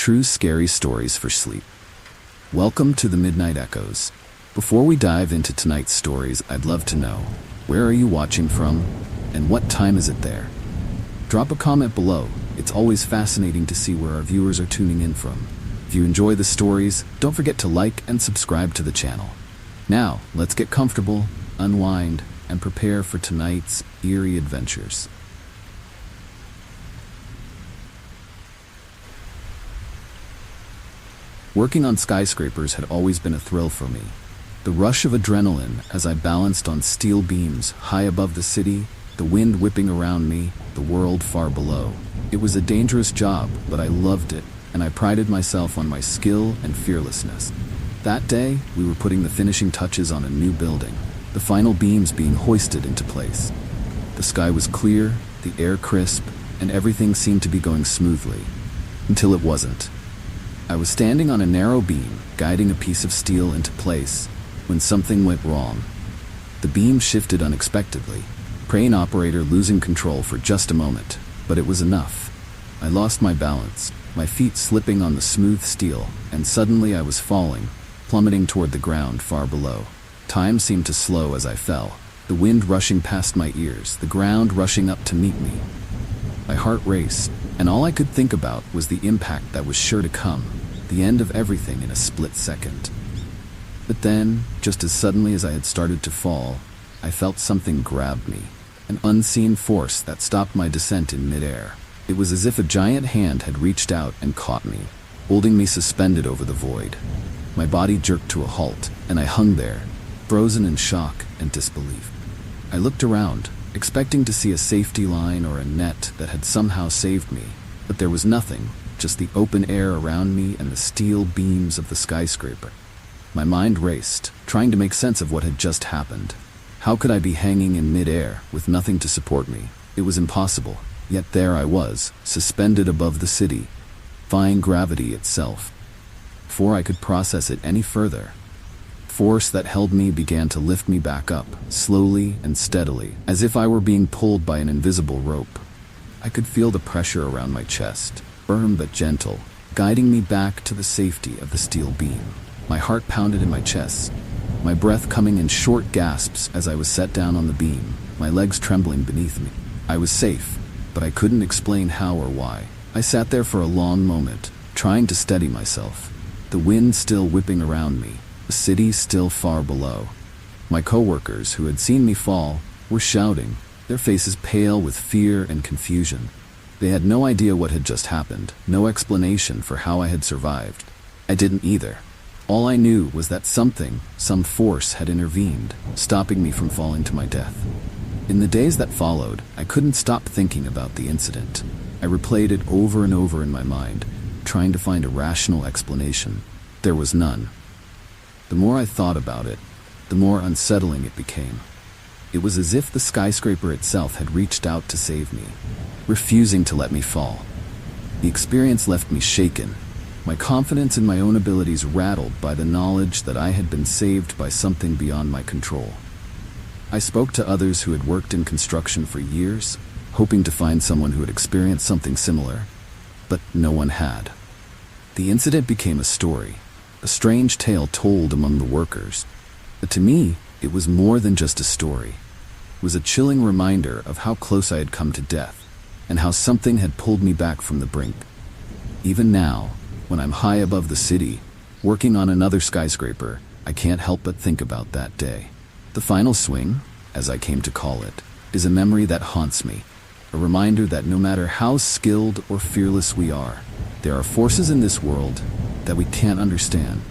true scary stories for sleep. Welcome to the Midnight Echoes. Before we dive into tonight's stories, I'd love to know, where are you watching from, and what time is it there? Drop a comment below. It's always fascinating to see where our viewers are tuning in from. If you enjoy the stories, don't forget to like and subscribe to the channel. Now, let's get comfortable, unwind, and prepare for tonight's eerie adventures. Working on skyscrapers had always been a thrill for me. The rush of adrenaline as I balanced on steel beams high above the city, the wind whipping around me, the world far below. It was a dangerous job, but I loved it, and I prided myself on my skill and fearlessness. That day, we were putting the finishing touches on a new building, the final beams being hoisted into place. The sky was clear, the air crisp, and everything seemed to be going smoothly. Until it wasn't. I was standing on a narrow beam, guiding a piece of steel into place, when something went wrong. The beam shifted unexpectedly, crane operator losing control for just a moment, but it was enough. I lost my balance, my feet slipping on the smooth steel, and suddenly I was falling, plummeting toward the ground far below. Time seemed to slow as I fell, the wind rushing past my ears, the ground rushing up to meet me. My heart raced, and all I could think about was the impact that was sure to come, the end of everything in a split second. But then, just as suddenly as I had started to fall, I felt something grab me, an unseen force that stopped my descent in midair. It was as if a giant hand had reached out and caught me, holding me suspended over the void. My body jerked to a halt, and I hung there, frozen in shock and disbelief. I looked around, expecting to see a safety line or a net that had somehow saved me, but there was nothing, just the open air around me and the steel beams of the skyscraper. My mind raced, trying to make sense of what had just happened. How could I be hanging in midair with nothing to support me? It was impossible, yet there I was, suspended above the city, defying gravity itself. Before I could process it any further, force that held me began to lift me back up, slowly and steadily, as if I were being pulled by an invisible rope. I could feel the pressure around my chest, firm but gentle, guiding me back to the safety of the steel beam. My heart pounded in my chest, my breath coming in short gasps as I was set down on the beam, my legs trembling beneath me. I was safe, but I couldn't explain how or why. I sat there for a long moment, trying to steady myself, the wind still whipping around me, the city still far below. My coworkers, who had seen me fall, were shouting, their faces pale with fear and confusion. They had no idea what had just happened, no explanation for how I had survived. I didn't either. All I knew was that some force had intervened, stopping me from falling to my death. In the days that followed, I couldn't stop thinking about the incident. I replayed it over and over in my mind, trying to find a rational explanation. There was none. The more I thought about it, the more unsettling it became. It was as if the skyscraper itself had reached out to save me, refusing to let me fall. The experience left me shaken, my confidence in my own abilities rattled by the knowledge that I had been saved by something beyond my control. I spoke to others who had worked in construction for years, hoping to find someone who had experienced something similar, but no one had. The incident became a story, a strange tale told among the workers. But to me, it was more than just a story. It was a chilling reminder of how close I had come to death, and how something had pulled me back from the brink. Even now, when I'm high above the city, working on another skyscraper, I can't help but think about that day. The final swing, as I came to call it, is a memory that haunts me, a reminder that no matter how skilled or fearless we are, there are forces in this world that we can't understand,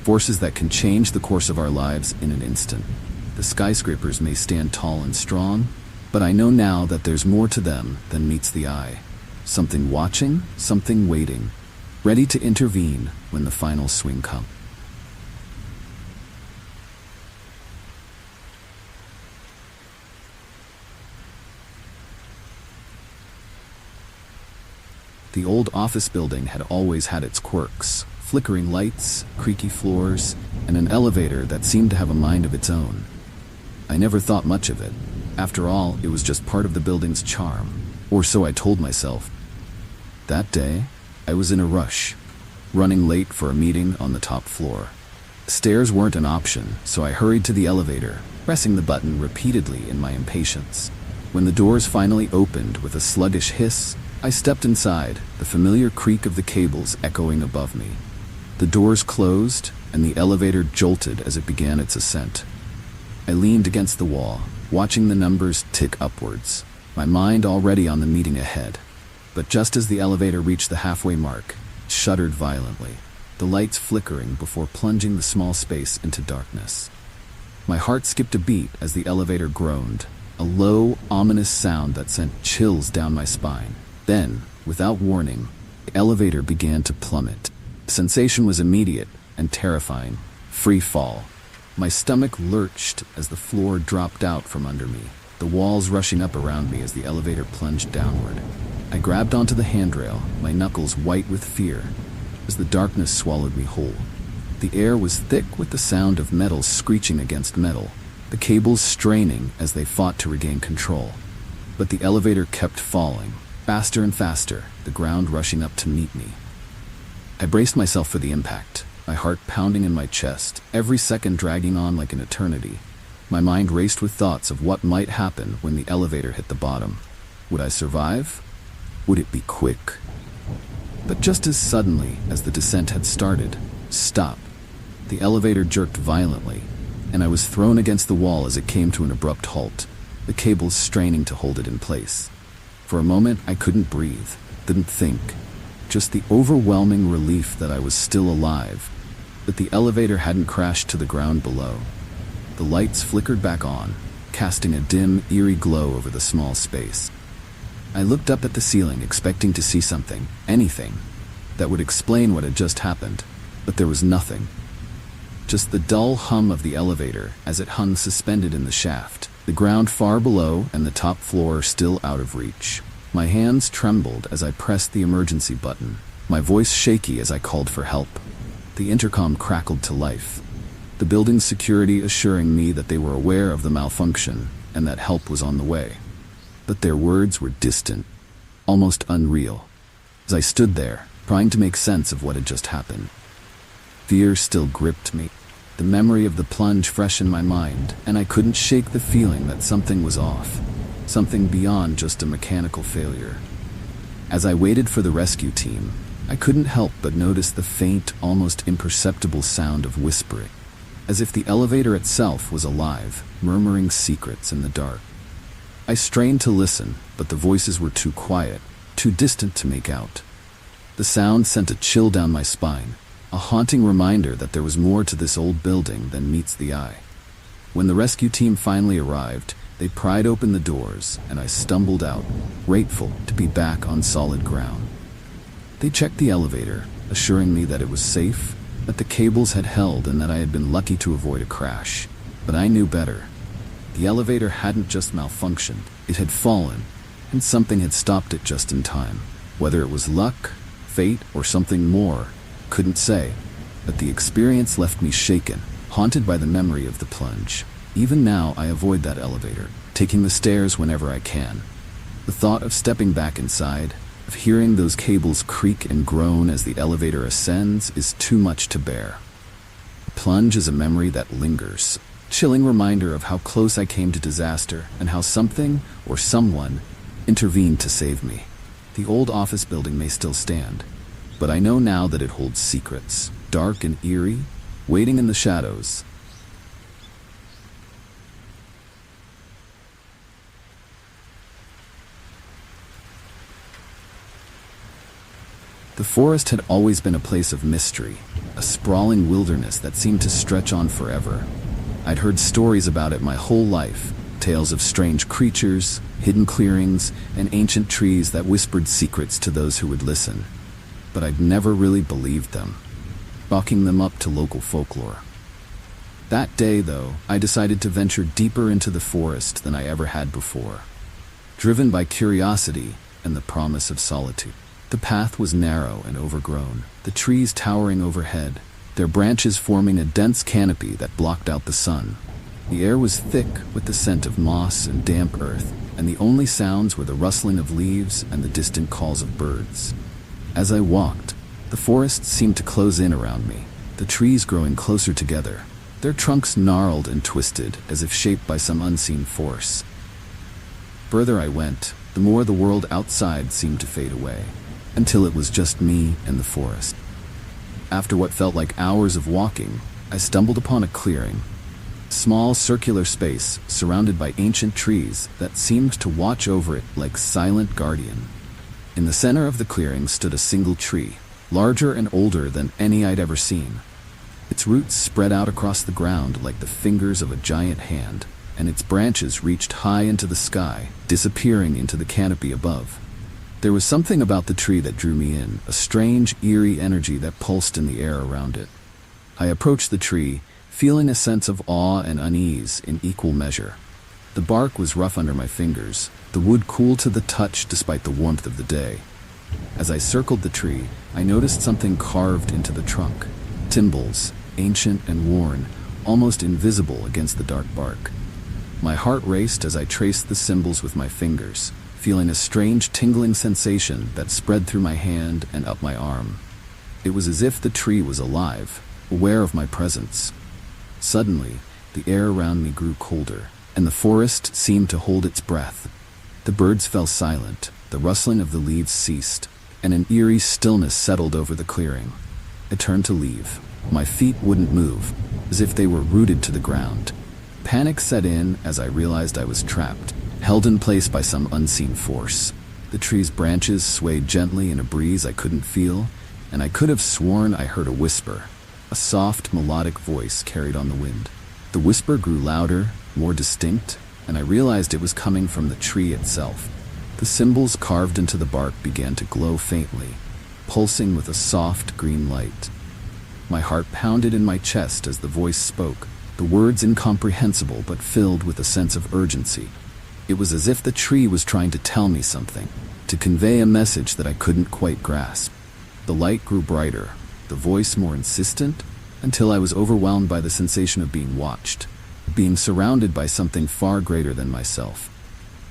forces that can change the course of our lives in an instant. The skyscrapers may stand tall and strong, but I know now that there's more to them than meets the eye. Something watching, something waiting, ready to intervene when the final swing comes. The old office building had always had its quirks, flickering lights, creaky floors, and an elevator that seemed to have a mind of its own. I never thought much of it. After all, it was just part of the building's charm, or so I told myself. That day, I was in a rush, running late for a meeting on the top floor. Stairs weren't an option, so I hurried to the elevator, pressing the button repeatedly in my impatience. When the doors finally opened with a sluggish hiss, I stepped inside, the familiar creak of the cables echoing above me. The doors closed, and the elevator jolted as it began its ascent. I leaned against the wall, watching the numbers tick upwards, my mind already on the meeting ahead. But just as the elevator reached the halfway mark, it shuddered violently, the lights flickering before plunging the small space into darkness. My heart skipped a beat as the elevator groaned, a low, ominous sound that sent chills down my spine. Then, without warning, the elevator began to plummet. The sensation was immediate and terrifying. Free fall. My stomach lurched as the floor dropped out from under me, the walls rushing up around me as the elevator plunged downward. I grabbed onto the handrail, my knuckles white with fear, as the darkness swallowed me whole. The air was thick with the sound of metal screeching against metal, the cables straining as they fought to regain control. But the elevator kept falling, faster and faster, the ground rushing up to meet me. I braced myself for the impact, my heart pounding in my chest, every second dragging on like an eternity. My mind raced with thoughts of what might happen when the elevator hit the bottom. Would I survive? Would it be quick? But just as suddenly as the descent had started, stop. The elevator jerked violently, and I was thrown against the wall as it came to an abrupt halt, the cables straining to hold it in place. For a moment, I couldn't breathe, didn't think. Just the overwhelming relief that I was still alive, that the elevator hadn't crashed to the ground below. The lights flickered back on, casting a dim, eerie glow over the small space. I looked up at the ceiling, expecting to see something, anything, that would explain what had just happened, but there was nothing. Just the dull hum of the elevator as it hung suspended in the shaft, the ground far below and the top floor still out of reach. My hands trembled as I pressed the emergency button, my voice shaky as I called for help. The intercom crackled to life, the building's security assuring me that they were aware of the malfunction and that help was on the way. But their words were distant, almost unreal. As I stood there, trying to make sense of what had just happened, fear still gripped me, the memory of the plunge fresh in my mind, and I couldn't shake the feeling that something was off, something beyond just a mechanical failure. As I waited for the rescue team, I couldn't help but notice the faint, almost imperceptible sound of whispering, as if the elevator itself was alive, murmuring secrets in the dark. I strained to listen, but the voices were too quiet, too distant to make out. The sound sent a chill down my spine, a haunting reminder that there was more to this old building than meets the eye. When the rescue team finally arrived, they pried open the doors, and I stumbled out, grateful to be back on solid ground. They checked the elevator, assuring me that it was safe, that the cables had held, and that I had been lucky to avoid a crash. But I knew better. The elevator hadn't just malfunctioned, it had fallen, and something had stopped it just in time. Whether it was luck, fate, or something more, couldn't say, but the experience left me shaken, haunted by the memory of the plunge. Even now, I avoid that elevator, taking the stairs whenever I can. The thought of stepping back inside, of hearing those cables creak and groan as the elevator ascends, is too much to bear. The plunge is a memory that lingers, chilling reminder of how close I came to disaster and how something or someone intervened to save me. The old office building may still stand, but I know now that it holds secrets, dark and eerie, waiting in the shadows. The forest had always been a place of mystery, a sprawling wilderness that seemed to stretch on forever. I'd heard stories about it my whole life, tales of strange creatures, hidden clearings, and ancient trees that whispered secrets to those who would listen. But I'd never really believed them, chalking them up to local folklore. That day, though, I decided to venture deeper into the forest than I ever had before, driven by curiosity and the promise of solitude. The path was narrow and overgrown, the trees towering overhead, their branches forming a dense canopy that blocked out the sun. The air was thick with the scent of moss and damp earth, and the only sounds were the rustling of leaves and the distant calls of birds. As I walked, The forest seemed to close in around me, the trees growing closer together, their trunks gnarled and twisted as if shaped by some unseen force. Further I went, the more the world outside seemed to fade away, until it was just me and the forest. After what felt like hours of walking, I stumbled upon a clearing. Small circular space surrounded by ancient trees that seemed to watch over it like silent guardian. In the center of the clearing stood a single tree, larger and older than any I'd ever seen. Its roots spread out across the ground like the fingers of a giant hand, and its branches reached high into the sky, disappearing into the canopy above. There was something about the tree that drew me in, a strange, eerie energy that pulsed in the air around it. I approached the tree, feeling a sense of awe and unease in equal measure. The bark was rough under my fingers, the wood cool to the touch despite the warmth of the day. As I circled the tree, I noticed something carved into the trunk. Symbols, ancient and worn, almost invisible against the dark bark. My heart raced as I traced the symbols with my fingers, feeling a strange tingling sensation that spread through my hand and up my arm. It was as if the tree was alive, aware of my presence. Suddenly, the air around me grew colder, and the forest seemed to hold its breath. The birds fell silent, the rustling of the leaves ceased, and an eerie stillness settled over the clearing. I turned to leave. My feet wouldn't move, as if they were rooted to the ground. Panic set in as I realized I was trapped, held in place by some unseen force. The tree's branches swayed gently in a breeze I couldn't feel, and I could have sworn I heard a whisper. A soft, melodic voice carried on the wind. The whisper grew louder, more distinct, and I realized it was coming from the tree itself. The symbols carved into the bark began to glow faintly, pulsing with a soft green light. My heart pounded in my chest as the voice spoke, the words incomprehensible but filled with a sense of urgency. It was as if the tree was trying to tell me something, to convey a message that I couldn't quite grasp. The light grew brighter, the voice more insistent, until I was overwhelmed by the sensation of being watched, being surrounded by something far greater than myself.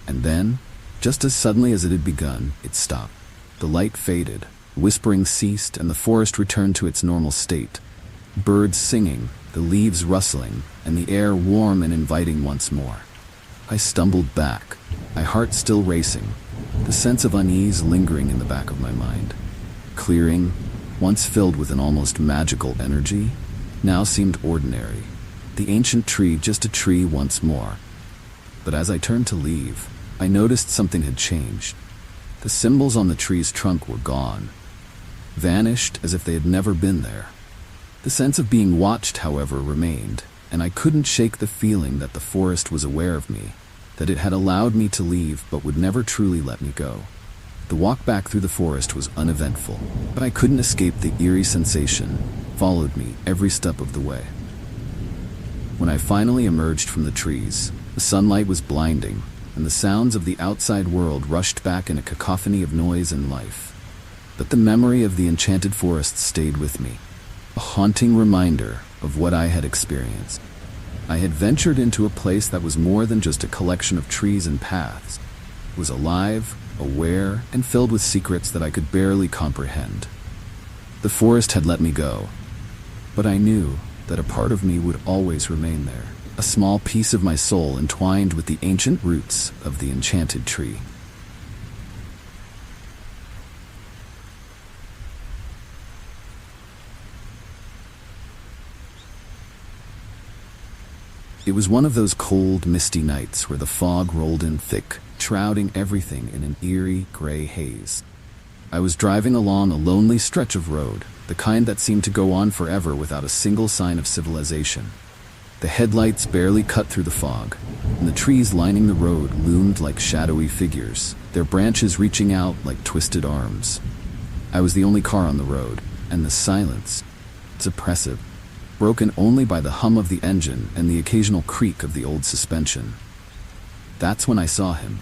And then, just as suddenly as it had begun, it stopped. The light faded, whispering ceased, and the forest returned to its normal state. Birds singing, the leaves rustling, and the air warm and inviting once more. I stumbled back, my heart still racing, the sense of unease lingering in the back of my mind. Clearing, once filled with an almost magical energy, now seemed ordinary. The ancient tree just a tree once more. But as I turned to leave, I noticed something had changed. The symbols on the tree's trunk were gone, vanished as if they had never been there. The sense of being watched, however, remained, and I couldn't shake the feeling that the forest was aware of me, that it had allowed me to leave but would never truly let me go. The walk back through the forest was uneventful, but I couldn't escape the eerie sensation, followed me every step of the way. When I finally emerged from the trees, the sunlight was blinding, and the sounds of the outside world rushed back in a cacophony of noise and life. But the memory of the enchanted forest stayed with me, a haunting reminder of what I had experienced. I had ventured into a place that was more than just a collection of trees and paths. It was alive, aware, and filled with secrets that I could barely comprehend. The forest had let me go, but I knew that a part of me would always remain there, a small piece of my soul entwined with the ancient roots of the enchanted tree. It was one of those cold, misty nights where the fog rolled in thick, shrouding everything in an eerie, gray haze. I was driving along a lonely stretch of road, the kind that seemed to go on forever without a single sign of civilization. The headlights barely cut through the fog, and the trees lining the road loomed like shadowy figures, their branches reaching out like twisted arms. I was the only car on the road, and the silence, it's oppressive, broken only by the hum of the engine and the occasional creak of the old suspension. That's when I saw him,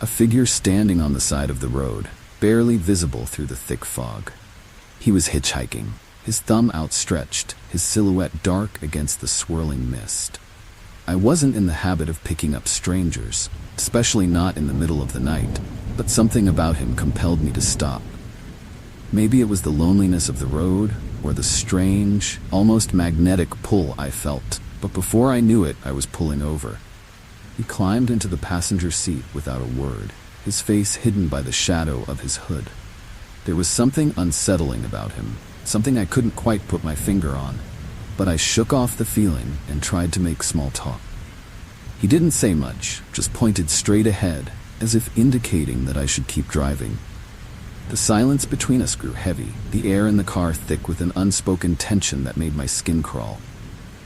a figure standing on the side of the road, barely visible through the thick fog. He was hitchhiking, his thumb outstretched, his silhouette dark against the swirling mist. I wasn't in the habit of picking up strangers, especially not in the middle of the night, but something about him compelled me to stop. Maybe it was the loneliness of the road, or the strange, almost magnetic pull I felt, but before I knew it, I was pulling over. He climbed into the passenger seat without a word, his face hidden by the shadow of his hood. There was something unsettling about him, something I couldn't quite put my finger on, but I shook off the feeling and tried to make small talk. He didn't say much, just pointed straight ahead, as if indicating that I should keep driving. The silence between us grew heavy, the air in the car thick with an unspoken tension that made my skin crawl.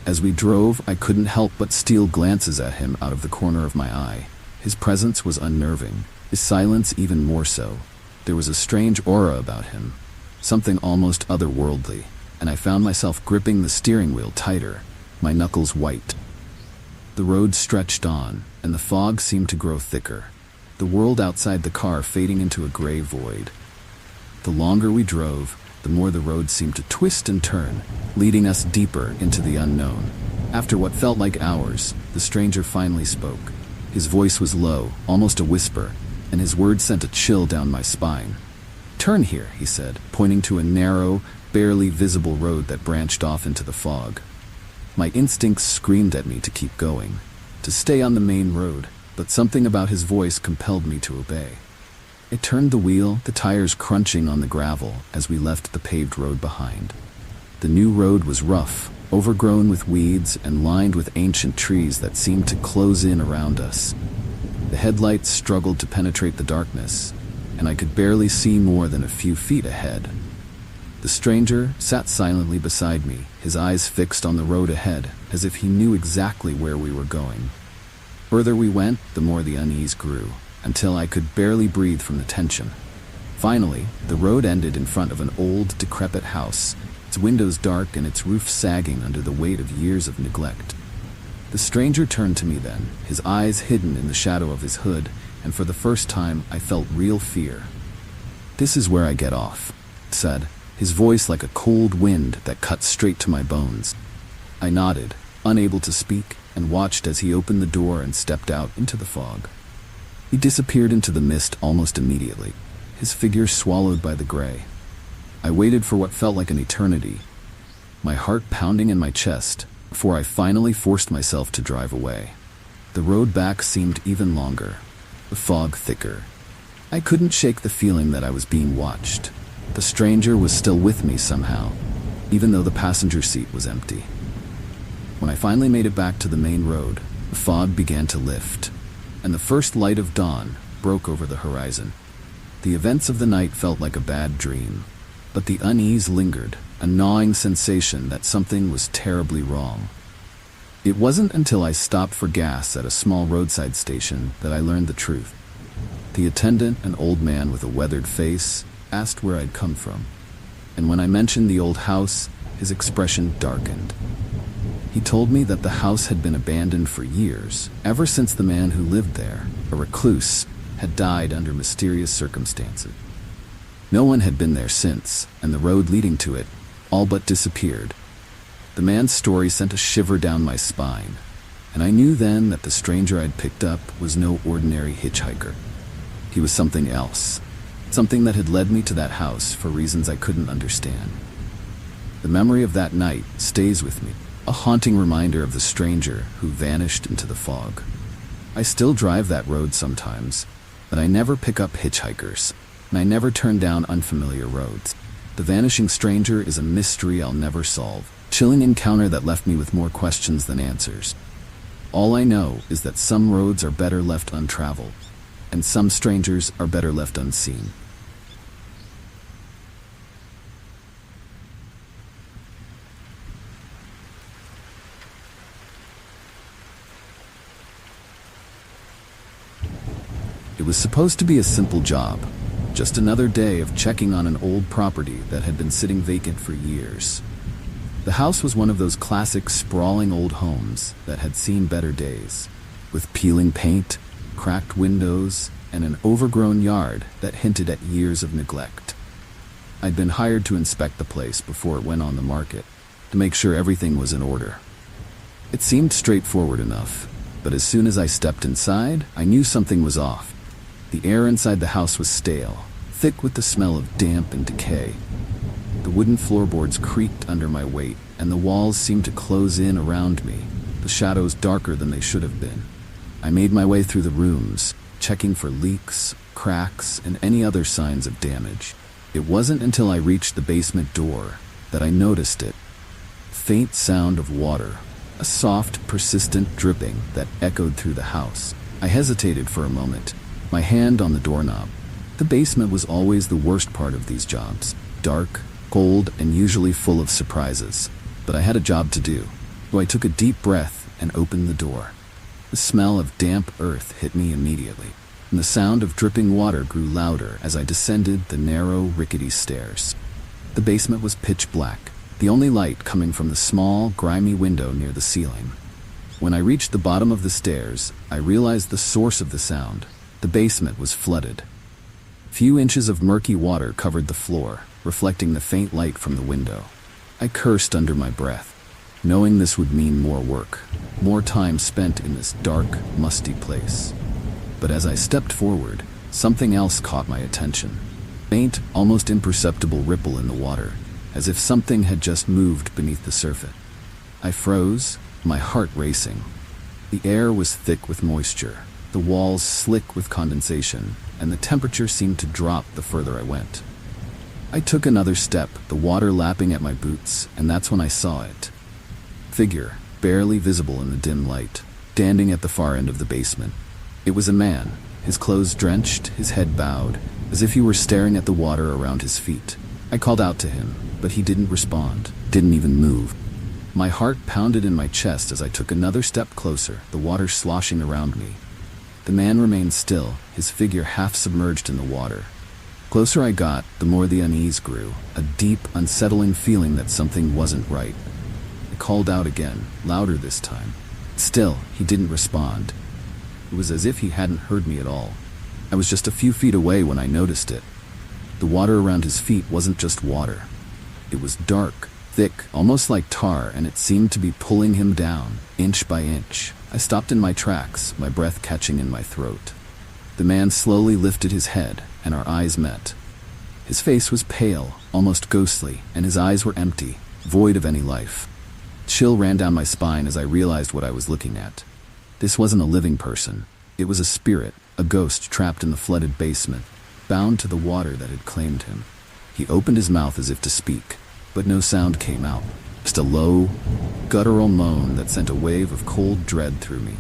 As we drove, I couldn't help but steal glances at him out of the corner of my eye. His presence was unnerving, his silence even more so. There was a strange aura about him, something almost otherworldly, and I found myself gripping the steering wheel tighter, my knuckles white. The road stretched on, and the fog seemed to grow thicker, the world outside the car fading into a gray void. The longer we drove, the more the road seemed to twist and turn, leading us deeper into the unknown. After what felt like hours, the stranger finally spoke. His voice was low, almost a whisper, and his words sent a chill down my spine. "Turn here," he said, pointing to a narrow, barely visible road that branched off into the fog. My instincts screamed at me to keep going, to stay on the main road, but something about his voice compelled me to obey. I turned the wheel, the tires crunching on the gravel as we left the paved road behind. The new road was rough, overgrown with weeds and lined with ancient trees that seemed to close in around us. The headlights struggled to penetrate the darkness, and I could barely see more than a few feet ahead. The stranger sat silently beside me, his eyes fixed on the road ahead, as if he knew exactly where we were going. Further we went, the more the unease grew, until I could barely breathe from the tension. Finally, the road ended in front of an old, decrepit house, its windows dark and its roof sagging under the weight of years of neglect. The stranger turned to me then, his eyes hidden in the shadow of his hood, and for the first time I felt real fear. "This is where I get off," he said, his voice like a cold wind that cut straight to my bones. I nodded, unable to speak, and watched as he opened the door and stepped out into the fog. He disappeared into the mist almost immediately, his figure swallowed by the gray. I waited for what felt like an eternity, my heart pounding in my chest, before I finally forced myself to drive away. The road back seemed even longer, the fog thicker. I couldn't shake the feeling that I was being watched. The stranger was still with me somehow, even though the passenger seat was empty. When I finally made it back to the main road, the fog began to lift, and the first light of dawn broke over the horizon. The events of the night felt like a bad dream, but the unease lingered, a gnawing sensation that something was terribly wrong. It wasn't until I stopped for gas at a small roadside station that I learned the truth. The attendant, an old man with a weathered face, asked where I'd come from, and when I mentioned the old house, his expression darkened. He told me that the house had been abandoned for years, ever since the man who lived there, a recluse, had died under mysterious circumstances. No one had been there since, and the road leading to it all but disappeared. The man's story sent a shiver down my spine, and I knew then that the stranger I'd picked up was no ordinary hitchhiker. He was something else, something that had led me to that house for reasons I couldn't understand. The memory of that night stays with me, a haunting reminder of the stranger who vanished into the fog. I still drive that road sometimes, but I never pick up hitchhikers, and I never turn down unfamiliar roads. The vanishing stranger is a mystery I'll never solve, a chilling encounter that left me with more questions than answers. All I know is that some roads are better left untraveled, and some strangers are better left unseen. It was supposed to be a simple job, just another day of checking on an old property that had been sitting vacant for years. The house was one of those classic sprawling old homes that had seen better days, with peeling paint, cracked windows, and an overgrown yard that hinted at years of neglect. I'd been hired to inspect the place before it went on the market, to make sure everything was in order. It seemed straightforward enough, but as soon as I stepped inside, I knew something was off. The air inside the house was stale, thick with the smell of damp and decay. The wooden floorboards creaked under my weight, and the walls seemed to close in around me, the shadows darker than they should have been. I made my way through the rooms, checking for leaks, cracks, and any other signs of damage. It wasn't until I reached the basement door that I noticed it. Faint sound of water, a soft, persistent dripping that echoed through the house. I hesitated for a moment, my hand on the doorknob. The basement was always the worst part of these jobs. Dark, cold, and usually full of surprises. But I had a job to do, so I took a deep breath and opened the door. The smell of damp earth hit me immediately, and the sound of dripping water grew louder as I descended the narrow, rickety stairs. The basement was pitch black, the only light coming from the small, grimy window near the ceiling. When I reached the bottom of the stairs, I realized the source of the sound. The basement was flooded. Few inches of murky water covered the floor, reflecting the faint light from the window. I cursed under my breath, knowing this would mean more work, more time spent in this dark, musty place. But as I stepped forward, something else caught my attention. Faint, almost imperceptible ripple in the water, as if something had just moved beneath the surface. I froze, my heart racing. The air was thick with moisture, the walls slick with condensation, and the temperature seemed to drop the further I went. I took another step, the water lapping at my boots, and that's when I saw it. Figure, barely visible in the dim light, standing at the far end of the basement. It was a man, his clothes drenched, his head bowed, as if he were staring at the water around his feet. I called out to him, but he didn't respond, didn't even move. My heart pounded in my chest as I took another step closer, the water sloshing around me. The man remained still, his figure half submerged in the water. Closer I got, the more the unease grew, a deep, unsettling feeling that something wasn't right. I called out again, louder this time. Still, he didn't respond. It was as if he hadn't heard me at all. I was just a few feet away when I noticed it. The water around his feet wasn't just water. It was dark, thick, almost like tar, and it seemed to be pulling him down, inch by inch. I stopped in my tracks, my breath catching in my throat. The man slowly lifted his head, and our eyes met. His face was pale, almost ghostly, and his eyes were empty, void of any life. Chill ran down my spine as I realized what I was looking at. This wasn't a living person. It was a spirit, a ghost trapped in the flooded basement, bound to the water that had claimed him. He opened his mouth as if to speak, but no sound came out. Just a low, guttural moan that sent a wave of cold dread through me.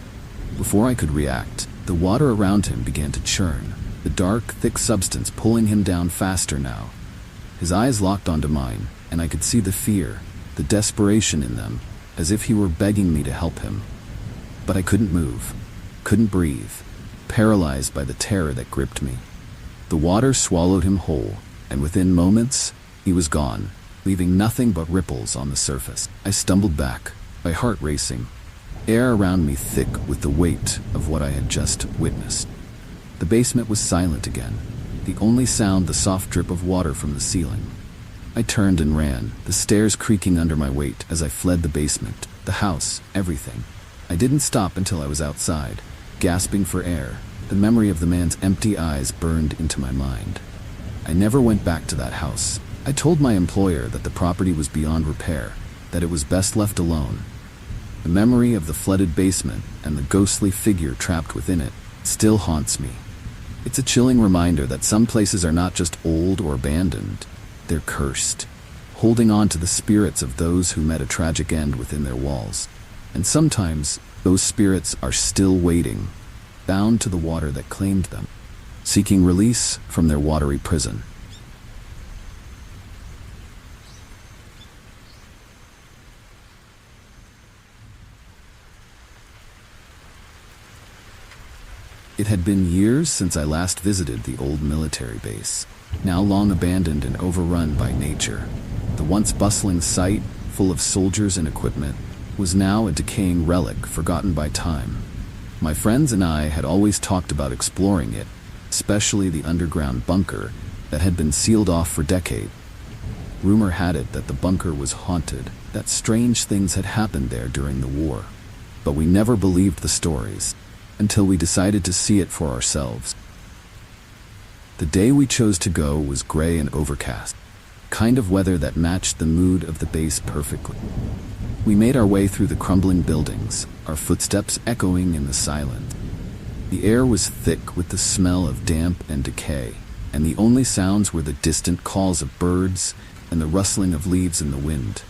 Before I could react, the water around him began to churn, the dark, thick substance pulling him down faster now. His eyes locked onto mine, and I could see the fear, the desperation in them, as if he were begging me to help him. But I couldn't move, couldn't breathe, paralyzed by the terror that gripped me. The water swallowed him whole, and within moments, he was gone, leaving nothing but ripples on the surface. I stumbled back, my heart racing, air around me thick with the weight of what I had just witnessed. The basement was silent again, the only sound the soft drip of water from the ceiling. I turned and ran, the stairs creaking under my weight as I fled the basement, the house, everything. I didn't stop until I was outside, gasping for air. The memory of the man's empty eyes burned into my mind. I never went back to that house. I told my employer that the property was beyond repair, that it was best left alone. The memory of the flooded basement and the ghostly figure trapped within it still haunts me. It's a chilling reminder that some places are not just old or abandoned, they're cursed, holding on to the spirits of those who met a tragic end within their walls. And sometimes, those spirits are still waiting, bound to the water that claimed them, seeking release from their watery prison. It had been years since I last visited the old military base, now long abandoned and overrun by nature. The once bustling site, full of soldiers and equipment, was now a decaying relic forgotten by time. My friends and I had always talked about exploring it, especially the underground bunker that had been sealed off for decades. Rumor had it that the bunker was haunted, that strange things had happened there during the war. But we never believed the stories, until we decided to see it for ourselves. The day we chose to go was gray and overcast, kind of weather that matched the mood of the base perfectly. We made our way through the crumbling buildings, our footsteps echoing in the silence. The air was thick with the smell of damp and decay, and the only sounds were the distant calls of birds and the rustling of leaves in the wind.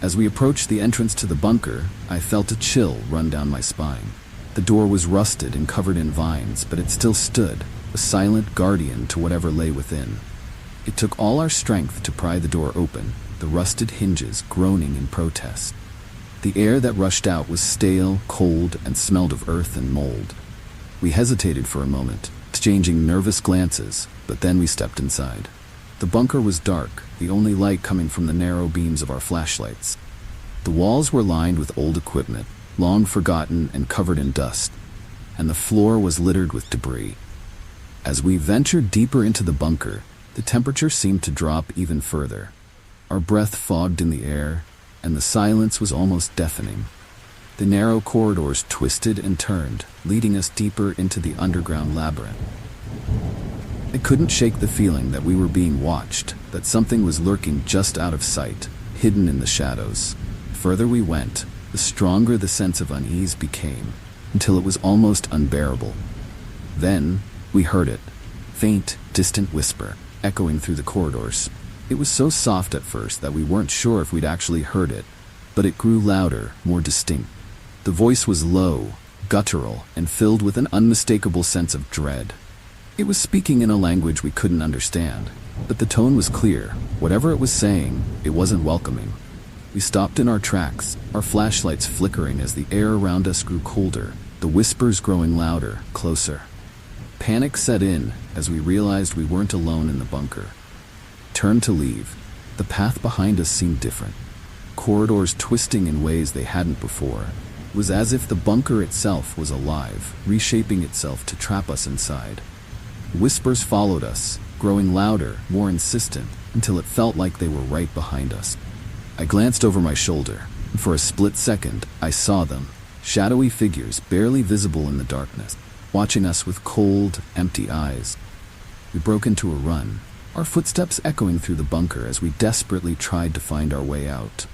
As we approached the entrance to the bunker, I felt a chill run down my spine. The door was rusted and covered in vines, but it still stood, a silent guardian to whatever lay within. It took all our strength to pry the door open, the rusted hinges groaning in protest. The air that rushed out was stale, cold, and smelled of earth and mold. We hesitated for a moment, exchanging nervous glances, but then we stepped inside. The bunker was dark, the only light coming from the narrow beams of our flashlights. The walls were lined with old equipment, long forgotten and covered in dust, and the floor was littered with debris. As we ventured deeper into the bunker, the temperature seemed to drop even further. Our breath fogged in the air, and the silence was almost deafening. The narrow corridors twisted and turned, leading us deeper into the underground labyrinth. I couldn't shake the feeling that we were being watched, that something was lurking just out of sight, hidden in the shadows. The further we went, the stronger the sense of unease became, until it was almost unbearable. Then, we heard it, faint, distant whisper, echoing through the corridors. It was so soft at first that we weren't sure if we'd actually heard it, but it grew louder, more distinct. The voice was low, guttural, and filled with an unmistakable sense of dread. It was speaking in a language we couldn't understand, but the tone was clear. Whatever it was saying, it wasn't welcoming. We stopped in our tracks, our flashlights flickering as the air around us grew colder, the whispers growing louder, closer. Panic set in as we realized we weren't alone in the bunker. Turned to leave. The path behind us seemed different. Corridors twisting in ways they hadn't before. It was as if the bunker itself was alive, reshaping itself to trap us inside. Whispers followed us, growing louder, more insistent, until it felt like they were right behind us. I glanced over my shoulder, and for a split second, I saw them, shadowy figures barely visible in the darkness, watching us with cold, empty eyes. We broke into a run, our footsteps echoing through the bunker as we desperately tried to find our way out.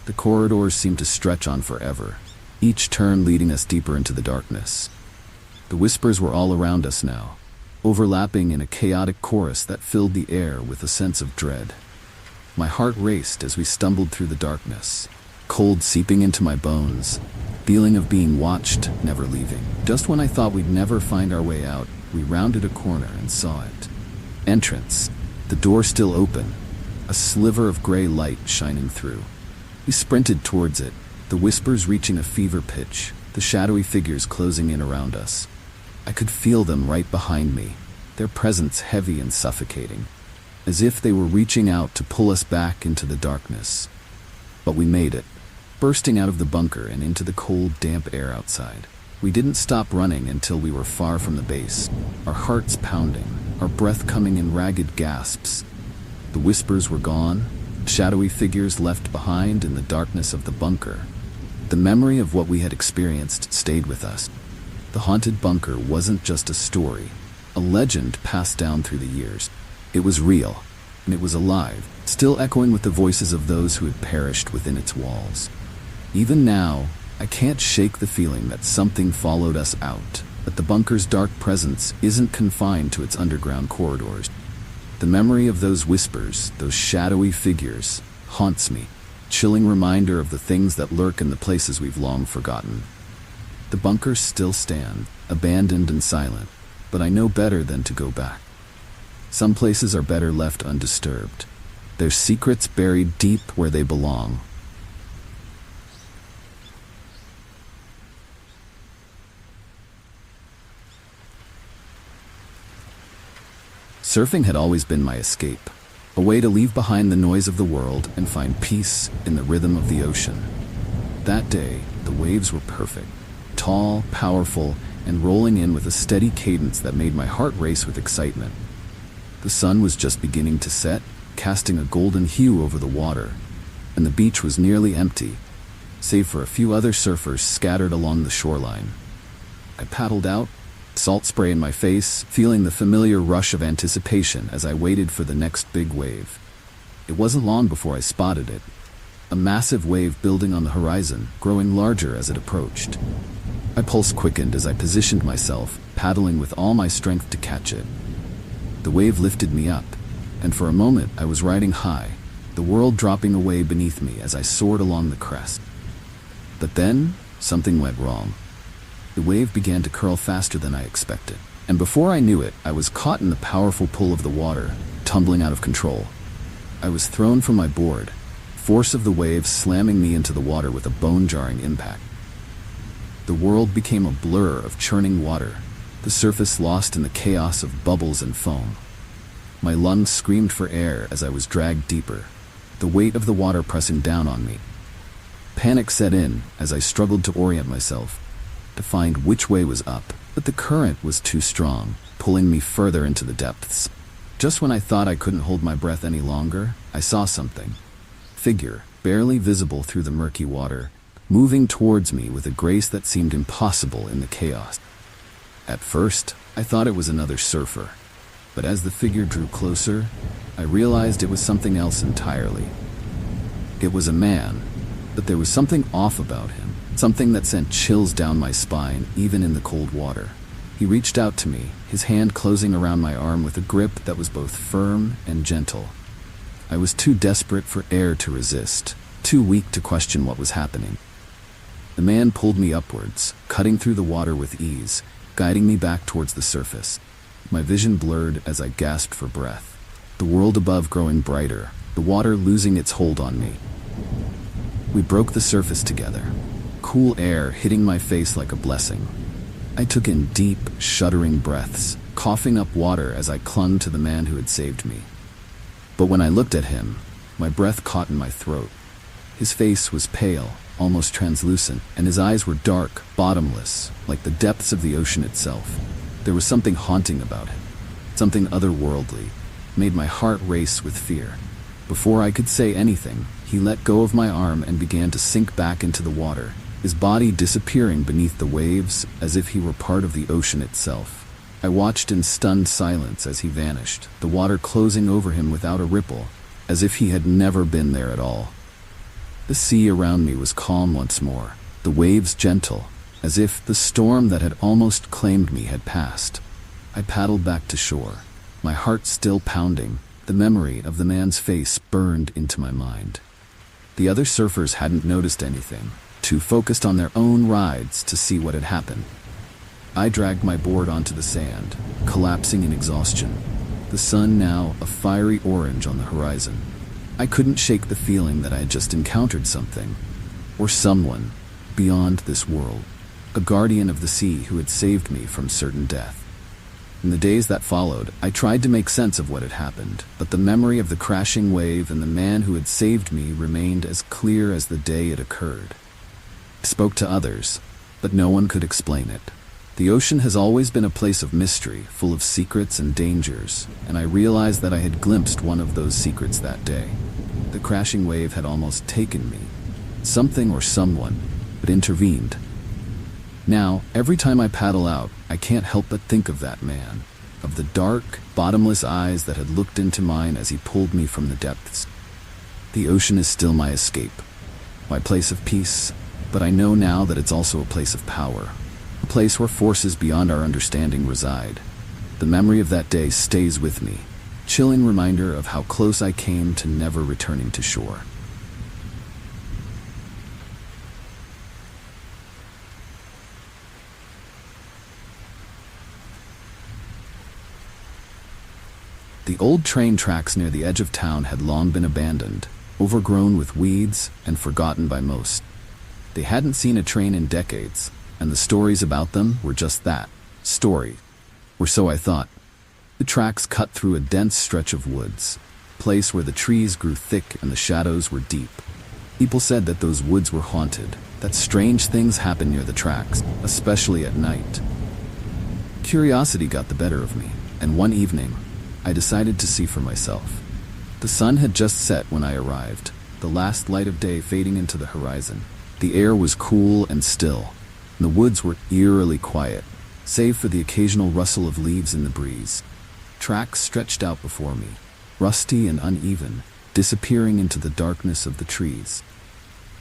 The corridors seemed to stretch on forever, each turn leading us deeper into the darkness. The whispers were all around us now, overlapping in a chaotic chorus that filled the air with a sense of dread. My heart raced as we stumbled through the darkness, cold seeping into my bones, feeling of being watched, never leaving. Just when I thought we'd never find our way out, we rounded a corner and saw it. Entrance. The door still open, a sliver of gray light shining through. We sprinted towards it, the whispers reaching a fever pitch, the shadowy figures closing in around us. I could feel them right behind me, their presence heavy and suffocating, as if they were reaching out to pull us back into the darkness. But we made it, bursting out of the bunker and into the cold, damp air outside. We didn't stop running until we were far from the base, our hearts pounding, our breath coming in ragged gasps. The whispers were gone, shadowy figures left behind in the darkness of the bunker. The memory of what we had experienced stayed with us. The haunted bunker wasn't just a story, a legend passed down through the years. It was real, and it was alive, still echoing with the voices of those who had perished within its walls. Even now, I can't shake the feeling that something followed us out, that the bunker's dark presence isn't confined to its underground corridors. The memory of those whispers, those shadowy figures, haunts me, chilling reminder of the things that lurk in the places we've long forgotten. The bunkers still stand, abandoned and silent, but I know better than to go back. Some places are better left undisturbed, their secrets buried deep where they belong. Surfing had always been my escape, a way to leave behind the noise of the world and find peace in the rhythm of the ocean. That day, the waves were perfect, tall, powerful, and rolling in with a steady cadence that made my heart race with excitement. The sun was just beginning to set, casting a golden hue over the water, and the beach was nearly empty, save for a few other surfers scattered along the shoreline. I paddled out, salt spray in my face, feeling the familiar rush of anticipation as I waited for the next big wave. It wasn't long before I spotted it. A massive wave building on the horizon, growing larger as it approached. My pulse quickened as I positioned myself, paddling with all my strength to catch it. The wave lifted me up, and for a moment I was riding high, the world dropping away beneath me as I soared along the crest. But then, something went wrong. The wave began to curl faster than I expected, and before I knew it, I was caught in the powerful pull of the water, tumbling out of control. I was thrown from my board, force of the wave slamming me into the water with a bone-jarring impact. The world became a blur of churning water, the surface lost in the chaos of bubbles and foam. My lungs screamed for air as I was dragged deeper, the weight of the water pressing down on me. Panic set in as I struggled to orient myself, to find which way was up, but the current was too strong, pulling me further into the depths. Just when I thought I couldn't hold my breath any longer, I saw something. Figure, barely visible through the murky water, moving towards me with a grace that seemed impossible in the chaos. At first, I thought it was another surfer, but as the figure drew closer, I realized it was something else entirely. It was a man, but there was something off about him, something that sent chills down my spine, even in the cold water. He reached out to me, his hand closing around my arm with a grip that was both firm and gentle. I was too desperate for air to resist, too weak to question what was happening. The man pulled me upwards, cutting through the water with ease, guiding me back towards the surface. My vision blurred as I gasped for breath, the world above growing brighter, the water losing its hold on me. We broke the surface together, cool air hitting my face like a blessing. I took in deep, shuddering breaths, coughing up water as I clung to the man who had saved me. But when I looked at him, my breath caught in my throat. His face was pale, almost translucent, and his eyes were dark, bottomless, like the depths of the ocean itself. There was something haunting about him, something otherworldly, made my heart race with fear. Before I could say anything, he let go of my arm and began to sink back into the water, his body disappearing beneath the waves as if he were part of the ocean itself. I watched in stunned silence as he vanished, the water closing over him without a ripple, as if he had never been there at all. The sea around me was calm once more, the waves gentle, as if the storm that had almost claimed me had passed. I paddled back to shore, my heart still pounding. The memory of the man's face burned into my mind. The other surfers hadn't noticed anything, too focused on their own rides to see what had happened. I dragged my board onto the sand, collapsing in exhaustion, the sun now a fiery orange on the horizon. I couldn't shake the feeling that I had just encountered something, or someone, beyond this world, a guardian of the sea who had saved me from certain death. In the days that followed, I tried to make sense of what had happened, but the memory of the crashing wave and the man who had saved me remained as clear as the day it occurred. I spoke to others, but no one could explain it. The ocean has always been a place of mystery, full of secrets and dangers, and I realized that I had glimpsed one of those secrets that day. The crashing wave had almost taken me. Something or someone had intervened. Now, every time I paddle out, I can't help but think of that man, of the dark, bottomless eyes that had looked into mine as he pulled me from the depths. The ocean is still my escape, my place of peace, but I know now that it's also a place of power, a place where forces beyond our understanding reside. The memory of that day stays with me, chilling reminder of how close I came to never returning to shore. The old train tracks near the edge of town had long been abandoned, overgrown with weeds and forgotten by most. They hadn't seen a train in decades, and the stories about them were just that, story. Or so I thought. The tracks cut through a dense stretch of woods, a place where the trees grew thick and the shadows were deep. People said that those woods were haunted, that strange things happened near the tracks, especially at night. Curiosity got the better of me, and one evening, I decided to see for myself. The sun had just set when I arrived, the last light of day fading into the horizon. The air was cool and still, and the woods were eerily quiet, save for the occasional rustle of leaves in the breeze. Tracks stretched out before me, rusty and uneven, disappearing into the darkness of the trees.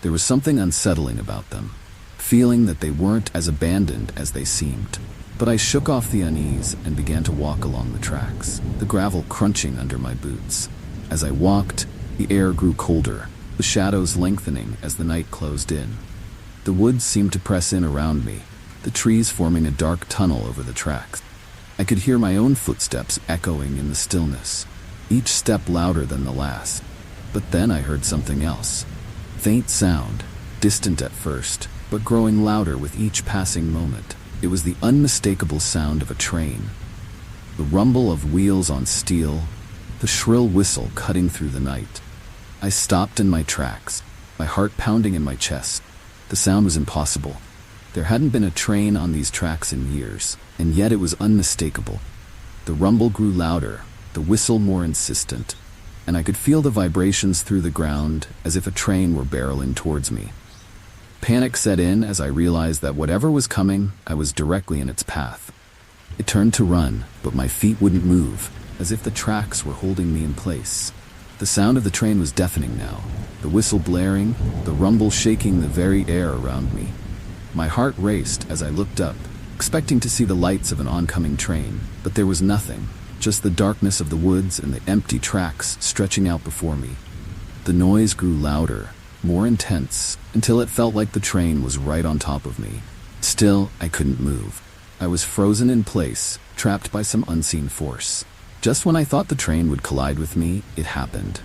There was something unsettling about them, feeling that they weren't as abandoned as they seemed. But I shook off the unease and began to walk along the tracks, the gravel crunching under my boots. As I walked, the air grew colder, the shadows lengthening as the night closed in. The woods seemed to press in around me, the trees forming a dark tunnel over the tracks. I could hear my own footsteps echoing in the stillness, each step louder than the last. But then I heard something else. Faint sound, distant at first, but growing louder with each passing moment. It was the unmistakable sound of a train. The rumble of wheels on steel, the shrill whistle cutting through the night. I stopped in my tracks, my heart pounding in my chest. The sound was impossible. There hadn't been a train on these tracks in years, and yet it was unmistakable. The rumble grew louder, the whistle more insistent, and I could feel the vibrations through the ground as if a train were barreling towards me. Panic set in as I realized that whatever was coming, I was directly in its path. It turned to run, but my feet wouldn't move, as if the tracks were holding me in place. The sound of the train was deafening now, the whistle blaring, the rumble shaking the very air around me. My heart raced as I looked up, expecting to see the lights of an oncoming train, but there was nothing, just the darkness of the woods and the empty tracks stretching out before me. The noise grew louder, more intense, until it felt like the train was right on top of me. Still, I couldn't move. I was frozen in place, trapped by some unseen force. Just when I thought the train would collide with me, it happened.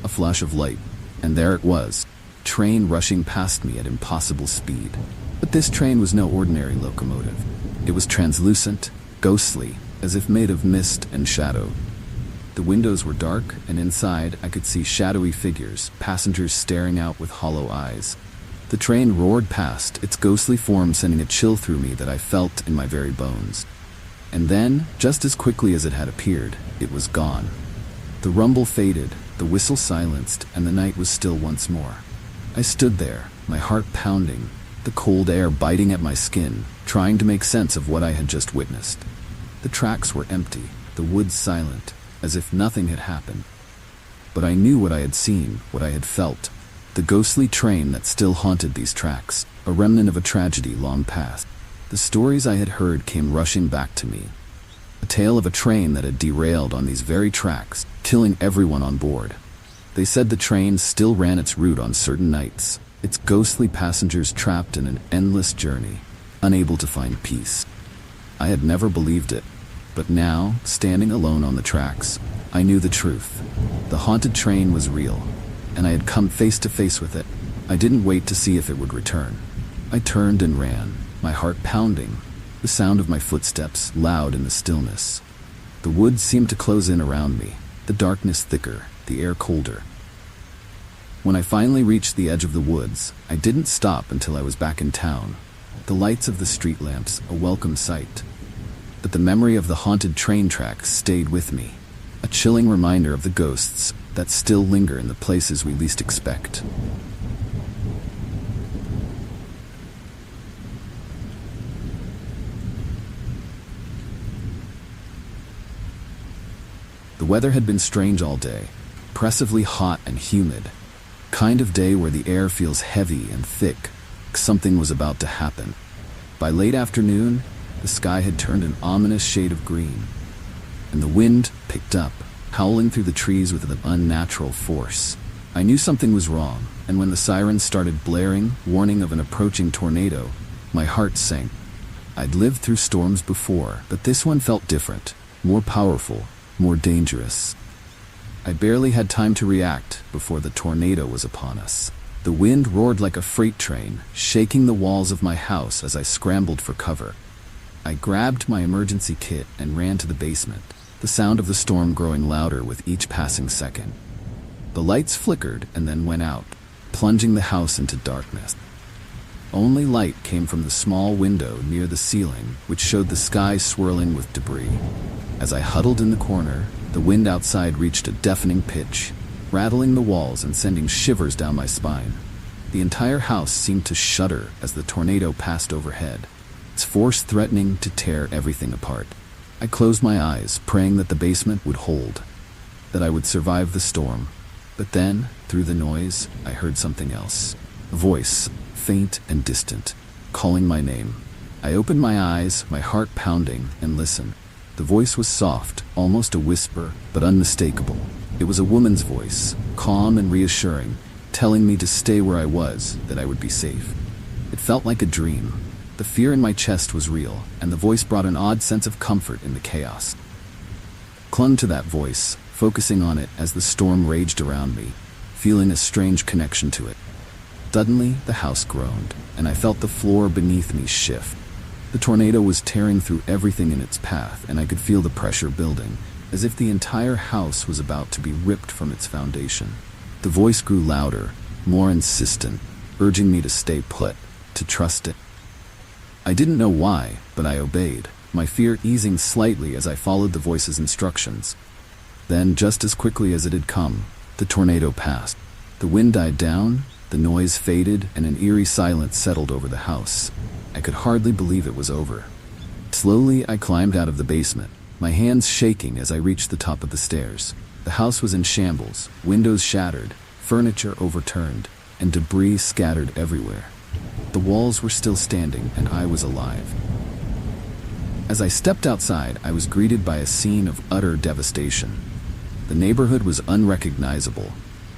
A flash of light, and there it was, train rushing past me at impossible speed. But this train was no ordinary locomotive. It was translucent, ghostly, as if made of mist and shadow. The windows were dark, and inside I could see shadowy figures, passengers staring out with hollow eyes. The train roared past, its ghostly form sending a chill through me that I felt in my very bones. And then, just as quickly as it had appeared, it was gone. The rumble faded, the whistle silenced, and the night was still once more. I stood there, my heart pounding, the cold air biting at my skin, trying to make sense of what I had just witnessed. The tracks were empty, the woods silent, as if nothing had happened. But I knew what I had seen, what I had felt. The ghostly train that still haunted these tracks, a remnant of a tragedy long past. The stories I had heard came rushing back to me. A tale of a train that had derailed on these very tracks, killing everyone on board. They said the train still ran its route on certain nights, its ghostly passengers trapped in an endless journey, unable to find peace. I had never believed it. But now, standing alone on the tracks, I knew the truth. The haunted train was real, and I had come face to face with it. I didn't wait to see if it would return. I turned and ran, my heart pounding, the sound of my footsteps loud in the stillness. The woods seemed to close in around me, the darkness thicker, the air colder. When I finally reached the edge of the woods, I didn't stop until I was back in town. The lights of the street lamps, a welcome sight. But the memory of the haunted train tracks stayed with me, a chilling reminder of the ghosts that still linger in the places we least expect. The weather had been strange all day, oppressively hot and humid, kind of day where the air feels heavy and thick, like something was about to happen. By late afternoon, the sky had turned an ominous shade of green, and the wind picked up, howling through the trees with an unnatural force. I knew something was wrong, and when the sirens started blaring, warning of an approaching tornado, my heart sank. I'd lived through storms before, but this one felt different, more powerful, more dangerous. I barely had time to react before the tornado was upon us. The wind roared like a freight train, shaking the walls of my house as I scrambled for cover. I grabbed my emergency kit and ran to the basement, the sound of the storm growing louder with each passing second. The lights flickered and then went out, plunging the house into darkness. Only light came from the small window near the ceiling, which showed the sky swirling with debris. As I huddled in the corner, the wind outside reached a deafening pitch, rattling the walls and sending shivers down my spine. The entire house seemed to shudder as the tornado passed overhead. its force threatening to tear everything apart. I closed my eyes, praying that the basement would hold, that I would survive the storm. But then, through the noise, I heard something else. A voice, faint and distant, calling my name. I opened my eyes, my heart pounding, and listened. The voice was soft, almost a whisper, but unmistakable. It was a woman's voice, calm and reassuring, telling me to stay where I was, that I would be safe. It felt like a dream. The fear in my chest was real, and the voice brought an odd sense of comfort in the chaos. I clung to that voice, focusing on it as the storm raged around me, feeling a strange connection to it. Suddenly, the house groaned, and I felt the floor beneath me shift. The tornado was tearing through everything in its path, and I could feel the pressure building, as if the entire house was about to be ripped from its foundation. The voice grew louder, more insistent, urging me to stay put, to trust it. I didn't know why, but I obeyed, my fear easing slightly as I followed the voice's instructions. Then, just as quickly as it had come, the tornado passed. The wind died down, the noise faded, and an eerie silence settled over the house. I could hardly believe it was over. Slowly, I climbed out of the basement, my hands shaking as I reached the top of the stairs. The house was in shambles, windows shattered, furniture overturned, and debris scattered everywhere. The walls were still standing, and I was alive. As I stepped outside, I was greeted by a scene of utter devastation. The neighborhood was unrecognizable,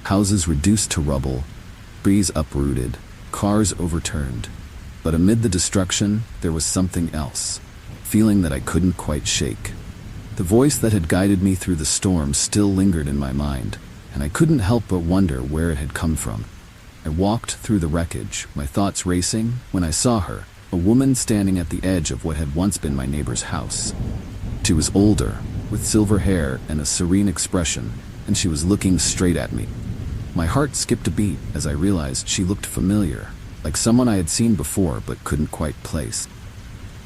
houses reduced to rubble, trees uprooted, cars overturned. But amid the destruction, there was something else, a feeling that I couldn't quite shake. The voice that had guided me through the storm still lingered in my mind, and I couldn't help but wonder where it had come from. I walked through the wreckage, my thoughts racing, when I saw her, a woman standing at the edge of what had once been my neighbor's house. She was older, with silver hair and a serene expression, and she was looking straight at me. My heart skipped a beat as I realized she looked familiar, like someone I had seen before but couldn't quite place.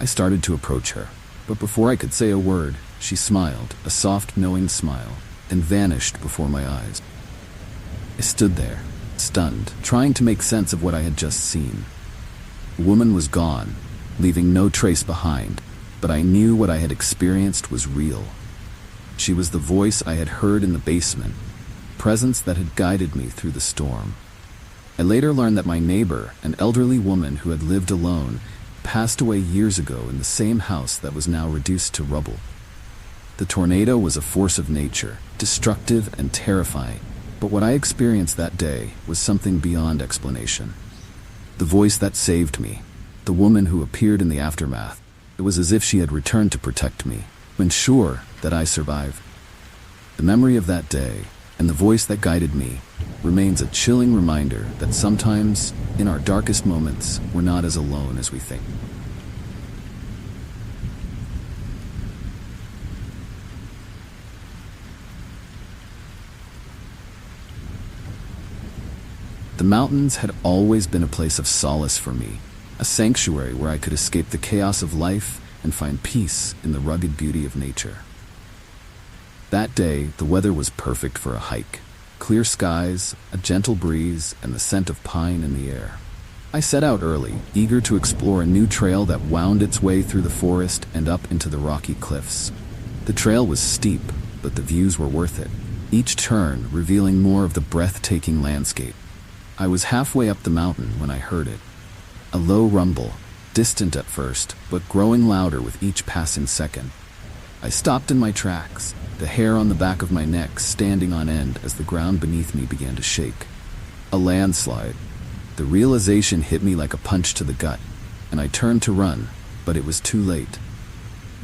I started to approach her, but before I could say a word, she smiled, a soft, knowing smile, and vanished before my eyes. I stood there, stunned, trying to make sense of what I had just seen. The woman was gone, leaving no trace behind, but I knew what I had experienced was real. She was the voice I had heard in the basement, presence that had guided me through the storm. I later learned that my neighbor, an elderly woman who had lived alone, passed away years ago in the same house that was now reduced to rubble. The tornado was a force of nature, destructive and terrifying, but what I experienced that day was something beyond explanation. The voice that saved me, the woman who appeared in the aftermath, it was as if she had returned to protect me, ensure that I survived. The memory of that day, and the voice that guided me, remains a chilling reminder that sometimes, in our darkest moments, we're not as alone as we think. The mountains had always been a place of solace for me, a sanctuary where I could escape the chaos of life and find peace in the rugged beauty of nature. That day, the weather was perfect for a hike. Clear skies, a gentle breeze, and the scent of pine in the air. I set out early, eager to explore a new trail that wound its way through the forest and up into the rocky cliffs. The trail was steep, but the views were worth it, each turn revealing more of the breathtaking landscape. I was halfway up the mountain when I heard it. A low rumble, distant at first, but growing louder with each passing second. I stopped in my tracks, the hair on the back of my neck standing on end as the ground beneath me began to shake. A landslide. The realization hit me like a punch to the gut, and I turned to run, but it was too late.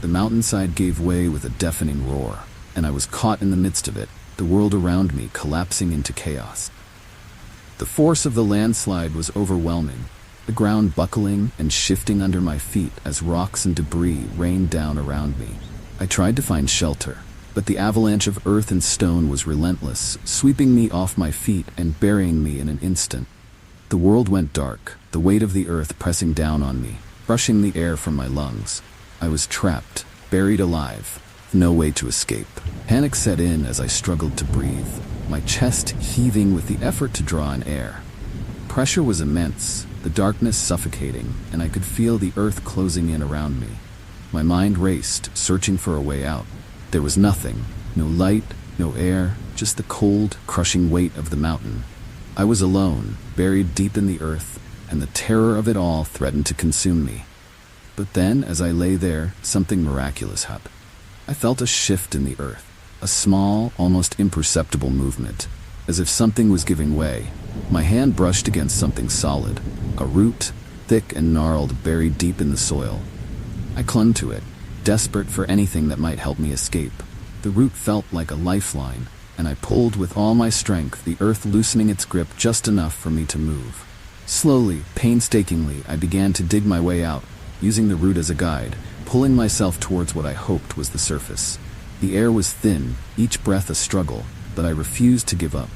The mountainside gave way with a deafening roar, and I was caught in the midst of it, the world around me collapsing into chaos. The force of the landslide was overwhelming, the ground buckling and shifting under my feet as rocks and debris rained down around me. I tried to find shelter, but the avalanche of earth and stone was relentless, sweeping me off my feet and burying me in an instant. The world went dark, the weight of the earth pressing down on me, brushing the air from my lungs. I was trapped, buried alive, no way to escape. Panic set in as I struggled to breathe, my chest heaving with the effort to draw in air. Pressure was immense, the darkness suffocating, and I could feel the earth closing in around me. My mind raced, searching for a way out. There was nothing, no light, no air, just the cold, crushing weight of the mountain. I was alone, buried deep in the earth, and the terror of it all threatened to consume me. But then, as I lay there, something miraculous happened. I felt a shift in the earth, a small, almost imperceptible movement, as if something was giving way. My hand brushed against something solid, a root, thick and gnarled, buried deep in the soil. I clung to it, desperate for anything that might help me escape. The root felt like a lifeline, and I pulled with all my strength, the earth loosening its grip just enough for me to move. Slowly, painstakingly, I began to dig my way out, using the root as a guide, pulling myself towards what I hoped was the surface. The air was thin, each breath a struggle, but I refused to give up.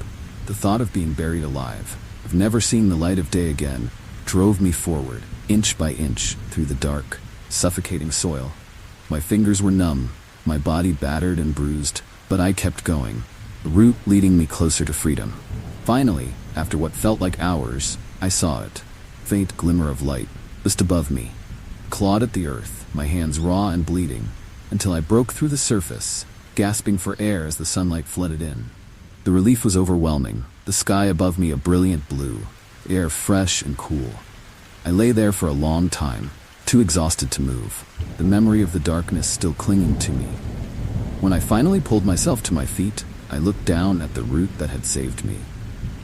The thought of being buried alive, of never seeing the light of day again, drove me forward, inch by inch, through the dark, suffocating soil. My fingers were numb, my body battered and bruised, but I kept going, the root leading me closer to freedom. Finally, after what felt like hours, I saw it, faint glimmer of light, just above me. Clawed at the earth, my hands raw and bleeding, until I broke through the surface, gasping for air as the sunlight flooded in. The relief was overwhelming, the sky above me a brilliant blue, the air fresh and cool. I lay there for a long time, too exhausted to move, the memory of the darkness still clinging to me. When I finally pulled myself to my feet, I looked down at the root that had saved me.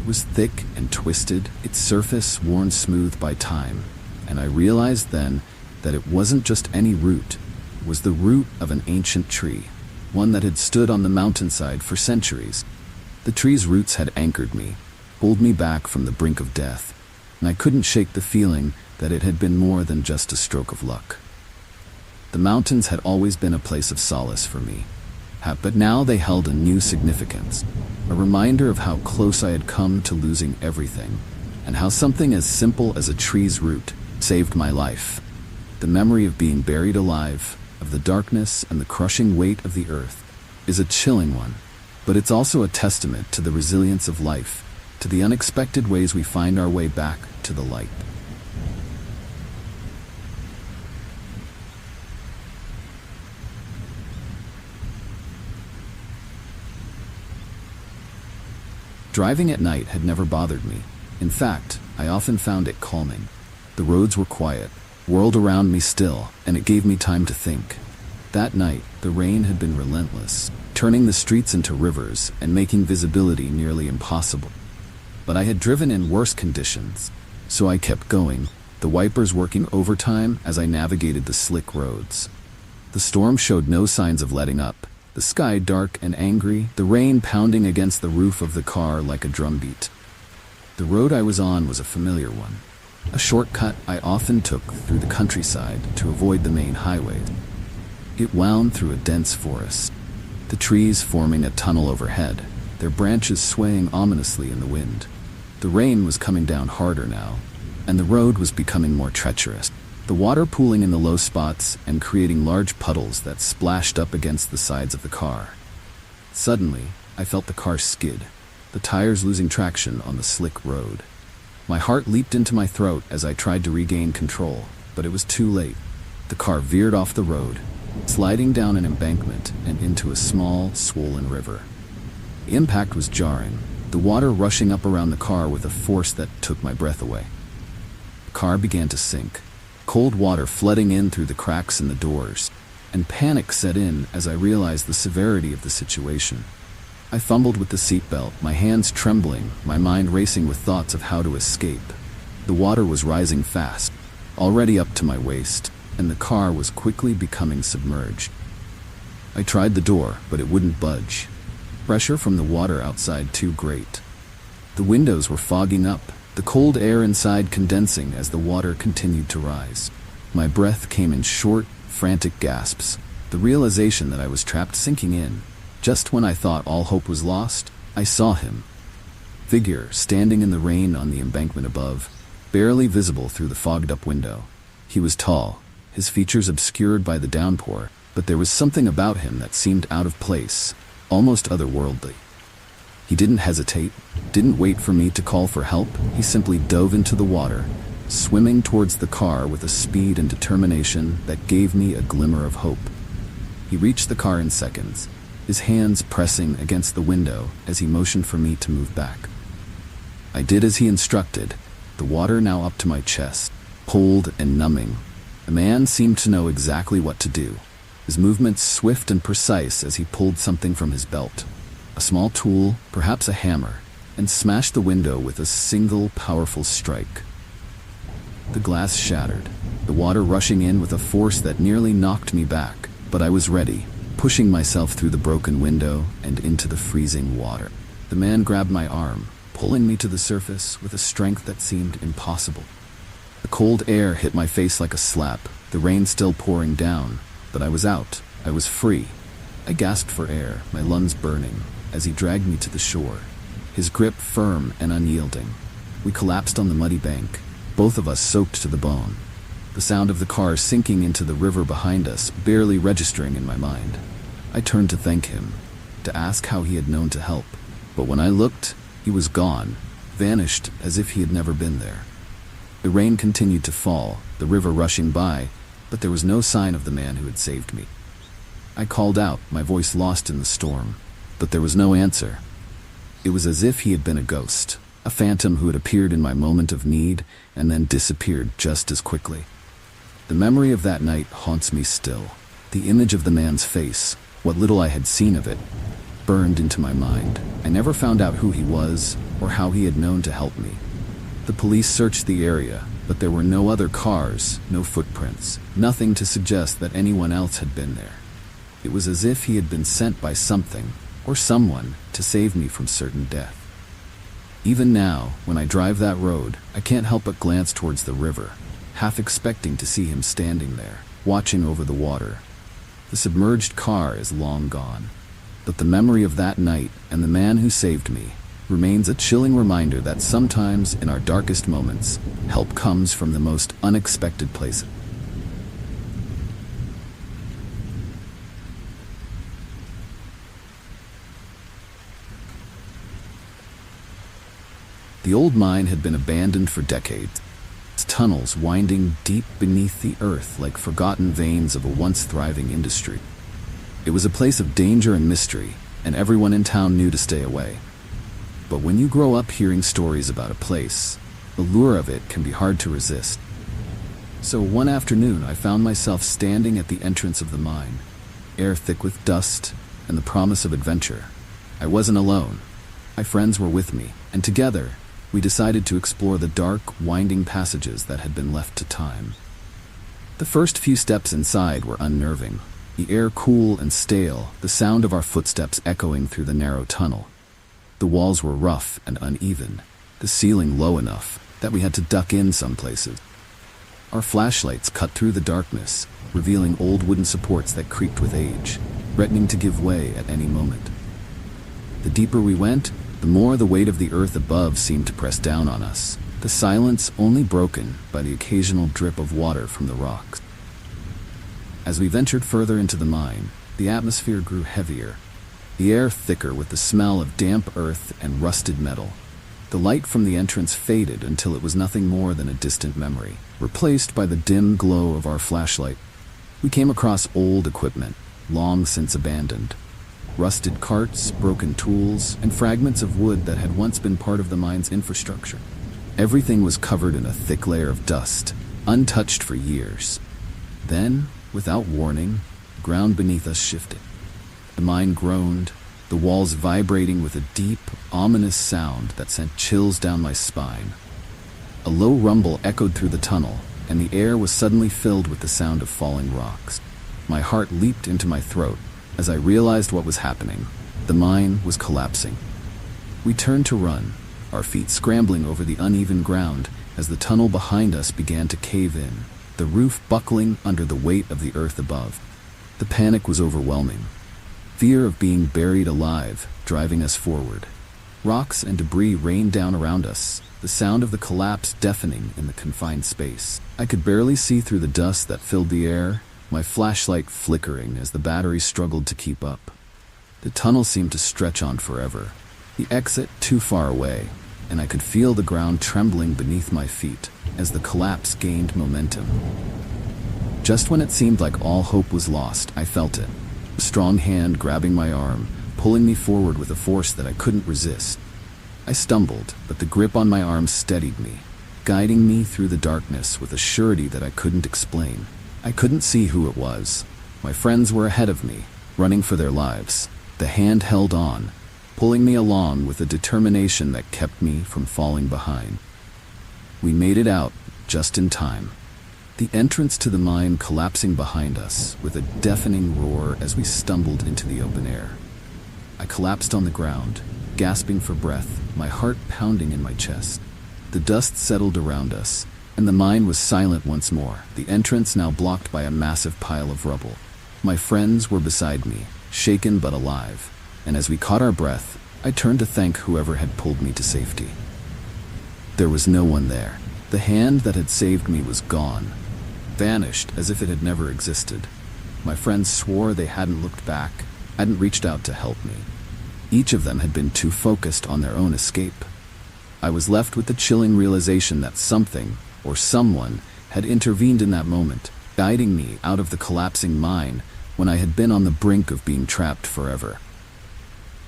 It was thick and twisted, its surface worn smooth by time, and I realized then that it wasn't just any root. It was the root of an ancient tree, one that had stood on the mountainside for centuries. The tree's roots had anchored me, pulled me back from the brink of death, and I couldn't shake the feeling that it had been more than just a stroke of luck. The mountains had always been a place of solace for me, but now they held a new significance, a reminder of how close I had come to losing everything, and how something as simple as a tree's root saved my life. The memory of being buried alive, of the darkness and the crushing weight of the earth, is a chilling one, but it's also a testament to the resilience of life, to the unexpected ways we find our way back to the light. Driving at night had never bothered me. In fact, I often found it calming. The roads were quiet, world around me still, and it gave me time to think. That night, the rain had been relentless, turning the streets into rivers and making visibility nearly impossible. But I had driven in worse conditions, so I kept going, the wipers working overtime as I navigated the slick roads. The storm showed no signs of letting up, the sky dark and angry, the rain pounding against the roof of the car like a drumbeat. The road I was on was a familiar one, a shortcut I often took through the countryside to avoid the main highway. It wound through a dense forest, the trees forming a tunnel overhead, their branches swaying ominously in the wind. The rain was coming down harder now, and the road was becoming more treacherous, the water pooling in the low spots and creating large puddles that splashed up against the sides of the car. Suddenly, I felt the car skid, the tires losing traction on the slick road. My heart leaped into my throat as I tried to regain control, but it was too late. The car veered off the road, sliding down an embankment and into a small, swollen river. The impact was jarring, the water rushing up around the car with a force that took my breath away. The car began to sink, cold water flooding in through the cracks in the doors, and panic set in as I realized the severity of the situation. I fumbled with the seatbelt, my hands trembling, my mind racing with thoughts of how to escape. The water was rising fast, already up to my waist, and the car was quickly becoming submerged. I tried the door, but it wouldn't budge. Pressure from the water outside too great. The windows were fogging up, the cold air inside condensing as the water continued to rise. My breath came in short, frantic gasps, the realization that I was trapped sinking in. Just when I thought all hope was lost, I saw him. Figure standing in the rain on the embankment above, barely visible through the fogged-up window. He was tall, his features obscured by the downpour, but there was something about him that seemed out of place, almost otherworldly. He didn't hesitate, didn't wait for me to call for help. He simply dove into the water, swimming towards the car with a speed and determination that gave me a glimmer of hope. He reached the car in seconds, his hands pressing against the window as he motioned for me to move back. I did as he instructed, the water now up to my chest, cold and numbing. The man seemed to know exactly what to do, his movements swift and precise as he pulled something from his belt, a small tool, perhaps a hammer, and smashed the window with a single powerful strike. The glass shattered, the water rushing in with a force that nearly knocked me back, but I was ready, pushing myself through the broken window and into the freezing water. The man grabbed my arm, pulling me to the surface with a strength that seemed impossible. The cold air hit my face like a slap, the rain still pouring down, but I was out, I was free. I gasped for air, my lungs burning, as he dragged me to the shore, his grip firm and unyielding. We collapsed on the muddy bank, both of us soaked to the bone. The sound of the car sinking into the river behind us barely registering in my mind. I turned to thank him, to ask how he had known to help. But when I looked, he was gone, vanished as if he had never been there. The rain continued to fall, the river rushing by, but there was no sign of the man who had saved me. I called out, my voice lost in the storm, but there was no answer. It was as if he had been a ghost, a phantom who had appeared in my moment of need and then disappeared just as quickly. The memory of that night haunts me still. The image of the man's face, what little I had seen of it, burned into my mind. I never found out who he was or how he had known to help me. The police searched the area, but there were no other cars, no footprints, nothing to suggest that anyone else had been there. It was as if he had been sent by something or someone to save me from certain death. Even now, when I drive that road, I can't help but glance towards the river, half expecting to see him standing there, watching over the water. The submerged car is long gone, but the memory of that night and the man who saved me remains a chilling reminder that sometimes in our darkest moments, help comes from the most unexpected places. The old mine had been abandoned for decades, its tunnels winding deep beneath the earth like forgotten veins of a once thriving industry. It was a place of danger and mystery, and everyone in town knew to stay away. But when you grow up hearing stories about a place, the lure of it can be hard to resist. So one afternoon I found myself standing at the entrance of the mine, air thick with dust and the promise of adventure. I wasn't alone. My friends were with me, and together, we decided to explore the dark, winding passages that had been left to time. The first few steps inside were unnerving, the air cool and stale, the sound of our footsteps echoing through the narrow tunnel. The walls were rough and uneven, the ceiling low enough that we had to duck in some places. Our flashlights cut through the darkness, revealing old wooden supports that creaked with age, threatening to give way at any moment. The deeper we went, the more the weight of the earth above seemed to press down on us, the silence only broken by the occasional drip of water from the rocks. As we ventured further into the mine, the atmosphere grew heavier, the air thicker with the smell of damp earth and rusted metal. The light from the entrance faded until it was nothing more than a distant memory, replaced by the dim glow of our flashlight. We came across old equipment, long since abandoned. Rusted carts, broken tools, and fragments of wood that had once been part of the mine's infrastructure. Everything was covered in a thick layer of dust, untouched for years. Then, without warning, the ground beneath us shifted. The mine groaned, the walls vibrating with a deep, ominous sound that sent chills down my spine. A low rumble echoed through the tunnel, and the air was suddenly filled with the sound of falling rocks. My heart leaped into my throat as I realized what was happening. The mine was collapsing. We turned to run, our feet scrambling over the uneven ground as the tunnel behind us began to cave in, the roof buckling under the weight of the earth above. The panic was overwhelming. Fear of being buried alive, driving us forward. Rocks and debris rained down around us, the sound of the collapse deafening in the confined space. I could barely see through the dust that filled the air, my flashlight flickering as the battery struggled to keep up. The tunnel seemed to stretch on forever, the exit too far away. and I could feel the ground trembling beneath my feet as the collapse gained momentum. Just when it seemed like all hope was lost, I felt it. A strong hand grabbing my arm, pulling me forward with a force that I couldn't resist. I stumbled, but the grip on my arm steadied me, guiding me through the darkness with a surety that I couldn't explain. I couldn't see who it was. My friends were ahead of me, running for their lives. The hand held on, pulling me along with a determination that kept me from falling behind. We made it out, just in time. The entrance to the mine collapsing behind us with a deafening roar as we stumbled into the open air. I collapsed on the ground, gasping for breath, my heart pounding in my chest. The dust settled around us, and the mine was silent once more, the entrance now blocked by a massive pile of rubble. My friends were beside me, shaken but alive, and as we caught our breath, I turned to thank whoever had pulled me to safety. There was no one there. The hand that had saved me was gone, vanished as if it had never existed. My friends swore they hadn't looked back, hadn't reached out to help me. Each of them had been too focused on their own escape. I was left with the chilling realization that something, or someone, had intervened in that moment, guiding me out of the collapsing mine when I had been on the brink of being trapped forever.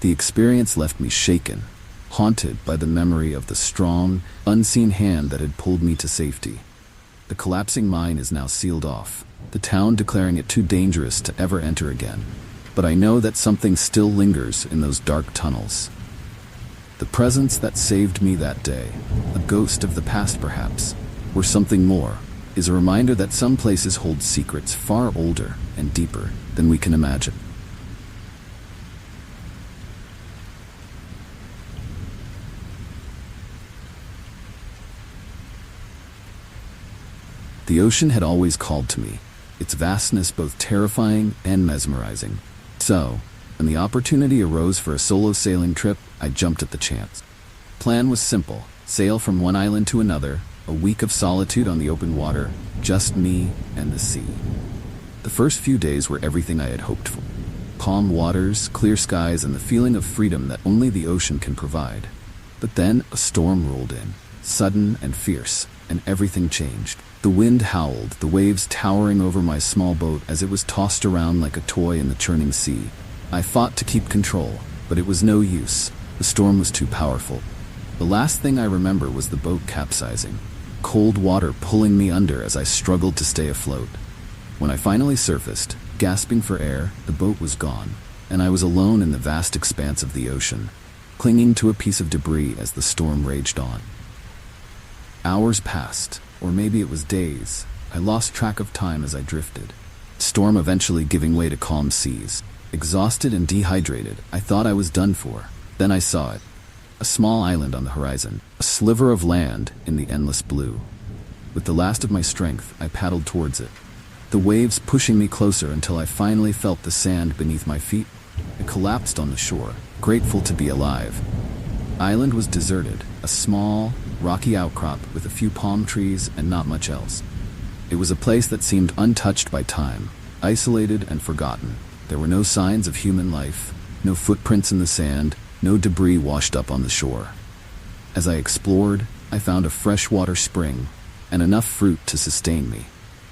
The experience left me shaken, haunted by the memory of the strong, unseen hand that had pulled me to safety. The collapsing mine is now sealed off, the town declaring it too dangerous to ever enter again. But I know that something still lingers in those dark tunnels. The presence that saved me that day, a ghost of the past perhaps, or something more, is a reminder that some places hold secrets far older and deeper than we can imagine. The ocean had always called to me, its vastness both terrifying and mesmerizing. So, when the opportunity arose for a solo sailing trip, I jumped at the chance. Plan was simple: sail from one island to another, a week of solitude on the open water, just me and the sea. The first few days were everything I had hoped for. Calm waters, clear skies, and the feeling of freedom that only the ocean can provide. But then a storm rolled in, sudden and fierce, and everything changed. The wind howled, the waves towering over my small boat as it was tossed around like a toy in the churning sea. I fought to keep control, but it was no use. The storm was too powerful. The last thing I remember was the boat capsizing, cold water pulling me under as I struggled to stay afloat. When I finally surfaced, gasping for air, the boat was gone, and I was alone in the vast expanse of the ocean, clinging to a piece of debris as the storm raged on. Hours passed, or maybe it was days. I lost track of time as I drifted. The storm eventually giving way to calm seas. Exhausted and dehydrated, I thought I was done for. Then I saw it. A small island on the horizon, a sliver of land in the endless blue. With the last of my strength, I paddled towards it, the waves pushing me closer until I finally felt the sand beneath my feet. I collapsed on the shore, grateful to be alive. The island was deserted, a small, rocky outcrop with a few palm trees and not much else. It was a place that seemed untouched by time, isolated and forgotten. There were no signs of human life, no footprints in the sand, no debris washed up on the shore. As I explored, I found a freshwater spring and enough fruit to sustain me.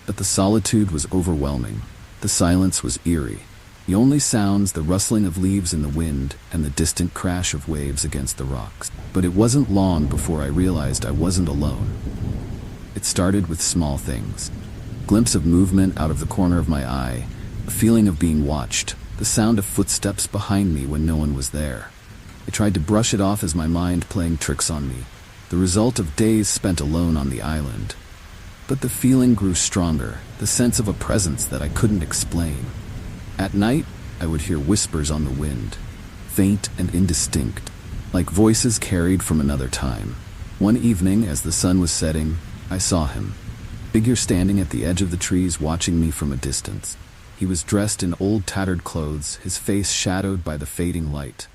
But the solitude was overwhelming. The silence was eerie. The only sounds, the rustling of leaves in the wind and the distant crash of waves against the rocks. But it wasn't long before I realized I wasn't alone. It started with small things. A glimpse of movement out of the corner of my eye, a feeling of being watched, the sound of footsteps behind me when no one was there. I tried to brush it off as my mind playing tricks on me, the result of days spent alone on the island. But the feeling grew stronger, the sense of a presence that I couldn't explain. At night, I would hear whispers on the wind, faint and indistinct, like voices carried from another time. One evening, as the sun was setting, I saw him, a figure standing at the edge of the trees watching me from a distance. He was dressed in old tattered clothes, his face shadowed by the fading light.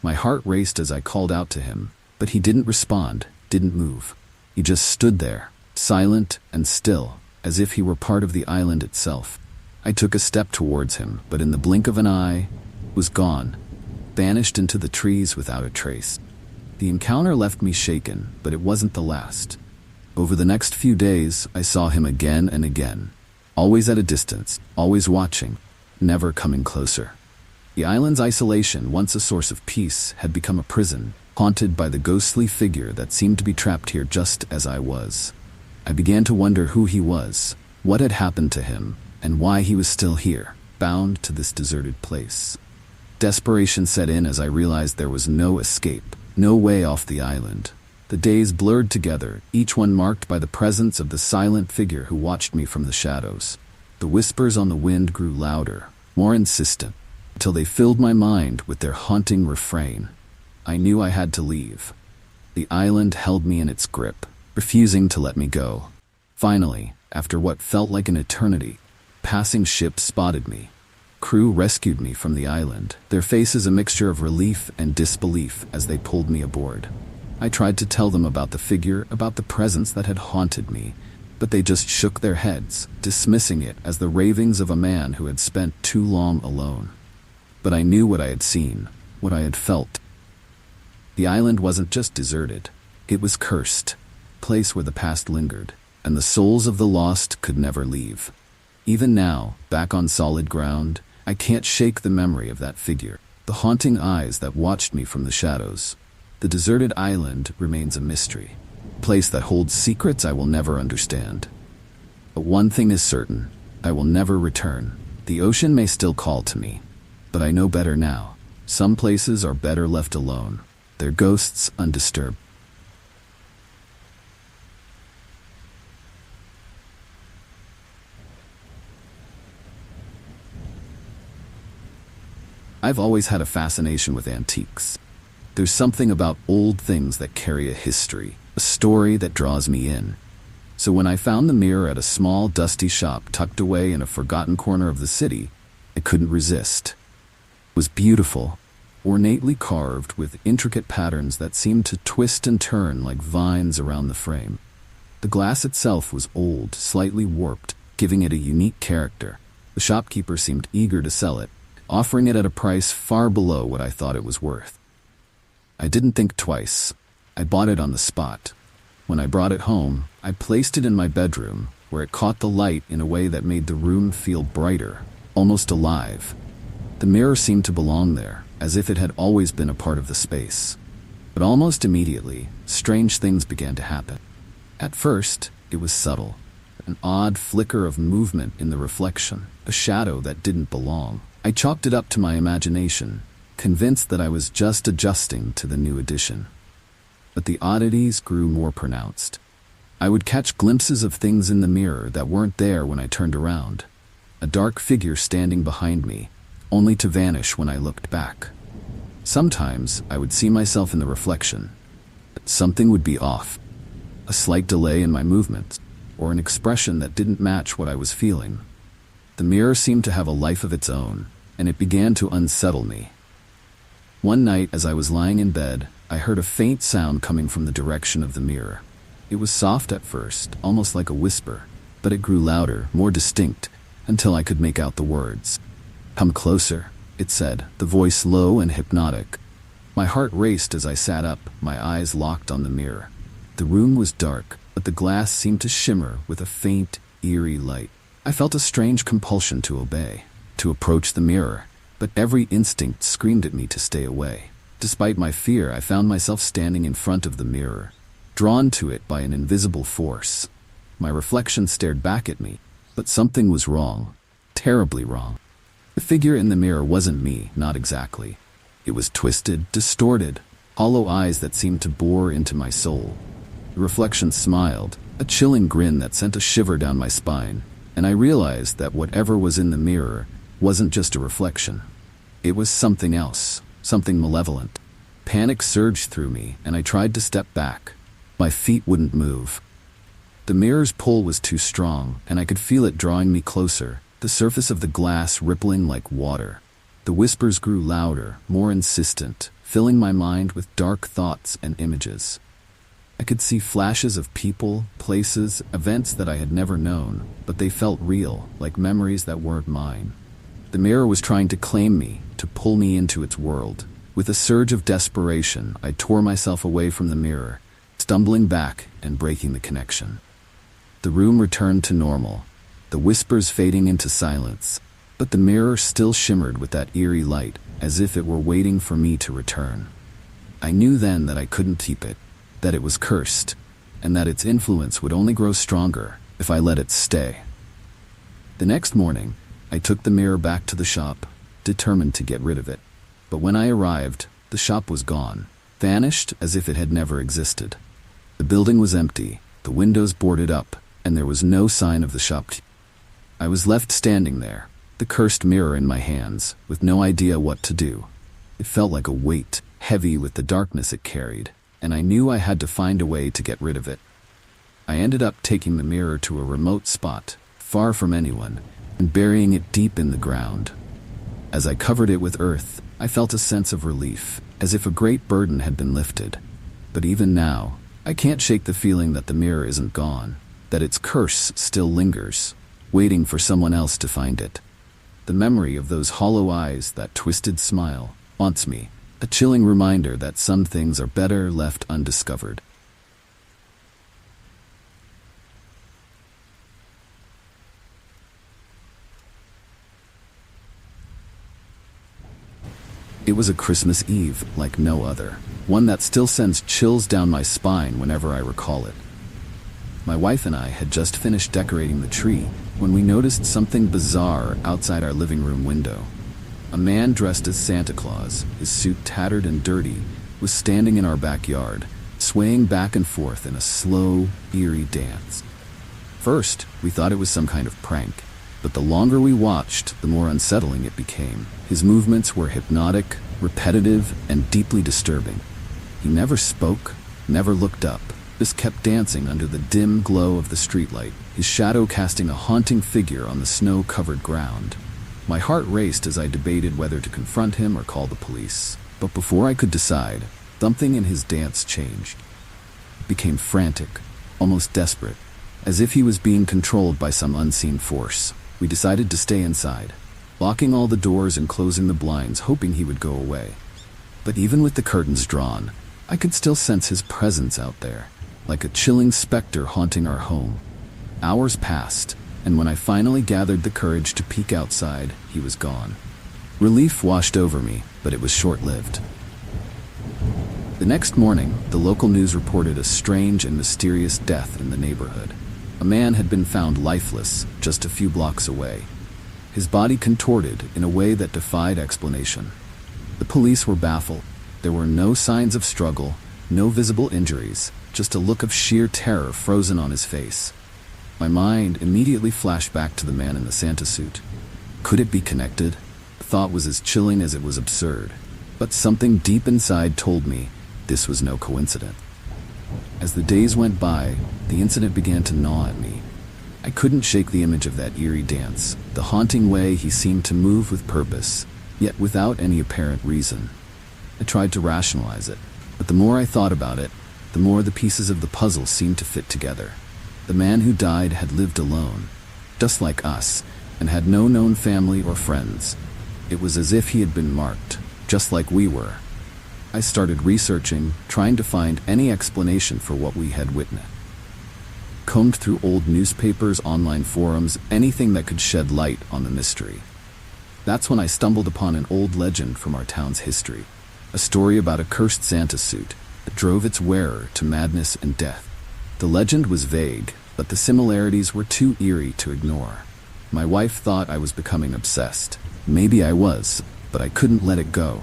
My heart raced as I called out to him, but he didn't respond, didn't move. He just stood there, silent and still, as if he were part of the island itself. I took a step towards him, but in the blink of an eye, was gone, vanished into the trees without a trace. The encounter left me shaken, but it wasn't the last. Over the next few days, I saw him again and again, always at a distance, always watching, never coming closer. The island's isolation, once a source of peace, had become a prison, haunted by the ghostly figure that seemed to be trapped here just as I was. I began to wonder who he was, what had happened to him, and why he was still here, bound to this deserted place. Desperation set in as I realized there was no escape, no way off the island. The days blurred together, each one marked by the presence of the silent figure who watched me from the shadows. The whispers on the wind grew louder, more insistent, until they filled my mind with their haunting refrain. I knew I had to leave. The island held me in its grip, refusing to let me go. Finally, after what felt like an eternity, passing ships spotted me. Crew rescued me from the island, their faces a mixture of relief and disbelief as they pulled me aboard. I tried to tell them about the figure, about the presence that had haunted me, but they just shook their heads, dismissing it as the ravings of a man who had spent too long alone. But I knew what I had seen, what I had felt. The island wasn't just deserted, it was cursed, a place where the past lingered, and the souls of the lost could never leave. Even now, back on solid ground, I can't shake the memory of that figure, the haunting eyes that watched me from the shadows. The deserted island remains a mystery, a place that holds secrets I will never understand. But one thing is certain, I will never return. The ocean may still call to me, but I know better now. Some places are better left alone, their ghosts undisturbed. I've always had a fascination with antiques. There's something about old things that carry a history, a story that draws me in. So when I found the mirror at a small, dusty shop tucked away in a forgotten corner of the city, I couldn't resist. It was beautiful, ornately carved with intricate patterns that seemed to twist and turn like vines around the frame. The glass itself was old, slightly warped, giving it a unique character. The shopkeeper seemed eager to sell it, offering it at a price far below what I thought it was worth. I didn't think twice. I bought it on the spot. When I brought it home, I placed it in my bedroom, where it caught the light in a way that made the room feel brighter, almost alive. The mirror seemed to belong there, as if it had always been a part of the space. But almost immediately, strange things began to happen. At first, it was subtle, an odd flicker of movement in the reflection, a shadow that didn't belong. I chalked it up to my imagination, convinced that I was just adjusting to the new edition. But the oddities grew more pronounced. I would catch glimpses of things in the mirror that weren't there when I turned around. A dark figure standing behind me, only to vanish when I looked back. Sometimes I would see myself in the reflection, but something would be off. A slight delay in my movements, or an expression that didn't match what I was feeling. The mirror seemed to have a life of its own, and it began to unsettle me. One night, as I was lying in bed, I heard a faint sound coming from the direction of the mirror. It was soft at first, almost like a whisper, but it grew louder, more distinct, until I could make out the words. "Come closer," it said, the voice low and hypnotic. My heart raced as I sat up, my eyes locked on the mirror. The room was dark, but the glass seemed to shimmer with a faint, eerie light. I felt a strange compulsion to obey, to approach the mirror, but every instinct screamed at me to stay away. Despite my fear, I found myself standing in front of the mirror, drawn to it by an invisible force. My reflection stared back at me, but something was wrong, terribly wrong. The figure in the mirror wasn't me, not exactly. It was twisted, distorted, hollow eyes that seemed to bore into my soul. The reflection smiled, a chilling grin that sent a shiver down my spine, and I realized that whatever was in the mirror wasn't just a reflection. It was something else, something malevolent. Panic surged through me, and I tried to step back. My feet wouldn't move. The mirror's pull was too strong, and I could feel it drawing me closer, the surface of the glass rippling like water. The whispers grew louder, more insistent, filling my mind with dark thoughts and images. I could see flashes of people, places, events that I had never known, but they felt real, like memories that weren't mine. The mirror was trying to claim me, to pull me into its world. With a surge of desperation, I tore myself away from the mirror, stumbling back and breaking the connection. The room returned to normal, the whispers fading into silence, but the mirror still shimmered with that eerie light, as if it were waiting for me to return. I knew then that I couldn't keep it, that it was cursed, and that its influence would only grow stronger if I let it stay. The next morning, I took the mirror back to the shop, determined to get rid of it. But when I arrived, the shop was gone, vanished as if it had never existed. The building was empty, the windows boarded up, and there was no sign of the shop. I was left standing there, the cursed mirror in my hands, with no idea what to do. It felt like a weight, heavy with the darkness it carried, and I knew I had to find a way to get rid of it. I ended up taking the mirror to a remote spot, far from anyone, and burying it deep in the ground. As I covered it with earth, I felt a sense of relief, as if a great burden had been lifted. But even now, I can't shake the feeling that the mirror isn't gone, that its curse still lingers, waiting for someone else to find it. The memory of those hollow eyes, that twisted smile, haunts me, a chilling reminder that some things are better left undiscovered. It was a Christmas Eve like no other, one that still sends chills down my spine whenever I recall it. My wife and I had just finished decorating the tree when we noticed something bizarre outside our living room window. A man dressed as Santa Claus, his suit tattered and dirty, was standing in our backyard, swaying back and forth in a slow, eerie dance. First, we thought it was some kind of prank, but the longer we watched, the more unsettling it became. His movements were hypnotic, repetitive, and deeply disturbing. He never spoke, never looked up, just kept dancing under the dim glow of the streetlight, his shadow casting a haunting figure on the snow-covered ground. My heart raced as I debated whether to confront him or call the police. But before I could decide, something in his dance changed. It became frantic, almost desperate, as if he was being controlled by some unseen force. We decided to stay inside, locking all the doors and closing the blinds, hoping he would go away. But even with the curtains drawn, I could still sense his presence out there, like a chilling specter haunting our home. Hours passed, and when I finally gathered the courage to peek outside, he was gone. Relief washed over me, but it was short-lived. The next morning, the local news reported a strange and mysterious death in the neighborhood. A man had been found lifeless just a few blocks away, his body contorted in a way that defied explanation. The police were baffled. There were no signs of struggle, no visible injuries, just a look of sheer terror frozen on his face. My mind immediately flashed back to the man in the Santa suit. Could it be connected? The thought was as chilling as it was absurd, but something deep inside told me this was no coincidence. As the days went by, the incident began to gnaw at me. I couldn't shake the image of that eerie dance, the haunting way he seemed to move with purpose, yet without any apparent reason. I tried to rationalize it, but the more I thought about it, the more the pieces of the puzzle seemed to fit together. The man who died had lived alone, just like us, and had no known family or friends. It was as if he had been marked, just like we were. I started researching, trying to find any explanation for what we had witnessed. Combed through old newspapers, online forums, anything that could shed light on the mystery. That's when I stumbled upon an old legend from our town's history, a story about a cursed Santa suit that drove its wearer to madness and death. The legend was vague, but the similarities were too eerie to ignore. My wife thought I was becoming obsessed. Maybe I was, but I couldn't let it go.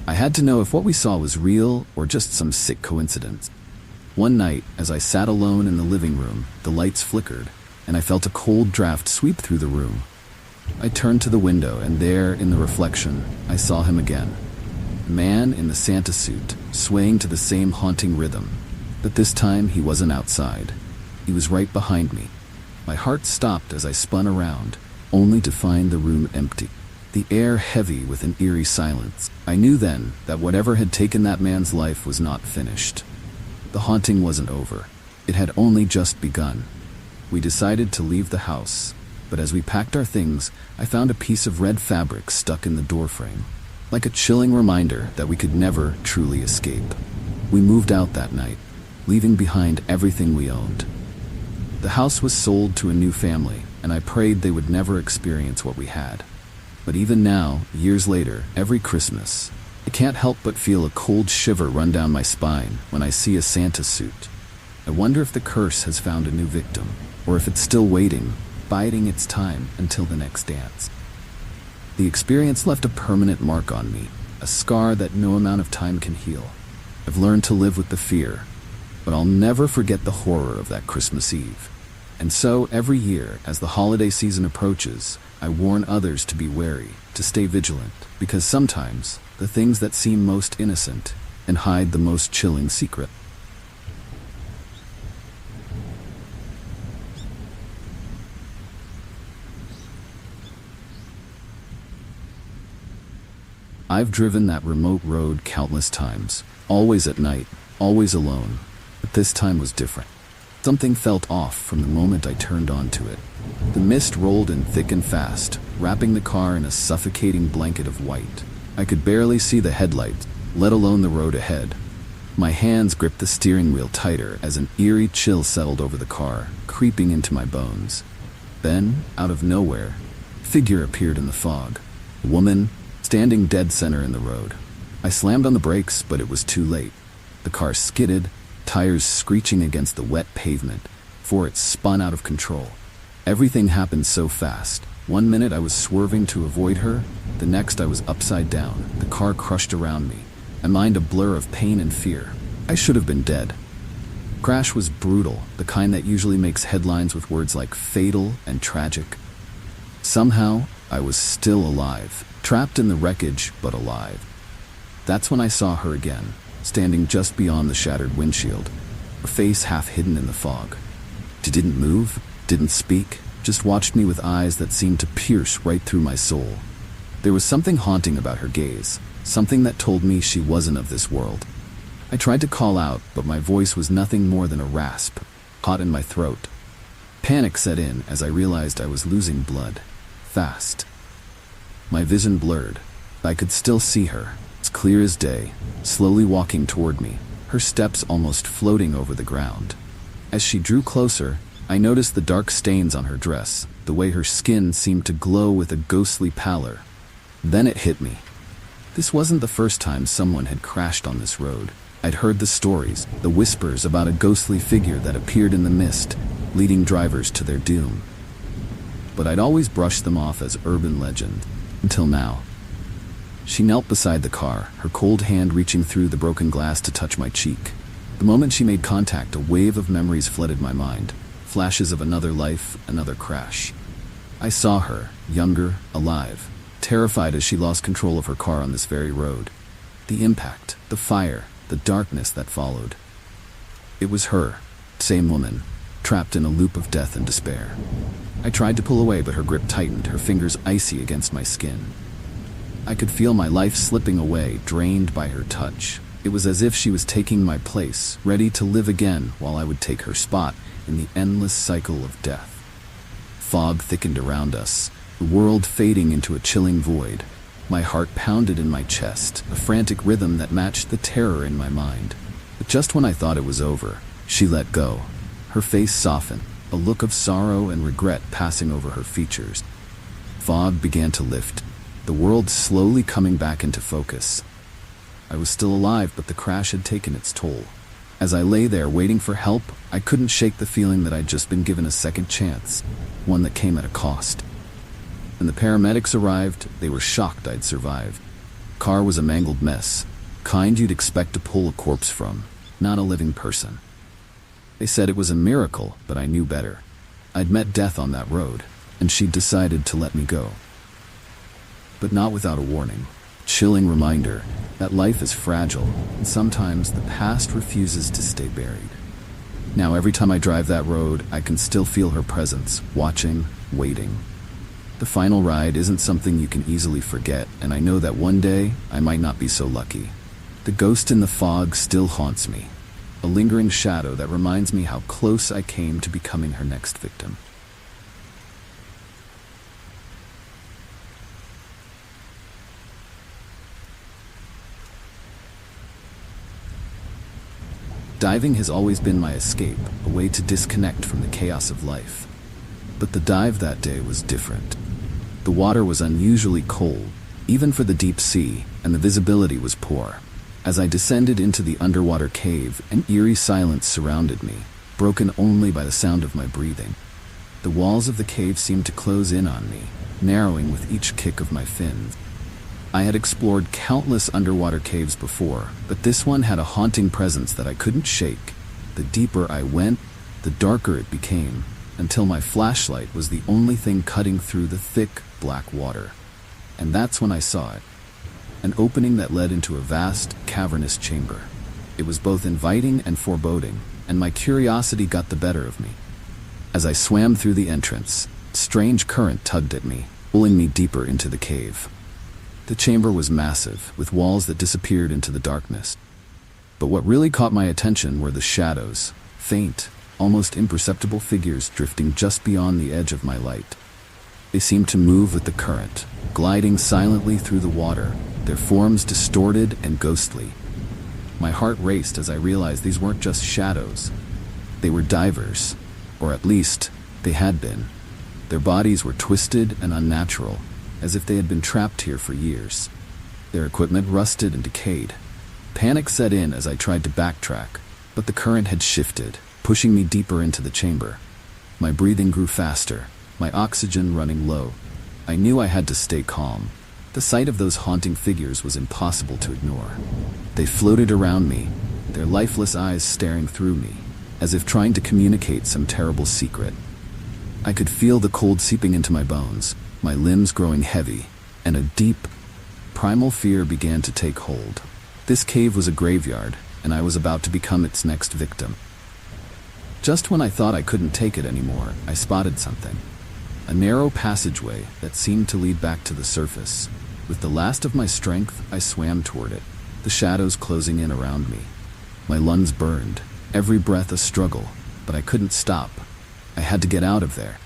I had to know if what we saw was real or just some sick coincidence. One night, as I sat alone in the living room, the lights flickered, and I felt a cold draft sweep through the room. I turned to the window, and there, in the reflection, I saw him again. The man in the Santa suit, swaying to the same haunting rhythm. But this time, he wasn't outside. He was right behind me. My heart stopped as I spun around, only to find the room empty, the air heavy with an eerie silence. I knew then that whatever had taken that man's life was not finished. The haunting wasn't over. It had only just begun. We decided to leave the house, but as we packed our things, I found a piece of red fabric stuck in the doorframe. like a chilling reminder that we could never truly escape. We moved out that night, leaving behind everything we owned. The house was sold to a new family, and I prayed they would never experience what we had. But even now, years later, every Christmas, I can't help but feel a cold shiver run down my spine when I see a Santa suit. I wonder if the curse has found a new victim, or if it's still waiting, biding its time until the next dance. The experience left a permanent mark on me, a scar that no amount of time can heal. I've learned to live with the fear, but I'll never forget the horror of that Christmas Eve. And so, every year, as the holiday season approaches, I warn others to be wary, to stay vigilant, because sometimes, the things that seem most innocent and hide the most chilling secret. I've driven that remote road countless times, always at night, always alone, but this time was different. Something felt off from the moment I turned onto it. The mist rolled in thick and fast, wrapping the car in a suffocating blanket of white. I could barely see the headlights, let alone the road ahead. My hands gripped the steering wheel tighter as an eerie chill settled over the car, creeping into my bones. Then, out of nowhere, a figure appeared in the fog. A woman, standing dead center in the road. I slammed on the brakes, but it was too late. The car skidded, tires screeching against the wet pavement, before it spun out of control. Everything happened so fast. One minute I was swerving to avoid her, the next I was upside down, the car crushed around me, my mind a blur of pain and fear. I should have been dead. The crash was brutal, the kind that usually makes headlines with words like fatal and tragic. Somehow, I was still alive, trapped in the wreckage, but alive. That's when I saw her again, standing just beyond the shattered windshield, her face half hidden in the fog. She didn't move, didn't speak, just watched me with eyes that seemed to pierce right through my soul. There was something haunting about her gaze, something that told me she wasn't of this world. I tried to call out, but my voice was nothing more than a rasp, caught in my throat. Panic set in as I realized I was losing blood, fast. My vision blurred. I could still see her, as clear as day, slowly walking toward me, her steps almost floating over the ground. As she drew closer, I noticed the dark stains on her dress, the way her skin seemed to glow with a ghostly pallor. Then it hit me. This wasn't the first time someone had crashed on this road. I'd heard the stories, the whispers about a ghostly figure that appeared in the mist, leading drivers to their doom. But I'd always brushed them off as urban legend, until now. She knelt beside the car, her cold hand reaching through the broken glass to touch my cheek. The moment she made contact, a wave of memories flooded my mind. Flashes of another life, another crash. I saw her, younger, alive, terrified as she lost control of her car on this very road. The impact, the fire, the darkness that followed. It was her, same woman, trapped in a loop of death and despair. I tried to pull away, but her grip tightened, her fingers icy against my skin. I could feel my life slipping away, drained by her touch. It was as if she was taking my place, ready to live again while I would take her spot in the endless cycle of death. Fog thickened around us, the world fading into a chilling void. My heart pounded in my chest, a frantic rhythm that matched the terror in my mind. But just when I thought it was over, she let go. Her face softened, a look of sorrow and regret passing over her features. Fog began to lift, the world slowly coming back into focus. I was still alive, but the crash had taken its toll. As I lay there waiting for help, I couldn't shake the feeling that I'd just been given a second chance, one that came at a cost. When the paramedics arrived, they were shocked I'd survived. The car was a mangled mess, kind you'd expect to pull a corpse from, not a living person. They said it was a miracle, but I knew better. I'd met death on that road, and she'd decided to let me go. But not without a warning. Chilling reminder that life is fragile, and sometimes the past refuses to stay buried. Now every time I drive that road, I can still feel her presence, watching, waiting. The final ride isn't something you can easily forget, and I know that one day I might not be so lucky. The ghost in the fog still haunts me, a lingering shadow that reminds me how close I came to becoming her next victim. Diving has always been my escape, a way to disconnect from the chaos of life. But the dive that day was different. The water was unusually cold, even for the deep sea, and the visibility was poor. As I descended into the underwater cave, an eerie silence surrounded me, broken only by the sound of my breathing. The walls of the cave seemed to close in on me, narrowing with each kick of my fins. I had explored countless underwater caves before, but this one had a haunting presence that I couldn't shake. The deeper I went, the darker it became, until my flashlight was the only thing cutting through the thick, black water. And that's when I saw it. An opening that led into a vast, cavernous chamber. It was both inviting and foreboding, and my curiosity got the better of me. As I swam through the entrance, a strange current tugged at me, pulling me deeper into the cave. The chamber was massive, with walls that disappeared into the darkness. But what really caught my attention were the shadows, faint, almost imperceptible figures drifting just beyond the edge of my light. They seemed to move with the current, gliding silently through the water, their forms distorted and ghostly. My heart raced as I realized these weren't just shadows. They were divers, or at least, they had been. Their bodies were twisted and unnatural, as if they had been trapped here for years. Their equipment rusted and decayed. Panic set in as I tried to backtrack, but the current had shifted, pushing me deeper into the chamber. My breathing grew faster, my oxygen running low. I knew I had to stay calm. The sight of those haunting figures was impossible to ignore. They floated around me, their lifeless eyes staring through me, as if trying to communicate some terrible secret. I could feel the cold seeping into my bones, my limbs growing heavy, and a deep, primal fear began to take hold. This cave was a graveyard, and I was about to become its next victim. Just when I thought I couldn't take it anymore, I spotted something. A narrow passageway that seemed to lead back to the surface. With the last of my strength, I swam toward it, the shadows closing in around me. My lungs burned, every breath a struggle, but I couldn't stop. I had to get out of there.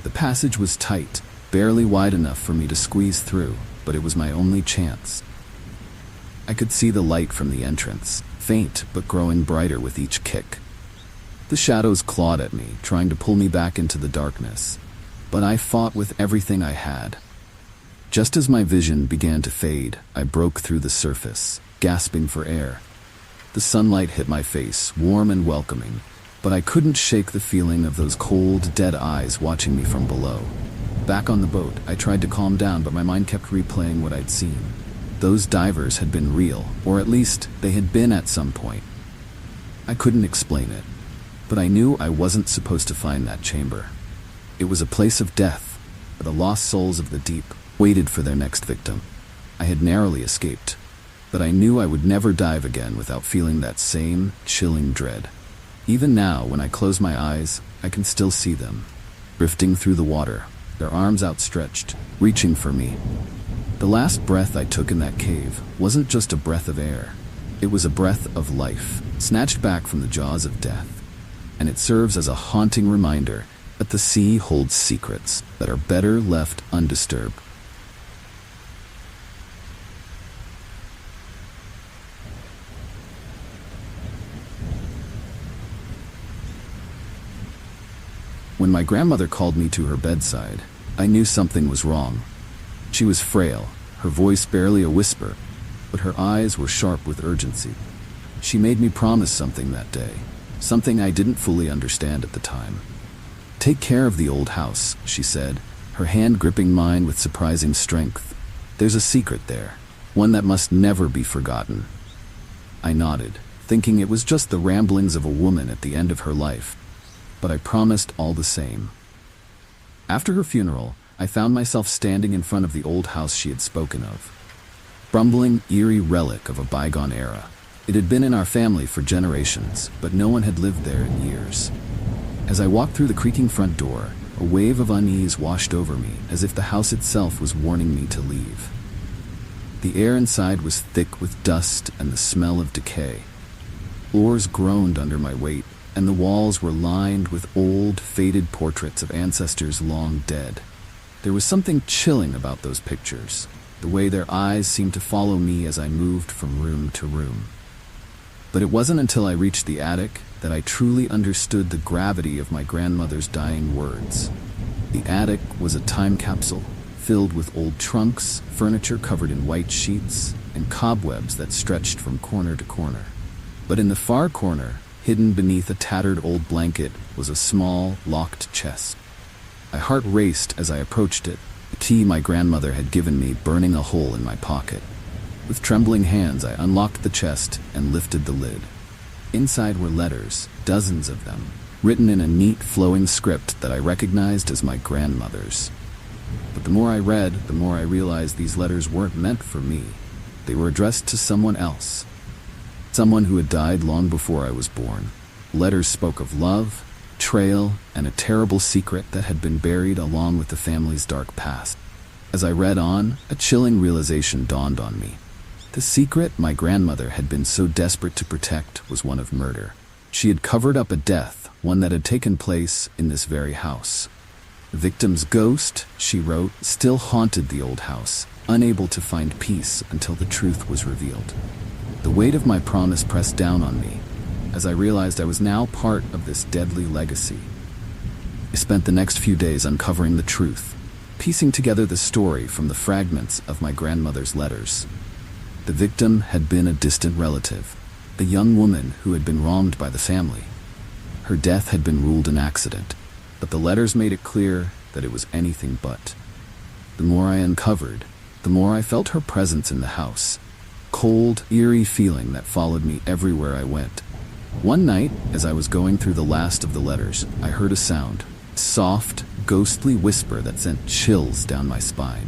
The passage was tight, barely wide enough for me to squeeze through, but it was my only chance. I could see the light from the entrance, faint but growing brighter with each kick. The shadows clawed at me, trying to pull me back into the darkness, but I fought with everything I had. Just as my vision began to fade, I broke through the surface, gasping for air. The sunlight hit my face, warm and welcoming, but I couldn't shake the feeling of those cold, dead eyes watching me from below. Back on the boat, I tried to calm down, but my mind kept replaying what I'd seen. Those divers had been real, or at least they had been at some point. I couldn't explain it, but I knew I wasn't supposed to find that chamber. It was a place of death, where the lost souls of the deep waited for their next victim. I had narrowly escaped, but I knew I would never dive again without feeling that same chilling dread. Even now, when I close my eyes, I can still see them, drifting through the water, their arms outstretched, reaching for me. The last breath I took in that cave wasn't just a breath of air. It was a breath of life, snatched back from the jaws of death. And it serves as a haunting reminder that the sea holds secrets that are better left undisturbed. When my grandmother called me to her bedside, I knew something was wrong. She was frail, her voice barely a whisper, but her eyes were sharp with urgency. She made me promise something that day, something I didn't fully understand at the time. "Take care of the old house," she said, her hand gripping mine with surprising strength. "There's a secret there, one that must never be forgotten." I nodded, thinking it was just the ramblings of a woman at the end of her life, but I promised all the same. After her funeral, I found myself standing in front of the old house she had spoken of. Crumbling, eerie relic of a bygone era. It had been in our family for generations, but no one had lived there in years. As I walked through the creaking front door, a wave of unease washed over me, as if the house itself was warning me to leave. The air inside was thick with dust and the smell of decay. Floors groaned under my weight, and the walls were lined with old, faded portraits of ancestors long dead. There was something chilling about those pictures, the way their eyes seemed to follow me as I moved from room to room. But it wasn't until I reached the attic that I truly understood the gravity of my grandmother's dying words. The attic was a time capsule, filled with old trunks, furniture covered in white sheets, and cobwebs that stretched from corner to corner. But in the far corner, hidden beneath a tattered old blanket, was a small, locked chest. My heart raced as I approached it, the key my grandmother had given me burning a hole in my pocket. With trembling hands, I unlocked the chest and lifted the lid. Inside were letters, dozens of them, written in a neat, flowing script that I recognized as my grandmother's. But the more I read, the more I realized these letters weren't meant for me. They were addressed to someone else. Someone who had died long before I was born. Letters spoke of love, betrayal, and a terrible secret that had been buried along with the family's dark past. As I read on, a chilling realization dawned on me. The secret my grandmother had been so desperate to protect was one of murder. She had covered up a death, one that had taken place in this very house. The victim's ghost, she wrote, still haunted the old house, unable to find peace until the truth was revealed. The weight of my promise pressed down on me, as I realized I was now part of this deadly legacy. I spent the next few days uncovering the truth, piecing together the story from the fragments of my grandmother's letters. The victim had been a distant relative, a young woman who had been wronged by the family. Her death had been ruled an accident, but the letters made it clear that it was anything but. The more I uncovered, the more I felt her presence in the house, cold, eerie feeling that followed me everywhere I went. One night, as I was going through the last of the letters, I heard a sound, a soft, ghostly whisper that sent chills down my spine.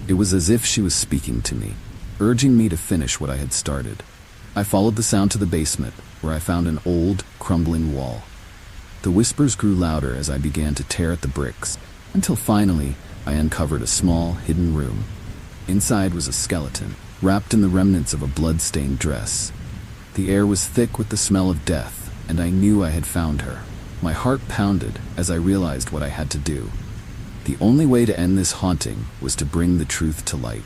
It was as if she was speaking to me, urging me to finish what I had started. I followed the sound to the basement, where I found an old, crumbling wall. The whispers grew louder as I began to tear at the bricks, until finally I uncovered a small, hidden room. Inside was a skeleton, wrapped in the remnants of a blood-stained dress. The air was thick with the smell of death, and I knew I had found her. My heart pounded as I realized what I had to do. The only way to end this haunting was to bring the truth to light.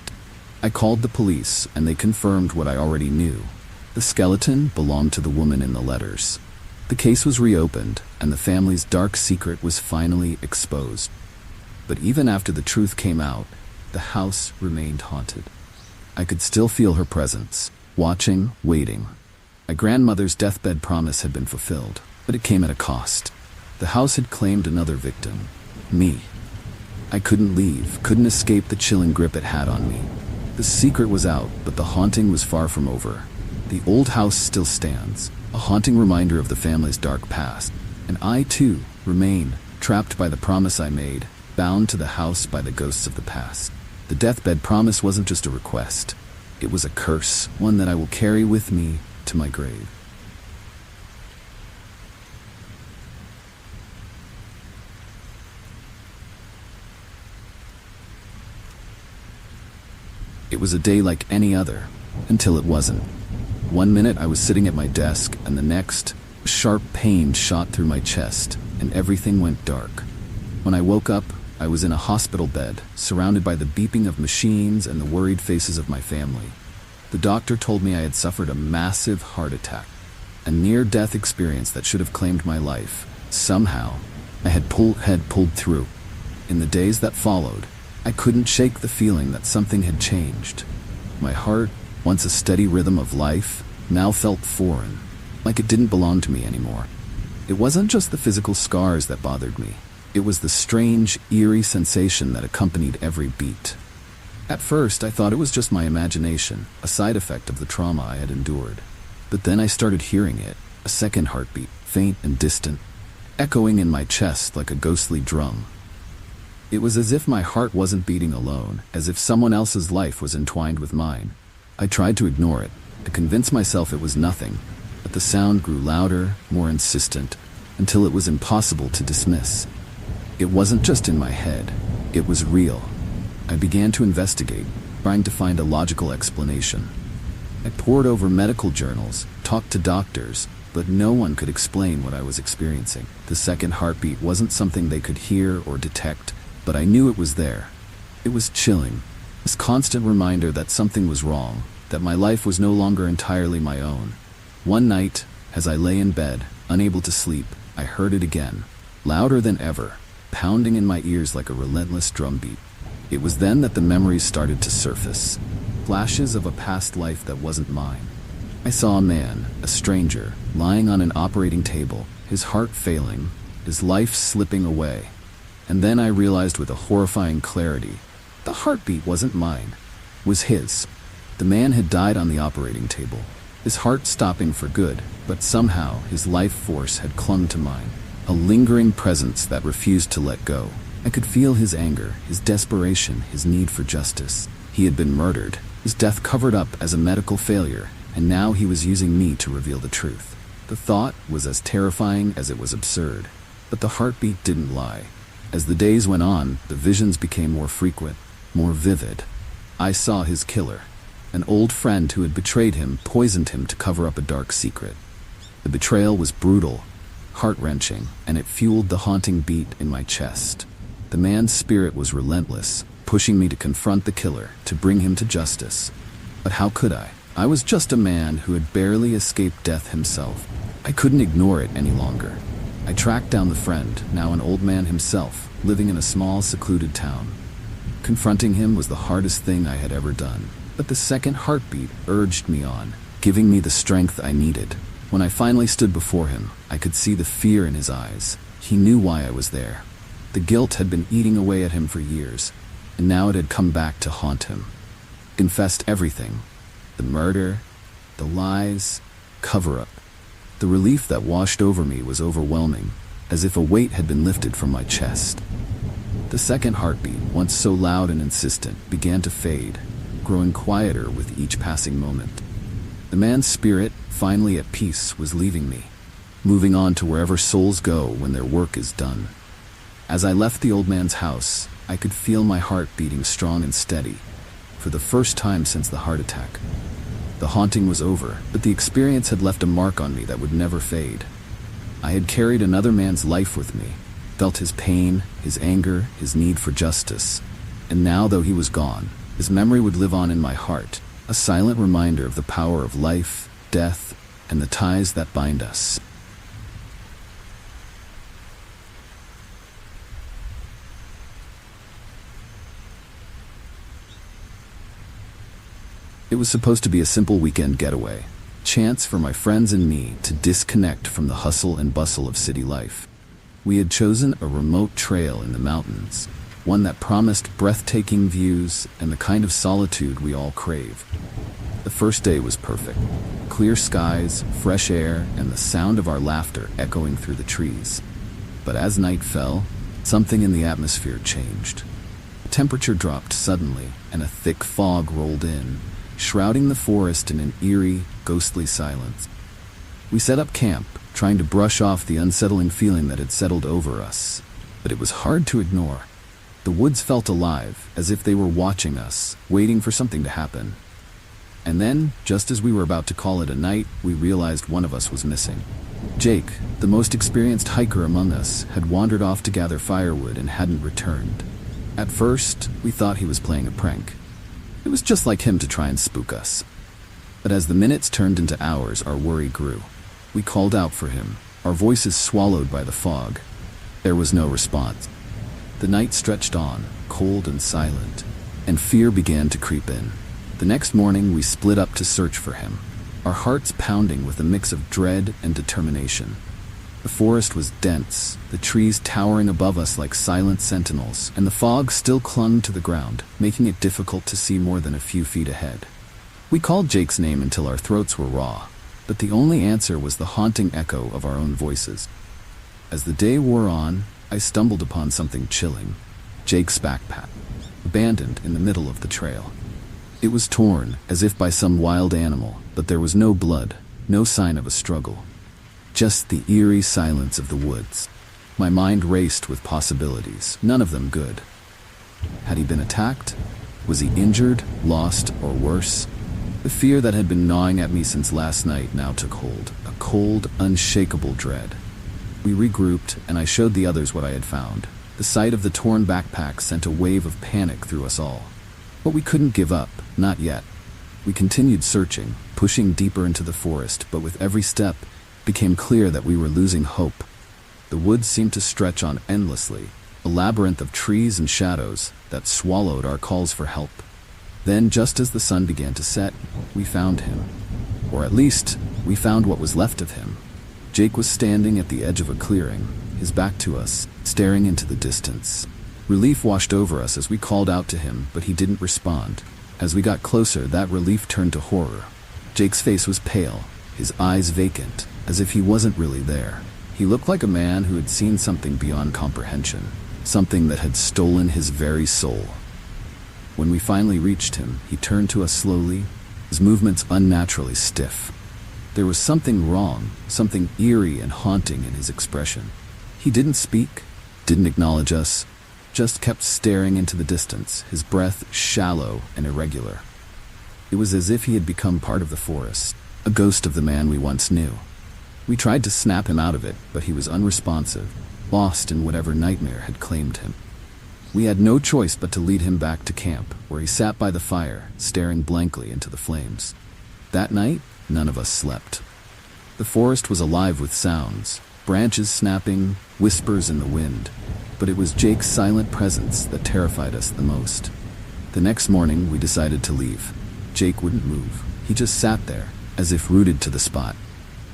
I called the police, and they confirmed what I already knew. The skeleton belonged to the woman in the letters. The case was reopened, and the family's dark secret was finally exposed. But even after the truth came out, the house remained haunted. I could still feel her presence, watching, waiting. My grandmother's deathbed promise had been fulfilled, but it came at a cost. The house had claimed another victim, me. I couldn't leave, couldn't escape the chilling grip it had on me. The secret was out, but the haunting was far from over. The old house still stands, a haunting reminder of the family's dark past. And I, too, remain, trapped by the promise I made, bound to the house by the ghosts of the past. The deathbed promise wasn't just a request. It was a curse, one that I will carry with me to my grave. It was a day like any other, until it wasn't. One minute I was sitting at my desk, and the next, a sharp pain shot through my chest, and everything went dark. When I woke up, I was in a hospital bed, surrounded by the beeping of machines and the worried faces of my family. The doctor told me I had suffered a massive heart attack, a near-death experience that should have claimed my life. Somehow, I had pulled through. In the days that followed, I couldn't shake the feeling that something had changed. My heart, once a steady rhythm of life, now felt foreign, like it didn't belong to me anymore. It wasn't just the physical scars that bothered me. It was the strange, eerie sensation that accompanied every beat. At first, I thought it was just my imagination, a side effect of the trauma I had endured. But then I started hearing it, a second heartbeat, faint and distant, echoing in my chest like a ghostly drum. It was as if my heart wasn't beating alone, as if someone else's life was entwined with mine. I tried to ignore it, to convince myself it was nothing, but the sound grew louder, more insistent, until it was impossible to dismiss. It wasn't just in my head, it was real. I began to investigate, trying to find a logical explanation. I pored over medical journals, talked to doctors, but no one could explain what I was experiencing. The second heartbeat wasn't something they could hear or detect, but I knew it was there. It was chilling, this constant reminder that something was wrong, that my life was no longer entirely my own. One night, as I lay in bed, unable to sleep, I heard it again, louder than ever, pounding in my ears like a relentless drumbeat. It was then that the memories started to surface, flashes of a past life that wasn't mine. I saw a man, a stranger, lying on an operating table, his heart failing, his life slipping away. And then I realized with a horrifying clarity, the heartbeat wasn't mine, it was his. The man had died on the operating table, his heart stopping for good, but somehow his life force had clung to mine, a lingering presence that refused to let go. I could feel his anger, his desperation, his need for justice. He had been murdered, his death covered up as a medical failure, and now he was using me to reveal the truth. The thought was as terrifying as it was absurd, but the heartbeat didn't lie. As the days went on, the visions became more frequent, more vivid. I saw his killer. An old friend who had betrayed him poisoned him to cover up a dark secret. The betrayal was brutal, heart-wrenching, and it fueled the haunting beat in my chest. The man's spirit was relentless, pushing me to confront the killer, to bring him to justice. But how could I? I was just a man who had barely escaped death himself. I couldn't ignore it any longer. I tracked down the friend, now an old man himself, living in a small, secluded town. Confronting him was the hardest thing I had ever done, but the second heartbeat urged me on, giving me the strength I needed. When I finally stood before him, I could see the fear in his eyes. He knew why I was there. The guilt had been eating away at him for years, and now it had come back to haunt him. Confessed everything. The murder, the lies, cover-up. The relief that washed over me was overwhelming, as if a weight had been lifted from my chest. The second heartbeat, once so loud and insistent, began to fade, growing quieter with each passing moment. The man's spirit, finally at peace, was leaving me, moving on to wherever souls go when their work is done. As I left the old man's house, I could feel my heart beating strong and steady, for the first time since the heart attack. The haunting was over, but the experience had left a mark on me that would never fade. I had carried another man's life with me, felt his pain, his anger, his need for justice. And now, though he was gone, his memory would live on in my heart, a silent reminder of the power of life, death, and the ties that bind us. It was supposed to be a simple weekend getaway, a chance for my friends and me to disconnect from the hustle and bustle of city life. We had chosen a remote trail in the mountains, one that promised breathtaking views and the kind of solitude we all crave. The first day was perfect. Clear skies, fresh air, and the sound of our laughter echoing through the trees. But as night fell, something in the atmosphere changed. The temperature dropped suddenly, and a thick fog rolled in, shrouding the forest in an eerie, ghostly silence. We set up camp, trying to brush off the unsettling feeling that had settled over us, but it was hard to ignore. The woods felt alive, as if they were watching us, waiting for something to happen. And then, just as we were about to call it a night, we realized one of us was missing. Jake, the most experienced hiker among us, had wandered off to gather firewood and hadn't returned. At first, we thought he was playing a prank. It was just like him to try and spook us. But as the minutes turned into hours, our worry grew. We called out for him, our voices swallowed by the fog. There was no response. The night stretched on, cold and silent, and fear began to creep in. The next morning, we split up to search for him, our hearts pounding with a mix of dread and determination. The forest was dense, the trees towering above us like silent sentinels, and the fog still clung to the ground, making it difficult to see more than a few feet ahead. We called Jake's name until our throats were raw, but the only answer was the haunting echo of our own voices. As the day wore on, I stumbled upon something chilling. Jake's backpack, abandoned in the middle of the trail. It was torn, as if by some wild animal, but there was no blood, no sign of a struggle. Just the eerie silence of the woods. My mind raced with possibilities, none of them good. Had he been attacked? Was he injured, lost, or worse? The fear that had been gnawing at me since last night now took hold, a cold, unshakable dread. We regrouped, and I showed the others what I had found. The sight of the torn backpack sent a wave of panic through us all. But we couldn't give up, not yet. We continued searching, pushing deeper into the forest, but with every step, it became clear that we were losing hope. The woods seemed to stretch on endlessly, a labyrinth of trees and shadows that swallowed our calls for help. Then, just as the sun began to set, we found him. Or at least, we found what was left of him. Jake was standing at the edge of a clearing, his back to us, staring into the distance. Relief washed over us as we called out to him, but he didn't respond. As we got closer, that relief turned to horror. Jake's face was pale, his eyes vacant, as if he wasn't really there. He looked like a man who had seen something beyond comprehension, something that had stolen his very soul. When we finally reached him, he turned to us slowly, his movements unnaturally stiff. There was something wrong, something eerie and haunting in his expression. He didn't speak, didn't acknowledge us, just kept staring into the distance, his breath shallow and irregular. It was as if he had become part of the forest, a ghost of the man we once knew. We tried to snap him out of it, but he was unresponsive, lost in whatever nightmare had claimed him. We had no choice but to lead him back to camp, where he sat by the fire, staring blankly into the flames. That night, none of us slept. The forest was alive with sounds, branches snapping, whispers in the wind, but it was Jake's silent presence that terrified us the most. The next morning, we decided to leave. Jake wouldn't move. He just sat there, as if rooted to the spot.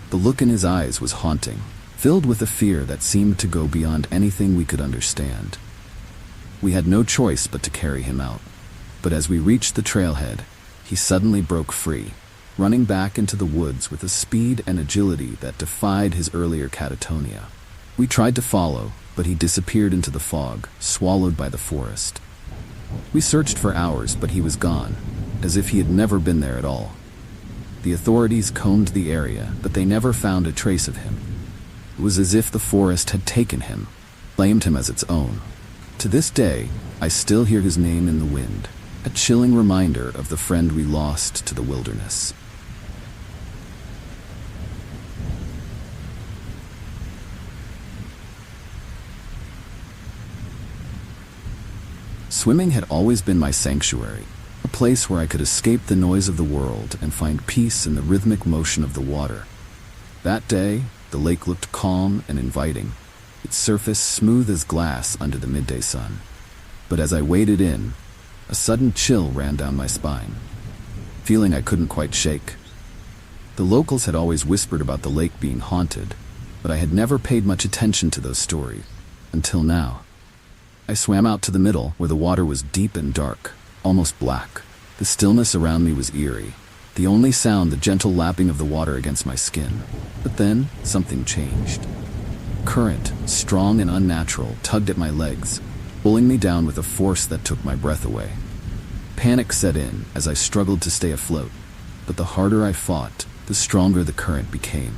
The look in his eyes was haunting, filled with a fear that seemed to go beyond anything we could understand. We had no choice but to carry him out. But as we reached the trailhead, he suddenly broke free, running back into the woods with a speed and agility that defied his earlier catatonia. We tried to follow, but he disappeared into the fog, swallowed by the forest. We searched for hours, but he was gone, as if he had never been there at all. The authorities combed the area, but they never found a trace of him. It was as if the forest had taken him, claimed him as its own. To this day, I still hear his name in the wind, a chilling reminder of the friend we lost to the wilderness. Swimming had always been my sanctuary, a place where I could escape the noise of the world and find peace in the rhythmic motion of the water. That day, the lake looked calm and inviting, its surface smooth as glass under the midday sun. But as I waded in, a sudden chill ran down my spine, feeling I couldn't quite shake. The locals had always whispered about the lake being haunted, but I had never paid much attention to those stories, until now. I swam out to the middle, where the water was deep and dark, almost black. The stillness around me was eerie, the only sound the gentle lapping of the water against my skin. But then, something changed. Current, strong and unnatural, tugged at my legs, pulling me down with a force that took my breath away. Panic set in as I struggled to stay afloat, but the harder I fought, the stronger the current became.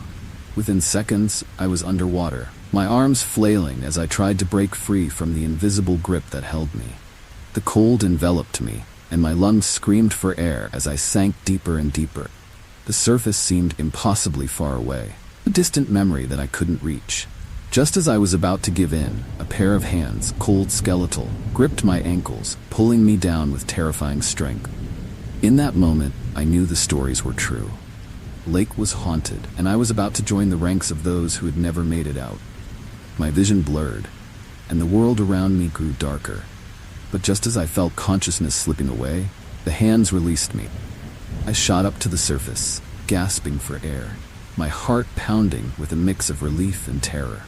Within seconds, I was underwater, my arms flailing as I tried to break free from the invisible grip that held me. The cold enveloped me, and my lungs screamed for air as I sank deeper and deeper. The surface seemed impossibly far away, a distant memory that I couldn't reach. Just as I was about to give in, a pair of hands, cold skeletal, gripped my ankles, pulling me down with terrifying strength. In that moment, I knew the stories were true. The lake was haunted, and I was about to join the ranks of those who had never made it out. My vision blurred, and the world around me grew darker. But just as I felt consciousness slipping away, the hands released me. I shot up to the surface, gasping for air, my heart pounding with a mix of relief and terror.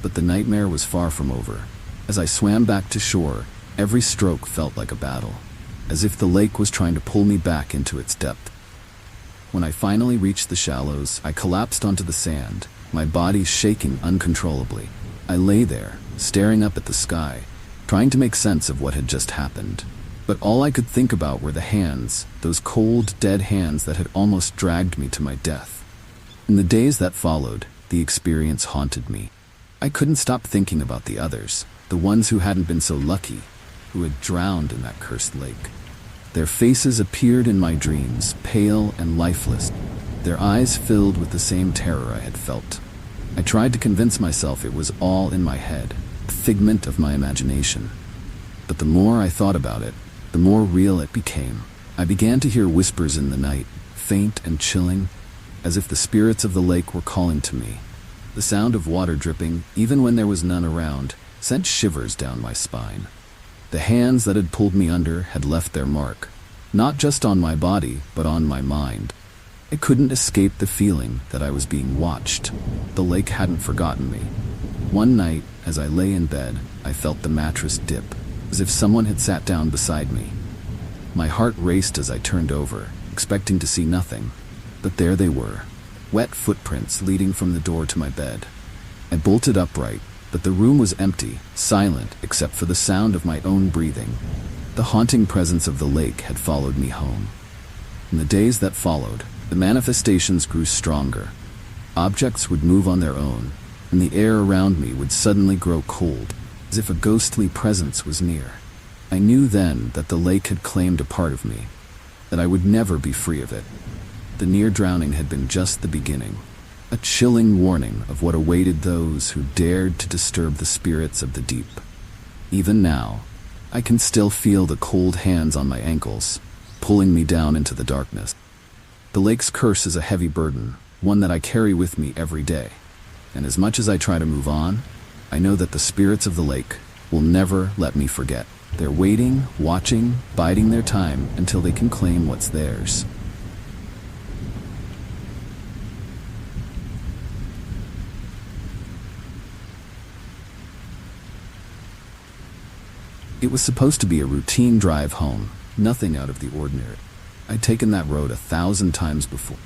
But the nightmare was far from over. As I swam back to shore, every stroke felt like a battle, as if the lake was trying to pull me back into its depth. When I finally reached the shallows, I collapsed onto the sand, my body shaking uncontrollably. I lay there, staring up at the sky, trying to make sense of what had just happened. But all I could think about were the hands, those cold, dead hands that had almost dragged me to my death. In the days that followed, the experience haunted me. I couldn't stop thinking about the others, the ones who hadn't been so lucky, who had drowned in that cursed lake. Their faces appeared in my dreams, pale and lifeless, their eyes filled with the same terror I had felt. I tried to convince myself it was all in my head, a figment of my imagination. But the more I thought about it, the more real it became. I began to hear whispers in the night, faint and chilling, as if the spirits of the lake were calling to me. The sound of water dripping, even when there was none around, sent shivers down my spine. The hands that had pulled me under had left their mark, not just on my body, but on my mind. I couldn't escape the feeling that I was being watched. The lake hadn't forgotten me. One night, as I lay in bed, I felt the mattress dip, as if someone had sat down beside me. My heart raced as I turned over, expecting to see nothing. But there they were, wet footprints leading from the door to my bed. I bolted upright, but the room was empty, silent except for the sound of my own breathing. The haunting presence of the lake had followed me home. In the days that followed, the manifestations grew stronger. Objects would move on their own, and the air around me would suddenly grow cold, as if a ghostly presence was near. I knew then that the lake had claimed a part of me, that I would never be free of it. The near drowning had been just the beginning, a chilling warning of what awaited those who dared to disturb the spirits of the deep. Even now, I can still feel the cold hands on my ankles, pulling me down into the darkness. The lake's curse is a heavy burden, one that I carry with me every day. And as much as I try to move on, I know that the spirits of the lake will never let me forget. They're waiting, watching, biding their time until they can claim what's theirs. It was supposed to be a routine drive home, nothing out of the ordinary. I'd taken that road 1,000 times before.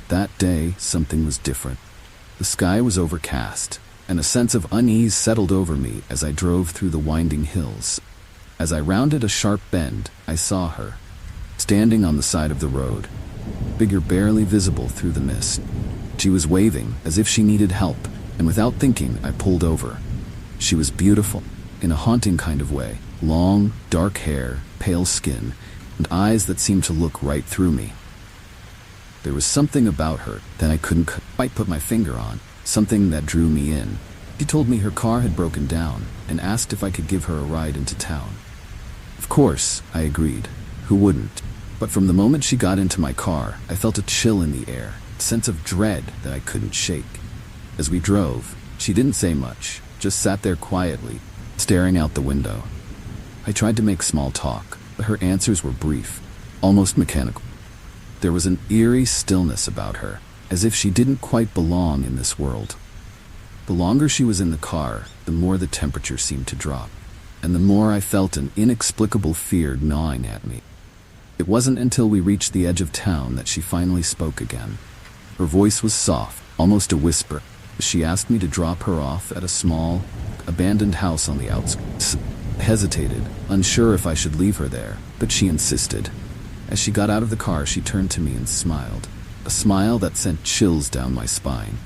That day, something was different. The sky was overcast, and a sense of unease settled over me as I drove through the winding hills. As I rounded a sharp bend, I saw her, standing on the side of the road, figure barely visible through the mist. She was waving as if she needed help, and without thinking, I pulled over. She was beautiful, in a haunting kind of way. Long, dark hair, pale skin, and eyes that seemed to look right through me. There was something about her that I couldn't quite put my finger on, something that drew me in. She told me her car had broken down and asked if I could give her a ride into town. Of course, I agreed. Who wouldn't? But from the moment she got into my car, I felt a chill in the air, a sense of dread that I couldn't shake. As we drove, she didn't say much, just sat there quietly, staring out the window. I tried to make small talk, but her answers were brief, almost mechanical. There was an eerie stillness about her, as if she didn't quite belong in this world. The longer she was in the car, the more the temperature seemed to drop, and the more I felt an inexplicable fear gnawing at me. It wasn't until we reached the edge of town that she finally spoke again. Her voice was soft, almost a whisper. She asked me to drop her off at a small, abandoned house on the outskirts. I hesitated, unsure if I should leave her there, but she insisted. As she got out of the car, she turned to me and smiled, a smile that sent chills down my spine.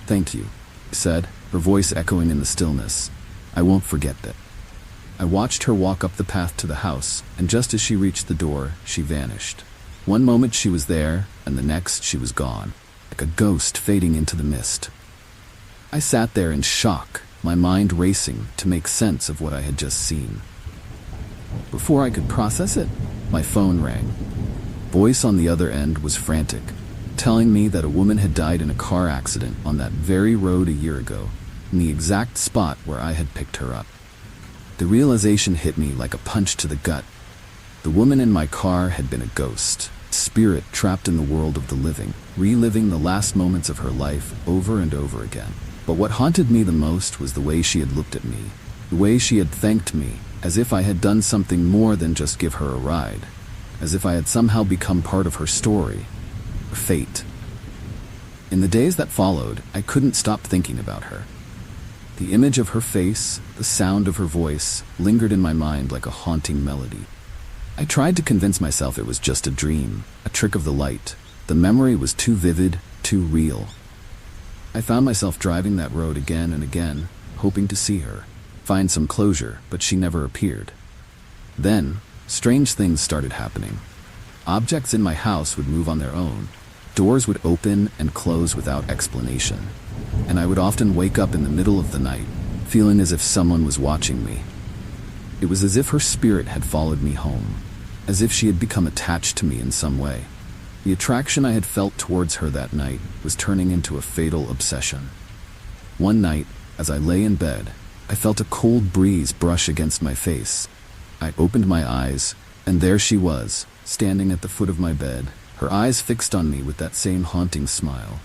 "Thank you," I said, her voice echoing in the stillness. "I won't forget that." I watched her walk up the path to the house, and just as she reached the door, she vanished. One moment she was there, and the next she was gone, like a ghost fading into the mist. I sat there in shock, my mind racing to make sense of what I had just seen. Before I could process it, my phone rang. Voice on the other end was frantic, telling me that a woman had died in a car accident on that very road a year ago, in the exact spot where I had picked her up. The realization hit me like a punch to the gut. The woman in my car had been a ghost, a spirit trapped in the world of the living, reliving the last moments of her life over and over again. But what haunted me the most was the way she had looked at me, the way she had thanked me, as if I had done something more than just give her a ride, as if I had somehow become part of her story, her fate. In the days that followed, I couldn't stop thinking about her. The image of her face, the sound of her voice, lingered in my mind like a haunting melody. I tried to convince myself it was just a dream, a trick of the light. The memory was too vivid, too real. I found myself driving that road again and again, hoping to see her, find some closure, but she never appeared. Then, strange things started happening. Objects in my house would move on their own. Doors would open and close without explanation. And I would often wake up in the middle of the night, feeling as if someone was watching me. It was as if her spirit had followed me home. as if she had become attached to me in some way. The attraction I had felt towards her that night was turning into a fatal obsession. One night, as I lay in bed, I felt a cold breeze brush against my face. I opened my eyes, and there she was, standing at the foot of my bed, her eyes fixed on me with that same haunting smile.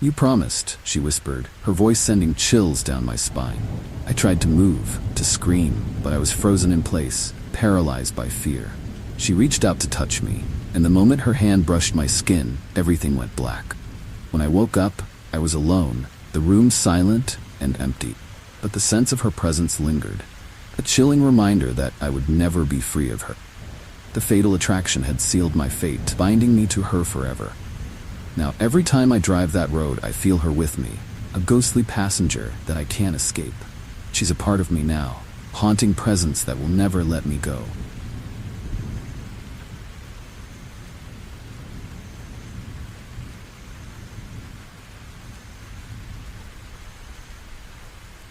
"You promised," she whispered, her voice sending chills down my spine. I tried to move, to scream, but I was frozen in place, paralyzed by fear. She reached out to touch me, and the moment her hand brushed my skin, everything went black. When I woke up, I was alone, the room silent and empty. But the sense of her presence lingered, a chilling reminder that I would never be free of her. The fatal attraction had sealed my fate, binding me to her forever. Now every time I drive that road, I feel her with me, a ghostly passenger that I can't escape. She's a part of me now, haunting presence that will never let me go.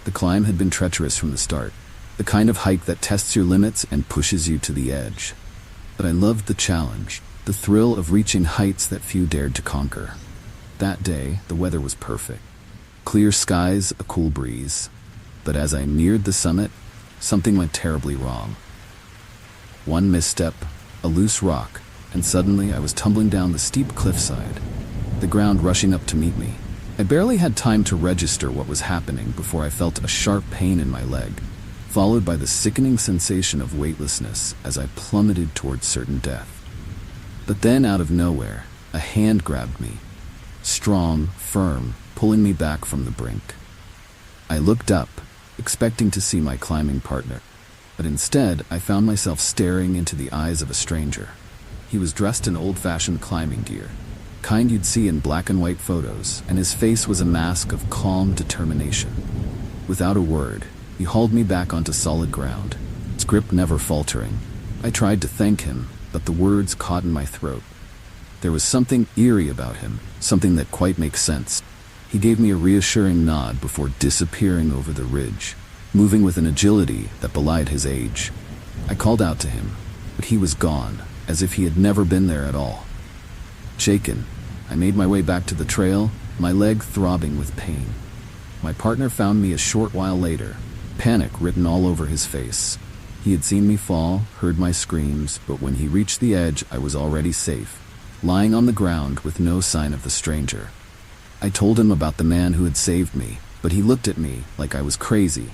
The climb had been treacherous from the start, the kind of hike that tests your limits and pushes you to the edge. But I loved the challenge, the thrill of reaching heights that few dared to conquer. That day, the weather was perfect. Clear skies, a cool breeze. But as I neared the summit, something went terribly wrong. One misstep, a loose rock, and suddenly I was tumbling down the steep cliffside, the ground rushing up to meet me. I barely had time to register what was happening before I felt a sharp pain in my leg, followed by the sickening sensation of weightlessness as I plummeted towards certain death. But then, out of nowhere, a hand grabbed me, strong, firm, pulling me back from the brink. I looked up, expecting to see my climbing partner, but instead I found myself staring into the eyes of a stranger. He was dressed in old-fashioned climbing gear, kind you'd see in black and white photos, and his face was a mask of calm determination. Without a word, he hauled me back onto solid ground, his grip never faltering. I tried to thank him, but the words caught in my throat. There was something eerie about him, something that quite makes sense. He gave me a reassuring nod before disappearing over the ridge, moving with an agility that belied his age. I called out to him, but he was gone, as if he had never been there at all. Shaken, I made my way back to the trail, my leg throbbing with pain. My partner found me a short while later, panic written all over his face. He had seen me fall, heard my screams, but when he reached the edge, I was already safe, lying on the ground with no sign of the stranger. I told him about the man who had saved me, but he looked at me like I was crazy.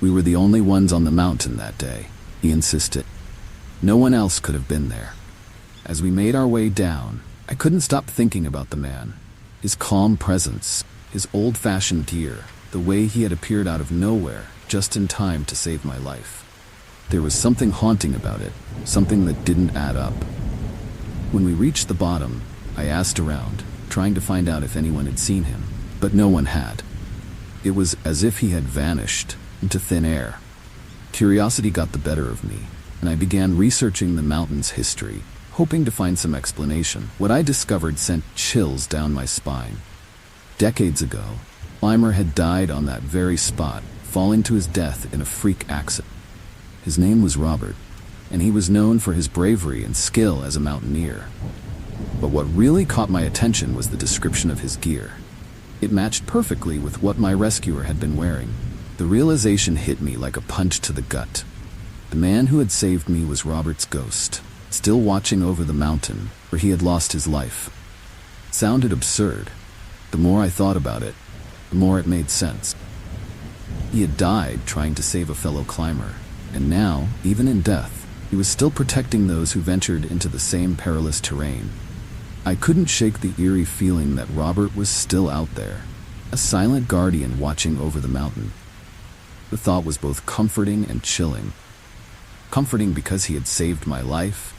We were the only ones on the mountain that day, he insisted. No one else could have been there. As we made our way down, I couldn't stop thinking about the man, his calm presence, his old-fashioned gear, the way he had appeared out of nowhere, just in time to save my life. There was something haunting about it, something that didn't add up. When we reached the bottom, I asked around, trying to find out if anyone had seen him, but no one had. It was as if he had vanished into thin air. Curiosity got the better of me, and I began researching the mountain's history, hoping to find some explanation. What I discovered sent chills down my spine. Decades ago, a climber had died on that very spot, falling to his death in a freak accident. His name was Robert, and he was known for his bravery and skill as a mountaineer. But what really caught my attention was the description of his gear. It matched perfectly with what my rescuer had been wearing. The realization hit me like a punch to the gut. The man who had saved me was Robert's ghost, still watching over the mountain where he had lost his life. It sounded absurd. The more I thought about it, the more it made sense. He had died trying to save a fellow climber, and now, even in death, he was still protecting those who ventured into the same perilous terrain. I couldn't shake the eerie feeling that Robert was still out there, a silent guardian watching over the mountain. The thought was both comforting and chilling. Comforting because he had saved my life,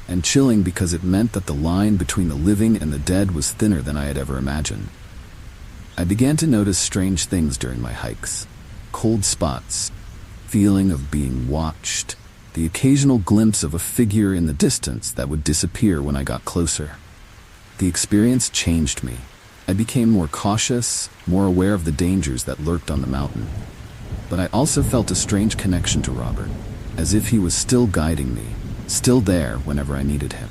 and chilling because it meant that the line between the living and the dead was thinner than I had ever imagined. I began to notice strange things during my hikes. Cold spots, feeling of being watched, the occasional glimpse of a figure in the distance that would disappear when I got closer. The experience changed me. I became more cautious, more aware of the dangers that lurked on the mountain. But I also felt a strange connection to Robert, as if he was still guiding me, still there whenever I needed him.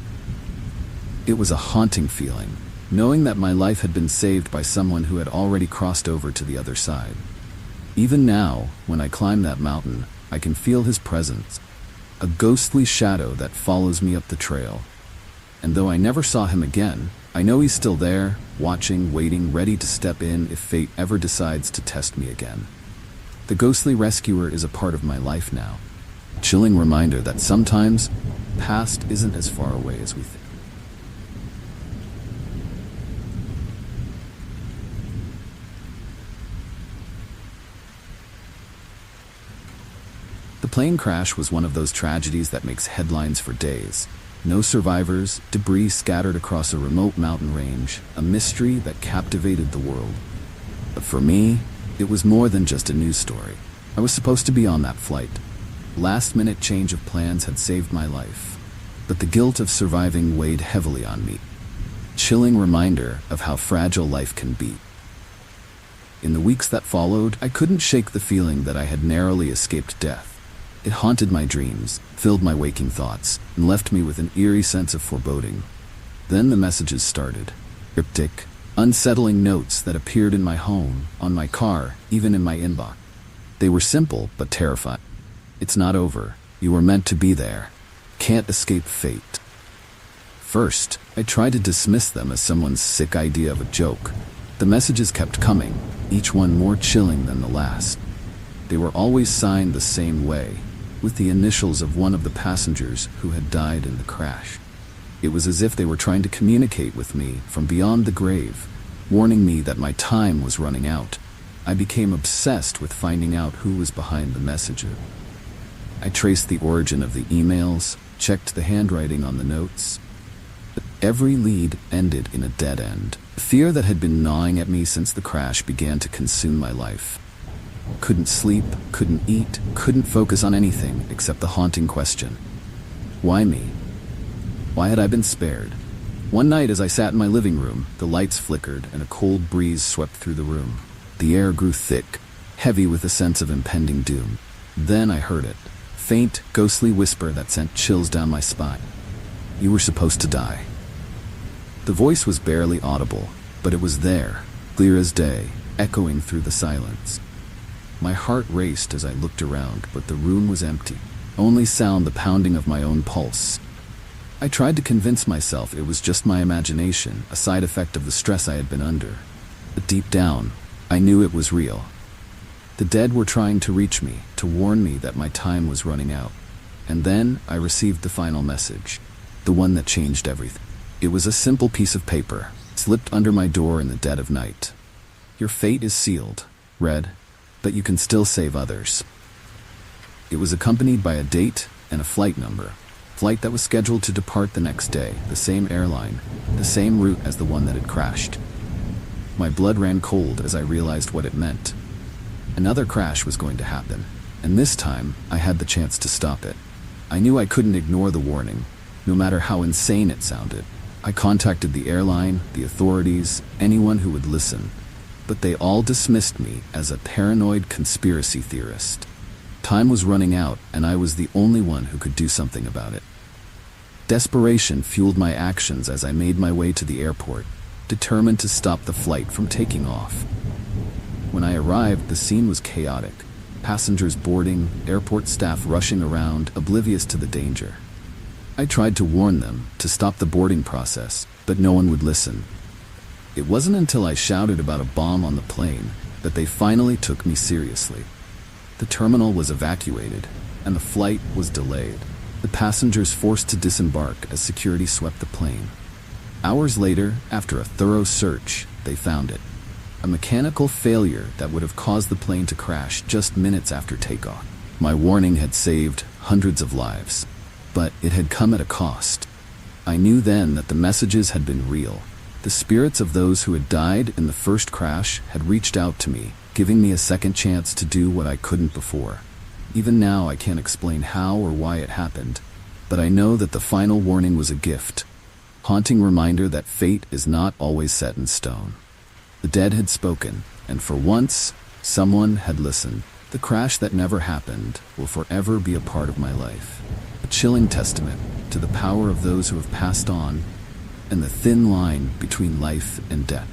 It was a haunting feeling, knowing that my life had been saved by someone who had already crossed over to the other side. Even now, when I climb that mountain, I can feel his presence, a ghostly shadow that follows me up the trail. And though I never saw him again, I know he's still there, watching, waiting, ready to step in if fate ever decides to test me again. The ghostly rescuer is a part of my life now, a chilling reminder that sometimes the past isn't as far away as we think. The plane crash was one of those tragedies that makes headlines for days. No survivors, debris scattered across a remote mountain range, a mystery that captivated the world. But for me, it was more than just a news story. I was supposed to be on that flight. Last-minute change of plans had saved my life, but the guilt of surviving weighed heavily on me. Chilling reminder of how fragile life can be. In the weeks that followed, I couldn't shake the feeling that I had narrowly escaped death. It haunted my dreams, filled my waking thoughts, and left me with an eerie sense of foreboding. Then the messages started. Cryptic, unsettling notes that appeared in my home, on my car, even in my inbox. They were simple, but terrifying. It's not over. You were meant to be there. Can't escape fate. First, I tried to dismiss them as someone's sick idea of a joke. The messages kept coming, each one more chilling than the last. They were always signed the same way, with the initials of one of the passengers who had died in the crash. It was as if they were trying to communicate with me from beyond the grave, warning me that my time was running out. I became obsessed with finding out who was behind the messages. I traced the origin of the emails, checked the handwriting on the notes. But every lead ended in a dead end. The fear that had been gnawing at me since the crash began to consume my life. Couldn't sleep, couldn't eat, couldn't focus on anything except the haunting question. Why me? Why had I been spared? One night as I sat in my living room, the lights flickered and a cold breeze swept through the room. The air grew thick, heavy with a sense of impending doom. Then I heard it, faint, ghostly whisper that sent chills down my spine. You were supposed to die. The voice was barely audible, but it was there, clear as day, echoing through the silence. My heart raced as I looked around, but the room was empty. Only sound the pounding of my own pulse. I tried to convince myself it was just my imagination, a side effect of the stress I had been under. But deep down, I knew it was real. The dead were trying to reach me, to warn me that my time was running out. And then I received the final message, the one that changed everything. It was a simple piece of paper, slipped under my door in the dead of night. Your fate is sealed, read, but you can still save others. It was accompanied by a date and a flight number. Flight that was scheduled to depart the next day, the same airline, the same route as the one that had crashed. My blood ran cold as I realized what it meant. Another crash was going to happen, and this time I had the chance to stop it. I knew I couldn't ignore the warning, no matter how insane it sounded. I contacted the airline, the authorities, anyone who would listen. But they all dismissed me as a paranoid conspiracy theorist. Time was running out, and I was the only one who could do something about it. Desperation fueled my actions as I made my way to the airport, determined to stop the flight from taking off. When I arrived, the scene was chaotic. Passengers boarding, airport staff rushing around, oblivious to the danger. I tried to warn them to stop the boarding process, but no one would listen. It wasn't until I shouted about a bomb on the plane that they finally took me seriously. The terminal was evacuated, and the flight was delayed. The passengers forced to disembark as security swept the plane. Hours later, after a thorough search, they found it. A mechanical failure that would have caused the plane to crash just minutes after takeoff. My warning had saved hundreds of lives, but it had come at a cost. I knew then that the messages had been real. The spirits of those who had died in the first crash had reached out to me, giving me a second chance to do what I couldn't before. Even now I can't explain how or why it happened, but I know that the final warning was a gift. Haunting reminder that fate is not always set in stone. The dead had spoken, and for once, someone had listened. The crash that never happened will forever be a part of my life. The chilling testament to the power of those who have passed on and the thin line between life and death.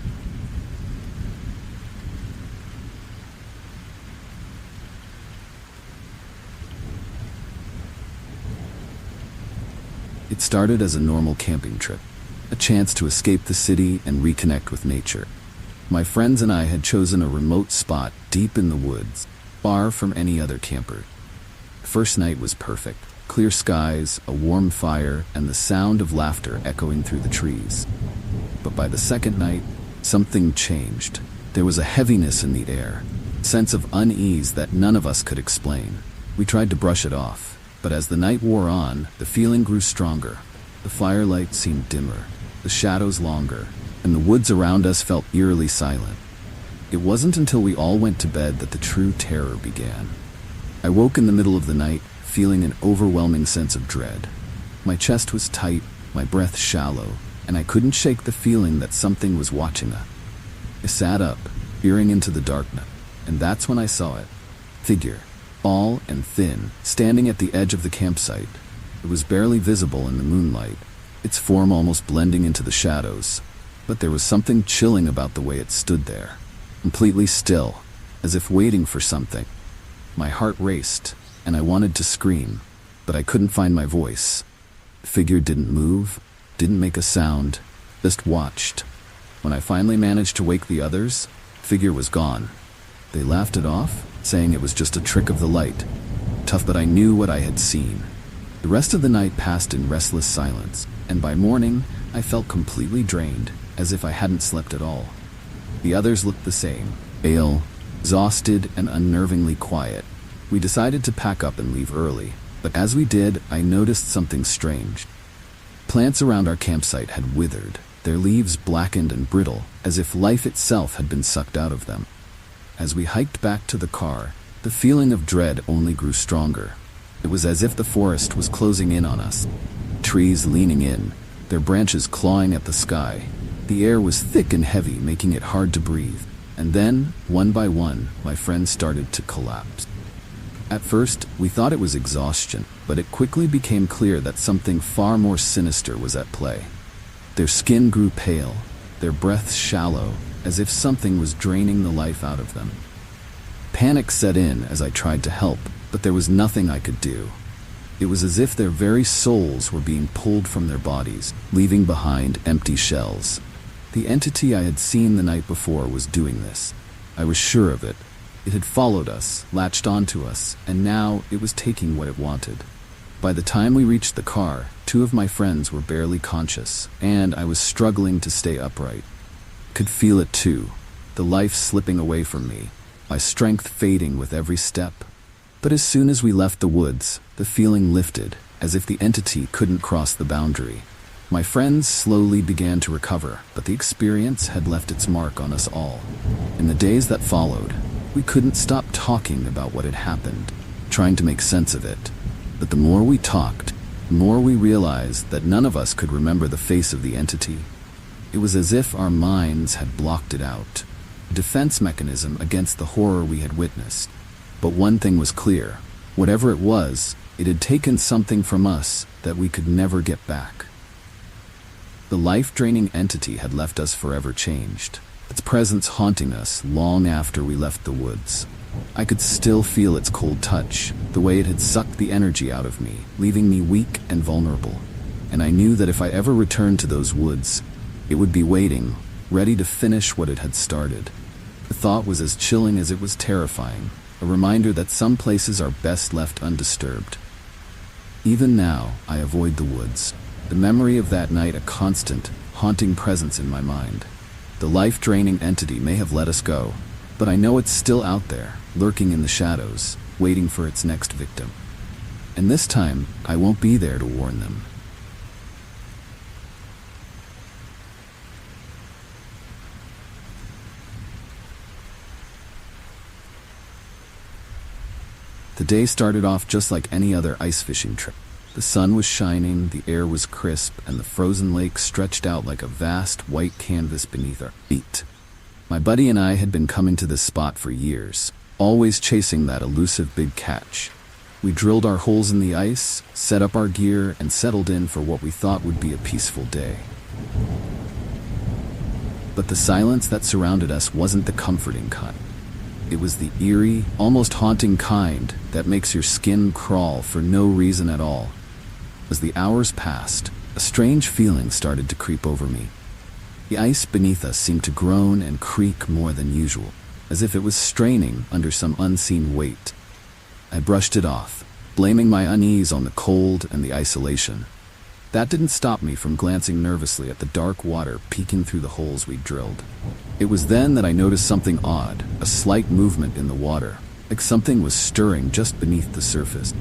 It started as a normal camping trip, a chance to escape the city and reconnect with nature. My friends and I had chosen a remote spot deep in the woods, far from any other camper. The first night was perfect. Clear skies, a warm fire, and the sound of laughter echoing through the trees. But by the second night, something changed. There was a heaviness in the air, a sense of unease that none of us could explain. We tried to brush it off, but as the night wore on, the feeling grew stronger. The firelight seemed dimmer, the shadows longer, and the woods around us felt eerily silent. It wasn't until we all went to bed that the true terror began. I woke in the middle of the night, feeling an overwhelming sense of dread. My chest was tight, my breath shallow, and I couldn't shake the feeling that something was watching us. I sat up, peering into the darkness, and that's when I saw it. Figure, tall and thin, standing at the edge of the campsite. It was barely visible in the moonlight, its form almost blending into the shadows, but there was something chilling about the way it stood there, completely still, as if waiting for something. My heart raced, and I wanted to scream, but I couldn't find my voice. The figure didn't move, didn't make a sound, just watched. When I finally managed to wake the others, the figure was gone. They laughed it off, saying it was just a trick of the light. Tough, but I knew what I had seen. The rest of the night passed in restless silence, and by morning, I felt completely drained, as if I hadn't slept at all. The others looked the same, pale, exhausted, and unnervingly quiet. We decided to pack up and leave early, but as we did, I noticed something strange. Plants around our campsite had withered, their leaves blackened and brittle, as if life itself had been sucked out of them. As we hiked back to the car, the feeling of dread only grew stronger. It was as if the forest was closing in on us, trees leaning in, their branches clawing at the sky. The air was thick and heavy, making it hard to breathe. And then, one by one, my friends started to collapse. At first, we thought it was exhaustion, but it quickly became clear that something far more sinister was at play. Their skin grew pale, their breaths shallow, as if something was draining the life out of them. Panic set in as I tried to help, but there was nothing I could do. It was as if their very souls were being pulled from their bodies, leaving behind empty shells. The entity I had seen the night before was doing this. I was sure of it. It had followed us, latched onto us, and now it was taking what it wanted. By the time we reached the car, 2 of my friends were barely conscious, and I was struggling to stay upright. Could feel it too, the life slipping away from me, my strength fading with every step. But as soon as we left the woods, the feeling lifted, as if the entity couldn't cross the boundary. My friends slowly began to recover, but the experience had left its mark on us all. In the days that followed, we couldn't stop talking about what had happened, trying to make sense of it. But the more we talked, the more we realized that none of us could remember the face of the entity. It was as if our minds had blocked it out, a defense mechanism against the horror we had witnessed. But one thing was clear. Whatever it was, it had taken something from us that we could never get back. The life-draining entity had left us forever changed, its presence haunting us long after we left the woods. I could still feel its cold touch, the way it had sucked the energy out of me, leaving me weak and vulnerable. And I knew that if I ever returned to those woods, it would be waiting, ready to finish what it had started. The thought was as chilling as it was terrifying, a reminder that some places are best left undisturbed. Even now, I avoid the woods, the memory of that night a constant, haunting presence in my mind. The life-draining entity may have let us go, but I know it's still out there, lurking in the shadows, waiting for its next victim. And this time, I won't be there to warn them. The day started off just like any other ice fishing trip. The sun was shining, the air was crisp, and the frozen lake stretched out like a vast white canvas beneath our feet. My buddy and I had been coming to this spot for years, always chasing that elusive big catch. We drilled our holes in the ice, set up our gear, and settled in for what we thought would be a peaceful day. But the silence that surrounded us wasn't the comforting kind. It was the eerie, almost haunting kind that makes your skin crawl for no reason at all. As the hours passed, a strange feeling started to creep over me. The ice beneath us seemed to groan and creak more than usual, as if it was straining under some unseen weight. I brushed it off, blaming my unease on the cold and the isolation. That didn't stop me from glancing nervously at the dark water peeking through the holes we'd drilled. It was then that I noticed something odd, a slight movement in the water, like something was stirring just beneath the surface.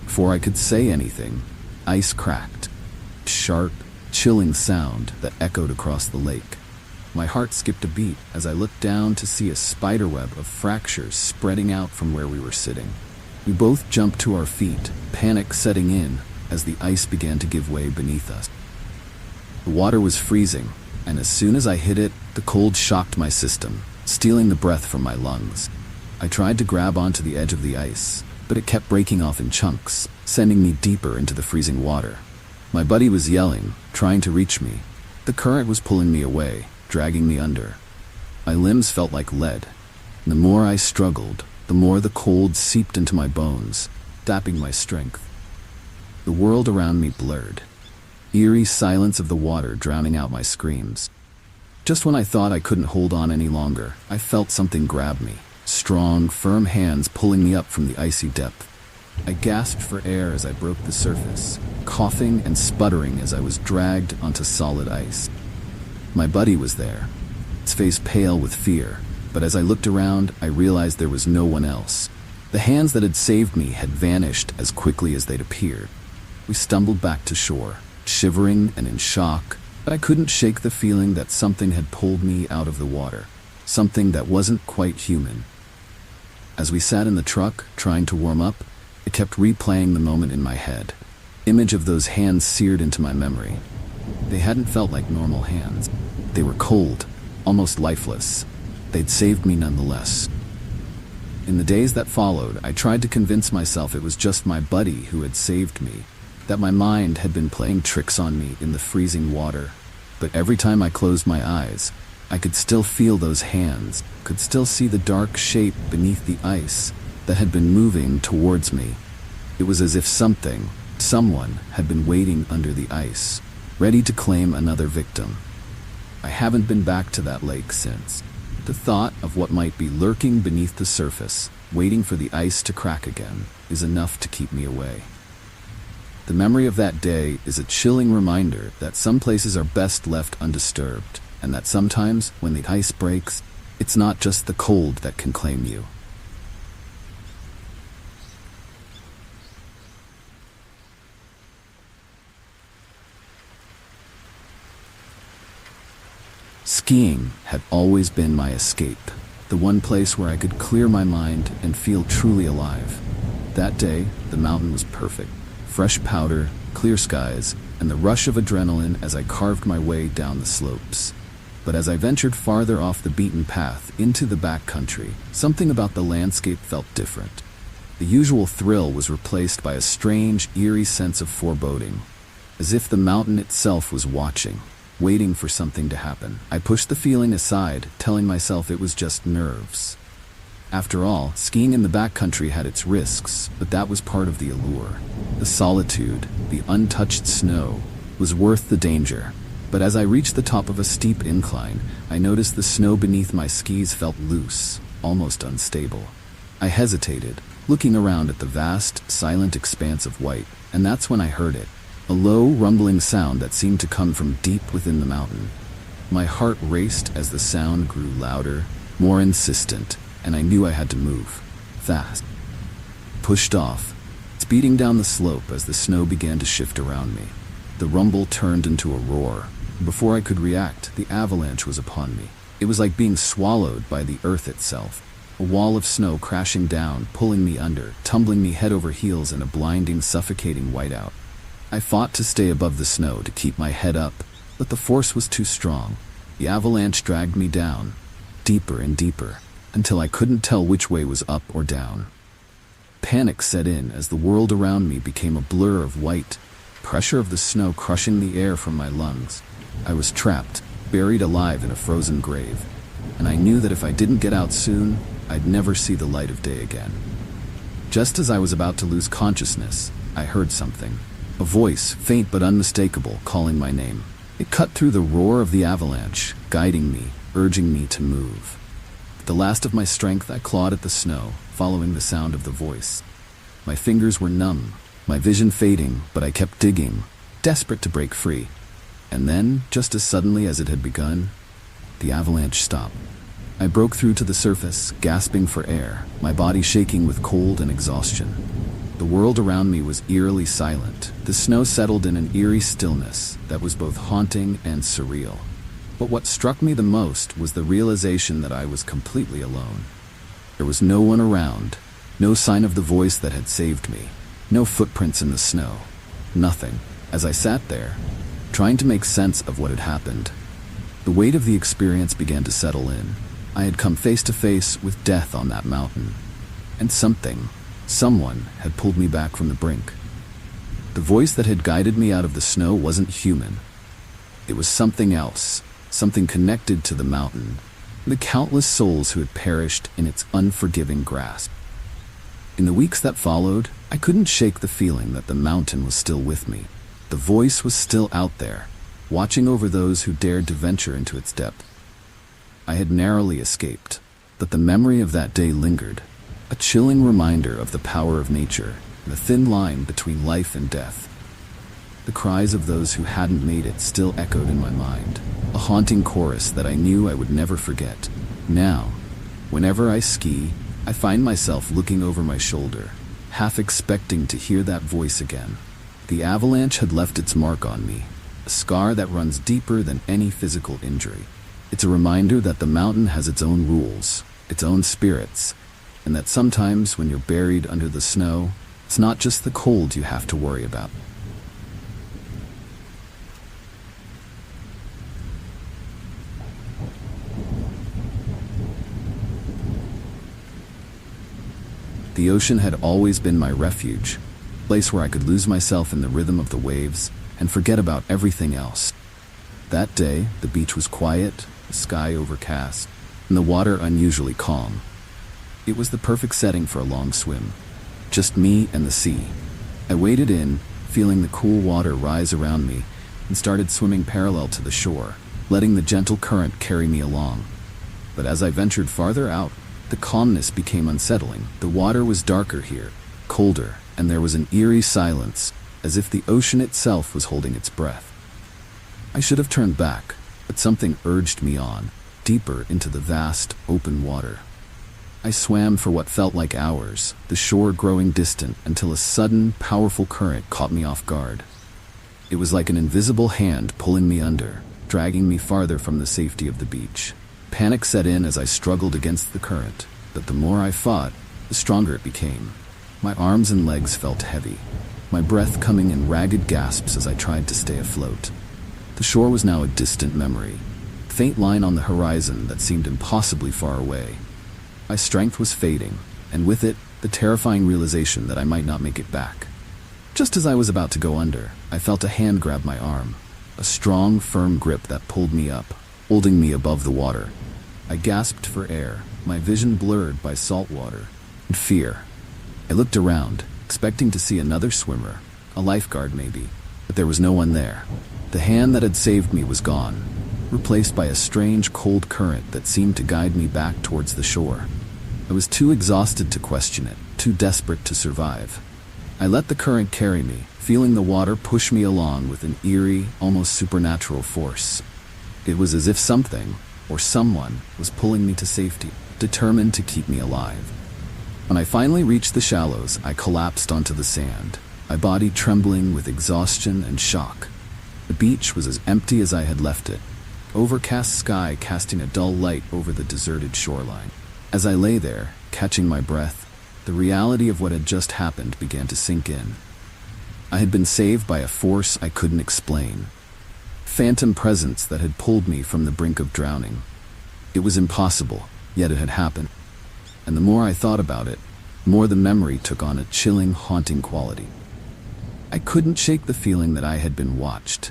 Before I could say anything, ice cracked. Sharp, chilling sound that echoed across the lake. My heart skipped a beat as I looked down to see a spiderweb of fractures spreading out from where we were sitting. We both jumped to our feet, panic setting in as the ice began to give way beneath us. The water was freezing, and as soon as I hit it, the cold shocked my system, stealing the breath from my lungs. I tried to grab onto the edge of the ice, but it kept breaking off in chunks, sending me deeper into the freezing water. My buddy was yelling, trying to reach me. The current was pulling me away, dragging me under. My limbs felt like lead. The more I struggled, the more the cold seeped into my bones, sapping my strength. The world around me blurred. Eerie silence of the water drowning out my screams. Just when I thought I couldn't hold on any longer, I felt something grab me, strong, firm hands pulling me up from the icy depth. I gasped for air as I broke the surface, coughing and sputtering as I was dragged onto solid ice. My buddy was there, his face pale with fear, but as I looked around, I realized there was no one else. The hands that had saved me had vanished as quickly as they'd appeared. We stumbled back to shore, shivering and in shock, but I couldn't shake the feeling that something had pulled me out of the water, something that wasn't quite human. As we sat in the truck, trying to warm up, I kept replaying the moment in my head. Image of those hands seared into my memory. They hadn't felt like normal hands. They were cold, almost lifeless. They'd saved me nonetheless. In the days that followed, I tried to convince myself it was just my buddy who had saved me, that my mind had been playing tricks on me in the freezing water. But every time I closed my eyes, I could still feel those hands, could still see the dark shape beneath the ice that had been moving towards me. It was as if someone had been waiting under the ice, ready to claim another victim. I haven't been back to that lake since. The thought of what might be lurking beneath the surface, waiting for the ice to crack again, is enough to keep me away. The memory of that day is a chilling reminder that some places are best left undisturbed, and that sometimes, when the ice breaks, it's not just the cold that can claim you. Skiing had always been my escape, the one place where I could clear my mind and feel truly alive. That day, the mountain was perfect. Fresh powder, clear skies, and the rush of adrenaline as I carved my way down the slopes. But as I ventured farther off the beaten path into the backcountry, something about the landscape felt different. The usual thrill was replaced by a strange, eerie sense of foreboding, as if the mountain itself was watching, waiting for something to happen. I pushed the feeling aside, telling myself it was just nerves. After all, skiing in the backcountry had its risks, but that was part of the allure. The solitude, the untouched snow, was worth the danger. But as I reached the top of a steep incline, I noticed the snow beneath my skis felt loose, almost unstable. I hesitated, looking around at the vast, silent expanse of white, and that's when I heard it. A low, rumbling sound that seemed to come from deep within the mountain. My heart raced as the sound grew louder, more insistent, and I knew I had to move, fast. Pushed off, speeding down the slope as the snow began to shift around me. The rumble turned into a roar. Before I could react, the avalanche was upon me. It was like being swallowed by the earth itself. A wall of snow crashing down, pulling me under, tumbling me head over heels in a blinding, suffocating whiteout. I fought to stay above the snow to keep my head up, but the force was too strong. The avalanche dragged me down, deeper and deeper, until I couldn't tell which way was up or down. Panic set in as the world around me became a blur of white, pressure of the snow crushing the air from my lungs. I was trapped, buried alive in a frozen grave, and I knew that if I didn't get out soon, I'd never see the light of day again. Just as I was about to lose consciousness, I heard something. A voice, faint but unmistakable, calling my name. It cut through the roar of the avalanche, guiding me, urging me to move. With the last of my strength, I clawed at the snow, following the sound of the voice. My fingers were numb, my vision fading, but I kept digging, desperate to break free. And then, just as suddenly as it had begun, the avalanche stopped. I broke through to the surface, gasping for air, my body shaking with cold and exhaustion. The world around me was eerily silent. The snow settled in an eerie stillness that was both haunting and surreal. But what struck me the most was the realization that I was completely alone. There was no one around, no sign of the voice that had saved me, no footprints in the snow, nothing. As I sat there, trying to make sense of what had happened, the weight of the experience began to settle in. I had come face to face with death on that mountain, and someone had pulled me back from the brink. The voice that had guided me out of the snow wasn't human. It was something else, something connected to the mountain, the countless souls who had perished in its unforgiving grasp. In the weeks that followed, I couldn't shake the feeling that the mountain was still with me. The voice was still out there, watching over those who dared to venture into its depth. I had narrowly escaped, but the memory of that day lingered, a chilling reminder of the power of nature, the thin line between life and death. The cries of those who hadn't made it still echoed in my mind, a haunting chorus that I knew I would never forget. Now, whenever I ski, I find myself looking over my shoulder, half expecting to hear that voice again. The avalanche had left its mark on me, a scar that runs deeper than any physical injury. It's a reminder that the mountain has its own rules, its own spirits, and that sometimes when you're buried under the snow, it's not just the cold you have to worry about. The ocean had always been my refuge, a place where I could lose myself in the rhythm of the waves and forget about everything else. That day, the beach was quiet, the sky overcast, and the water unusually calm. It was the perfect setting for a long swim, just me and the sea. I waded in, feeling the cool water rise around me, and started swimming parallel to the shore, letting the gentle current carry me along. But as I ventured farther out, the calmness became unsettling. The water was darker here, colder, and there was an eerie silence, as if the ocean itself was holding its breath. I should have turned back, but something urged me on, deeper into the vast, open water. I swam for what felt like hours, the shore growing distant until a sudden, powerful current caught me off guard. It was like an invisible hand pulling me under, dragging me farther from the safety of the beach. Panic set in as I struggled against the current, but the more I fought, the stronger it became. My arms and legs felt heavy, my breath coming in ragged gasps as I tried to stay afloat. The shore was now a distant memory, a faint line on the horizon that seemed impossibly far away. My strength was fading, and with it, the terrifying realization that I might not make it back. Just as I was about to go under, I felt a hand grab my arm, a strong, firm grip that pulled me up, holding me above the water. I gasped for air, my vision blurred by salt water and fear. I looked around, expecting to see another swimmer, a lifeguard maybe, but there was no one there. The hand that had saved me was gone, replaced by a strange cold current that seemed to guide me back towards the shore. I was too exhausted to question it, too desperate to survive. I let the current carry me, feeling the water push me along with an eerie, almost supernatural force. It was as if something, or someone, was pulling me to safety, determined to keep me alive. When I finally reached the shallows, I collapsed onto the sand, my body trembling with exhaustion and shock. The beach was as empty as I had left it, overcast sky casting a dull light over the deserted shoreline. As I lay there, catching my breath, the reality of what had just happened began to sink in. I had been saved by a force I couldn't explain. Phantom presence that had pulled me from the brink of drowning. It was impossible, yet it had happened. And the more I thought about it, The more the memory took on a chilling, haunting quality. I couldn't shake the feeling that I had been watched.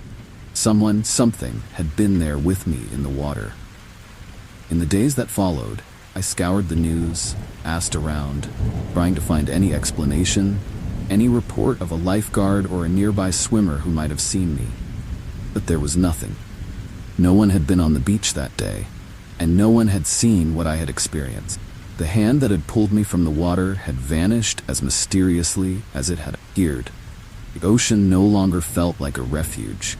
Someone, something, had been there with me in the water. In the days that followed, I scoured the news, asked around, trying to find any explanation, any report of a lifeguard or a nearby swimmer who might have seen me. But there was nothing. No one had been on the beach that day, and no one had seen what I had experienced. The hand that had pulled me from the water had vanished as mysteriously as it had appeared. The ocean no longer felt like a refuge.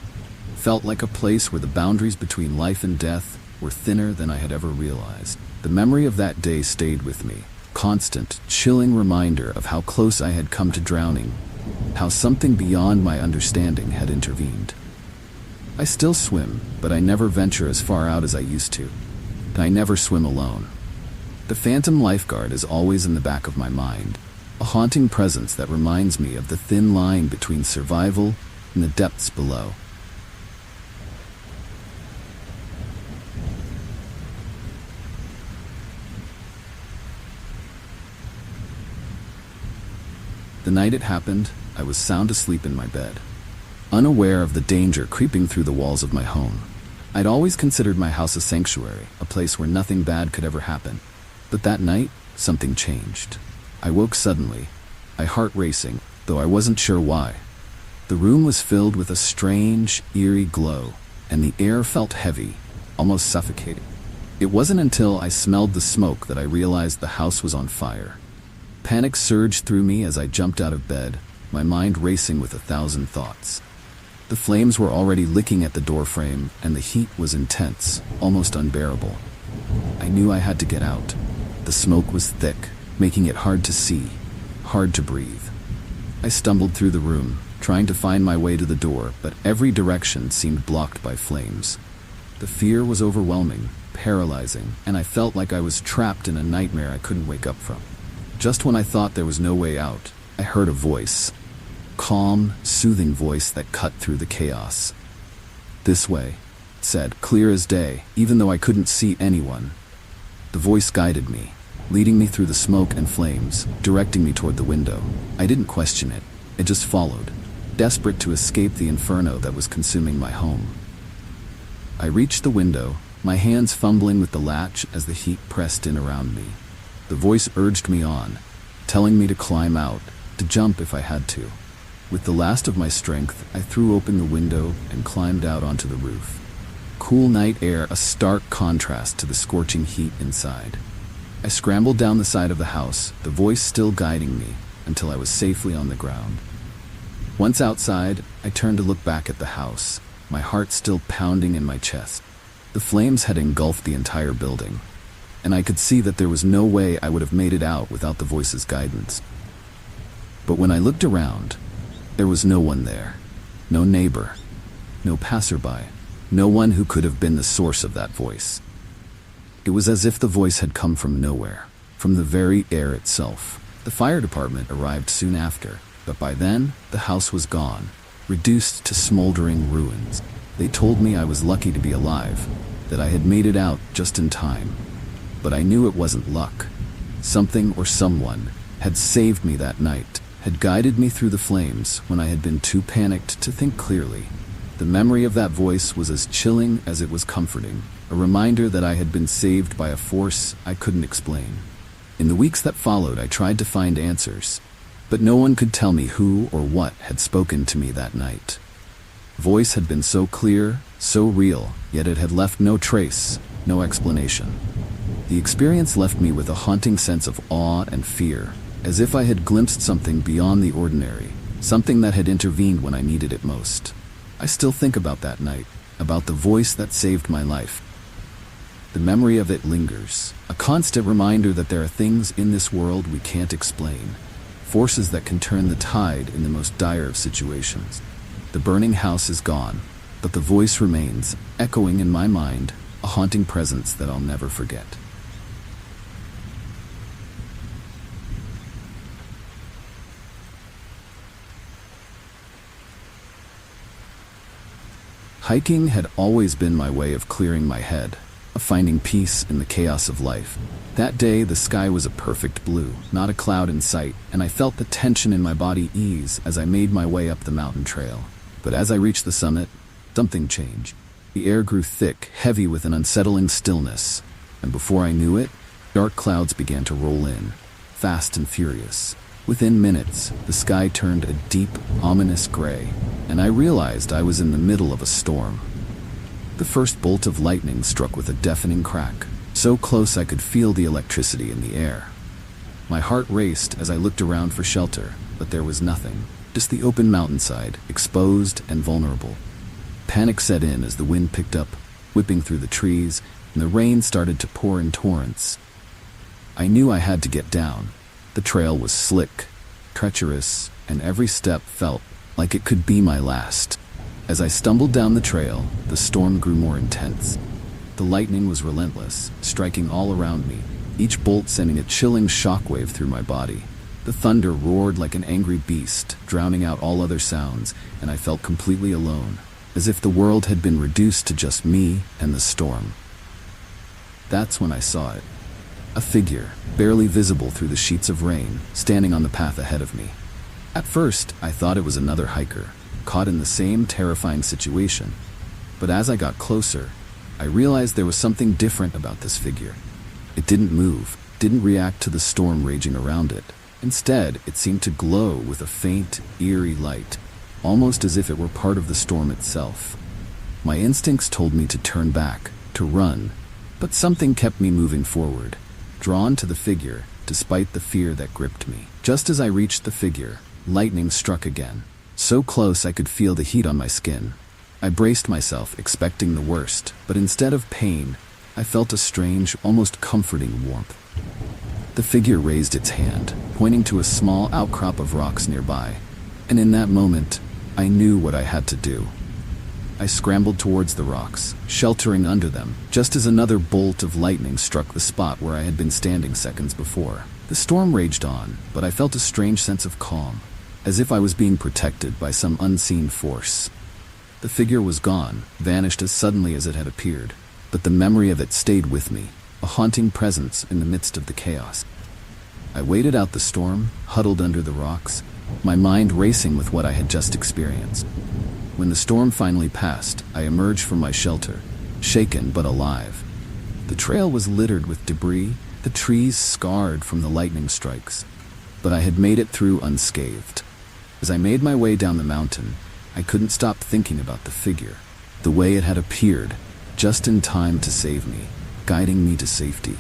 It felt like a place where the boundaries between life and death were thinner than I had ever realized. The memory of that day stayed with me, constant, chilling reminder of how close I had come to drowning, how something beyond my understanding had intervened. I still swim, but I never venture as far out as I used to. I never swim alone. The phantom lifeguard is always in the back of my mind, a haunting presence that reminds me of the thin line between survival and the depths below. The night it happened, I was sound asleep in my bed, unaware of the danger creeping through the walls of my home. I'd always considered my house a sanctuary, a place where nothing bad could ever happen. But that night, something changed. I woke suddenly, my heart racing, though I wasn't sure why. The room was filled with a strange, eerie glow, and the air felt heavy, almost suffocating. It wasn't until I smelled the smoke that I realized the house was on fire. Panic surged through me as I jumped out of bed, my mind racing with 1,000 thoughts. The flames were already licking at the doorframe, and the heat was intense, almost unbearable. I knew I had to get out. The smoke was thick, making it hard to see, hard to breathe. I stumbled through the room, trying to find my way to the door, but every direction seemed blocked by flames. The fear was overwhelming, paralyzing, and I felt like I was trapped in a nightmare I couldn't wake up from. Just when I thought there was no way out, I heard a voice. Calm, soothing voice that cut through the chaos. "This way," it said, clear as day, even though I couldn't see anyone. The voice guided me, leading me through the smoke and flames, directing me toward the window. I didn't question it. I just followed, desperate to escape the inferno that was consuming my home. I reached the window, my hands fumbling with the latch as the heat pressed in around me. The voice urged me on, telling me to climb out, to jump if I had to. With the last of my strength, I threw open the window and climbed out onto the roof. Cool night air, a stark contrast to the scorching heat inside. I scrambled down the side of the house, the voice still guiding me, until I was safely on the ground. Once outside, I turned to look back at the house, my heart still pounding in my chest. The flames had engulfed the entire building, and I could see that there was no way I would have made it out without the voice's guidance. But when I looked around, there was no one there. No neighbor, no passerby, no one who could have been the source of that voice. It was as if the voice had come from nowhere, from the very air itself. The fire department arrived soon after, but by then, the house was gone, reduced to smoldering ruins. They told me I was lucky to be alive, that I had made it out just in time. But I knew it wasn't luck. Something or someone had saved me that night, had guided me through the flames when I had been too panicked to think clearly. The memory of that voice was as chilling as it was comforting, a reminder that I had been saved by a force I couldn't explain. In the weeks that followed, I tried to find answers, but no one could tell me who or what had spoken to me that night. The voice had been so clear, so real, yet it had left no trace, no explanation. The experience left me with a haunting sense of awe and fear, as if I had glimpsed something beyond the ordinary, something that had intervened when I needed it most. I still think about that night, about the voice that saved my life. The memory of it lingers, a constant reminder that there are things in this world we can't explain, forces that can turn the tide in the most dire of situations. The burning house is gone, but the voice remains, echoing in my mind, a haunting presence that I'll never forget. Hiking had always been my way of clearing my head, of finding peace in the chaos of life. That day, the sky was a perfect blue, not a cloud in sight, and I felt the tension in my body ease as I made my way up the mountain trail. But as I reached the summit, something changed. The air grew thick, heavy with an unsettling stillness, and before I knew it, dark clouds began to roll in, fast and furious. Within minutes, the sky turned a deep, ominous gray, and I realized I was in the middle of a storm. The first bolt of lightning struck with a deafening crack, so close I could feel the electricity in the air. My heart raced as I looked around for shelter, but there was nothing, just the open mountainside, exposed and vulnerable. Panic set in as the wind picked up, whipping through the trees, and the rain started to pour in torrents. I knew I had to get down. The trail was slick, treacherous, and every step felt like it could be my last. As I stumbled down the trail, the storm grew more intense. The lightning was relentless, striking all around me, each bolt sending a chilling shockwave through my body. The thunder roared like an angry beast, drowning out all other sounds, and I felt completely alone, as if the world had been reduced to just me and the storm. That's when I saw it. A figure, barely visible through the sheets of rain, standing on the path ahead of me. At first, I thought it was another hiker, caught in the same terrifying situation. But as I got closer, I realized there was something different about this figure. It didn't move, didn't react to the storm raging around it. Instead, it seemed to glow with a faint, eerie light, almost as if it were part of the storm itself. My instincts told me to turn back, to run, but something kept me moving forward, drawn to the figure, despite the fear that gripped me. Just as I reached the figure, lightning struck again, so close I could feel the heat on my skin. I braced myself, expecting the worst, but instead of pain, I felt a strange, almost comforting warmth. The figure raised its hand, pointing to a small outcrop of rocks nearby, and in that moment, I knew what I had to do. I scrambled towards the rocks, sheltering under them, just as another bolt of lightning struck the spot where I had been standing seconds before. The storm raged on, but I felt a strange sense of calm, as if I was being protected by some unseen force. The figure was gone, vanished as suddenly as it had appeared, but the memory of it stayed with me, a haunting presence in the midst of the chaos. I waited out the storm, huddled under the rocks, my mind racing with what I had just experienced. When the storm finally passed, I emerged from my shelter, shaken but alive. The trail was littered with debris, the trees scarred from the lightning strikes, but I had made it through unscathed. As I made my way down the mountain, I couldn't stop thinking about the figure, the way it had appeared, just in time to save me, guiding me to safety.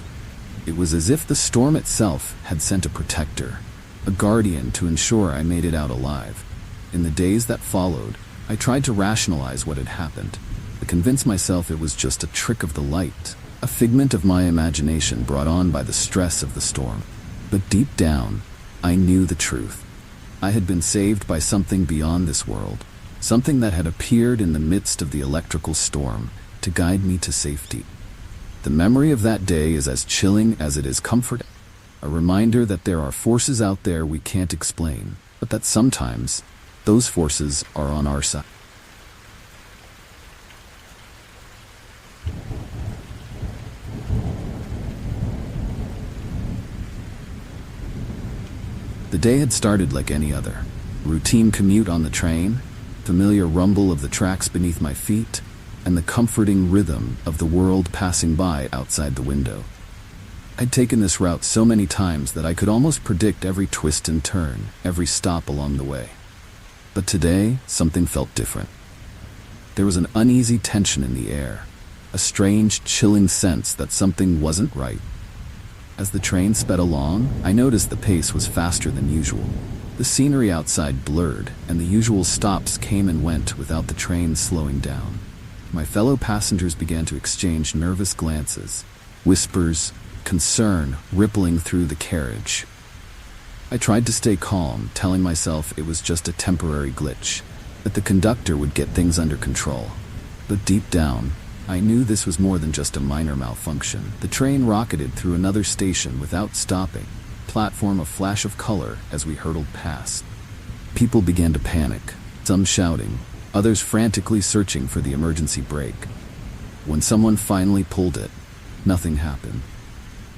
It was as if the storm itself had sent a protector, a guardian to ensure I made it out alive. In the days that followed, I tried to rationalize what had happened, to convince myself it was just a trick of the light, a figment of my imagination brought on by the stress of the storm. But deep down, I knew the truth. I had been saved by something beyond this world, something that had appeared in the midst of the electrical storm to guide me to safety. The memory of that day is as chilling as it is comforting, a reminder that there are forces out there we can't explain, but that sometimes those forces are on our side. The day had started like any other. Routine commute on the train, familiar rumble of the tracks beneath my feet, and the comforting rhythm of the world passing by outside the window. I'd taken this route so many times that I could almost predict every twist and turn, every stop along the way. But today, something felt different. There was an uneasy tension in the air, a strange, chilling sense that something wasn't right. As the train sped along, I noticed the pace was faster than usual. The scenery outside blurred, and the usual stops came and went without the train slowing down. My fellow passengers began to exchange nervous glances, whispers, concern rippling through the carriage. I tried to stay calm, telling myself it was just a temporary glitch, that the conductor would get things under control. But deep down, I knew this was more than just a minor malfunction. The train rocketed through another station without stopping, platform a flash of color as we hurtled past. People began to panic, some shouting, others frantically searching for the emergency brake. When someone finally pulled it, Nothing happened.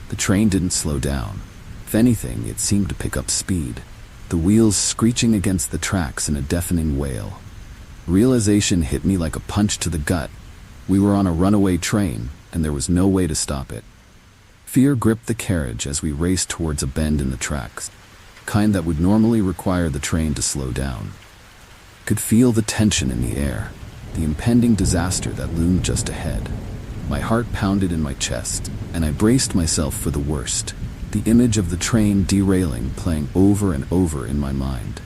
The train didn't slow down. If anything, it seemed to pick up speed, the wheels screeching against the tracks in a deafening wail. Realization hit me like a punch to the gut. We were on a runaway train, and there was no way to stop it. Fear gripped the carriage as we raced towards a bend in the tracks, kind that would normally require the train to slow down. Could feel the tension in the air, the impending disaster that loomed just ahead. My heart pounded in my chest, and I braced myself for the worst, the image of the train derailing playing over and over in my mind.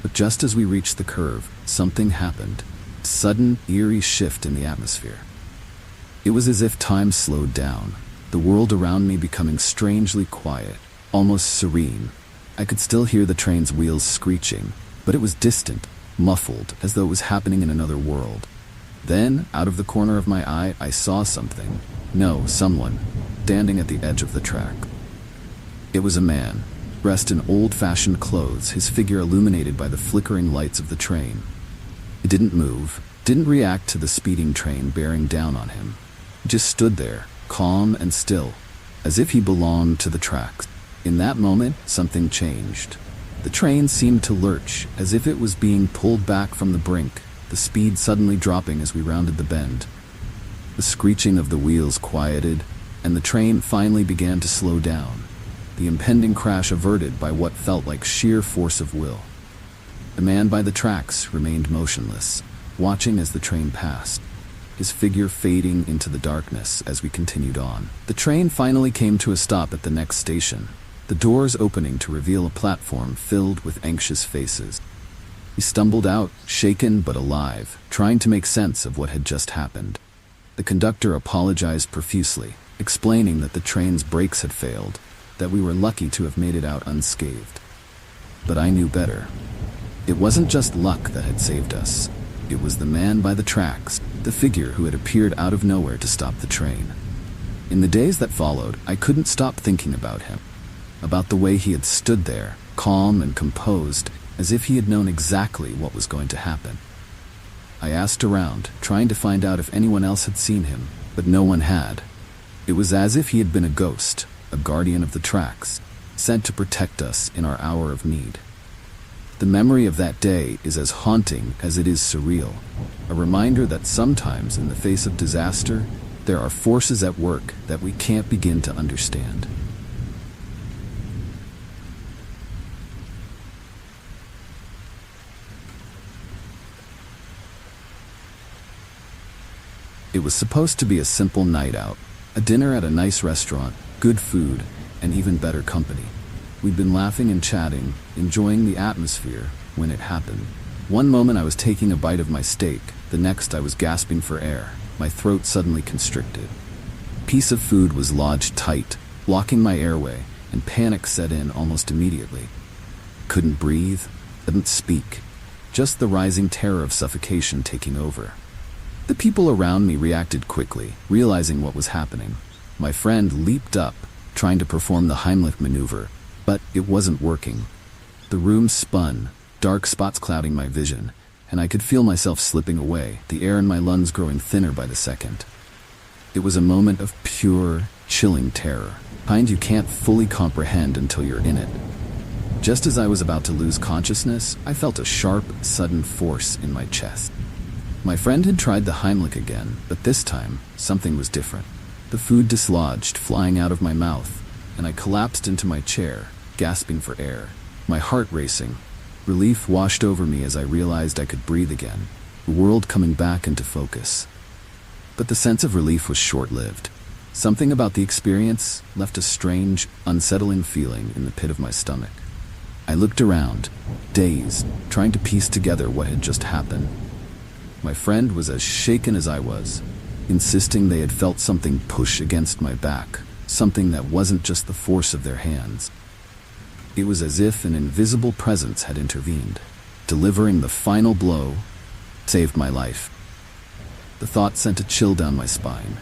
But just as we reached the curve, something happened. A sudden, eerie shift in the atmosphere. It was as if time slowed down, the world around me becoming strangely quiet, almost serene. I could still hear the train's wheels screeching, but it was distant, muffled, as though it was happening in another world. Then, out of the corner of my eye, I saw something. No, someone, standing at the edge of the track. It was a man, dressed in old-fashioned clothes, his figure illuminated by the flickering lights of the train. It didn't move, didn't react to the speeding train bearing down on him. He just stood there, calm and still, as if he belonged to the tracks. In that moment, something changed. The train seemed to lurch, as if it was being pulled back from the brink, the speed suddenly dropping as we rounded the bend. The screeching of the wheels quieted, and the train finally began to slow down, the impending crash averted by what felt like sheer force of will. The man by the tracks remained motionless, watching as the train passed, his figure fading into the darkness as we continued on. The train finally came to a stop at the next station, the doors opening to reveal a platform filled with anxious faces. He stumbled out, shaken but alive, trying to make sense of what had just happened. The conductor apologized profusely, explaining that the train's brakes had failed, that we were lucky to have made it out unscathed. But I knew better. It wasn't just luck that had saved us. It was the man by the tracks, the figure who had appeared out of nowhere to stop the train. In the days that followed, I couldn't stop thinking about him, about the way he had stood there, calm and composed, as if he had known exactly what was going to happen. I asked around, trying to find out if anyone else had seen him, but no one had. It was as if he had been a ghost, a guardian of the tracks, sent to protect us in our hour of need. The memory of that day is as haunting as it is surreal, a reminder that sometimes in the face of disaster, there are forces at work that we can't begin to understand. It was supposed to be a simple night out, a dinner at a nice restaurant, good food, and even better company. We'd been laughing and chatting, enjoying the atmosphere, when it happened. One moment I was taking a bite of my steak, the next I was gasping for air, my throat suddenly constricted. A piece of food was lodged tight, blocking my airway, and panic set in almost immediately. Couldn't breathe, couldn't speak, just the rising terror of suffocation taking over. The people around me reacted quickly, realizing what was happening. My friend leaped up, trying to perform the Heimlich maneuver, but it wasn't working. The room spun, dark spots clouding my vision, and I could feel myself slipping away, the air in my lungs growing thinner by the second. It was a moment of pure, chilling terror, kind you can't fully comprehend until you're in it. Just as I was about to lose consciousness, I felt a sharp, sudden force in my chest. My friend had tried the Heimlich again, but this time, something was different. The food dislodged, flying out of my mouth, and I collapsed into my chair, gasping for air, my heart racing. Relief washed over me as I realized I could breathe again, the world coming back into focus. But the sense of relief was short-lived. Something about the experience left a strange, unsettling feeling in the pit of my stomach. I looked around, dazed, trying to piece together what had just happened. My friend was as shaken as I was, insisting they had felt something push against my back, something that wasn't just the force of their hands. It was as if an invisible presence had intervened, delivering the final blow, saved my life. The thought sent a chill down my spine,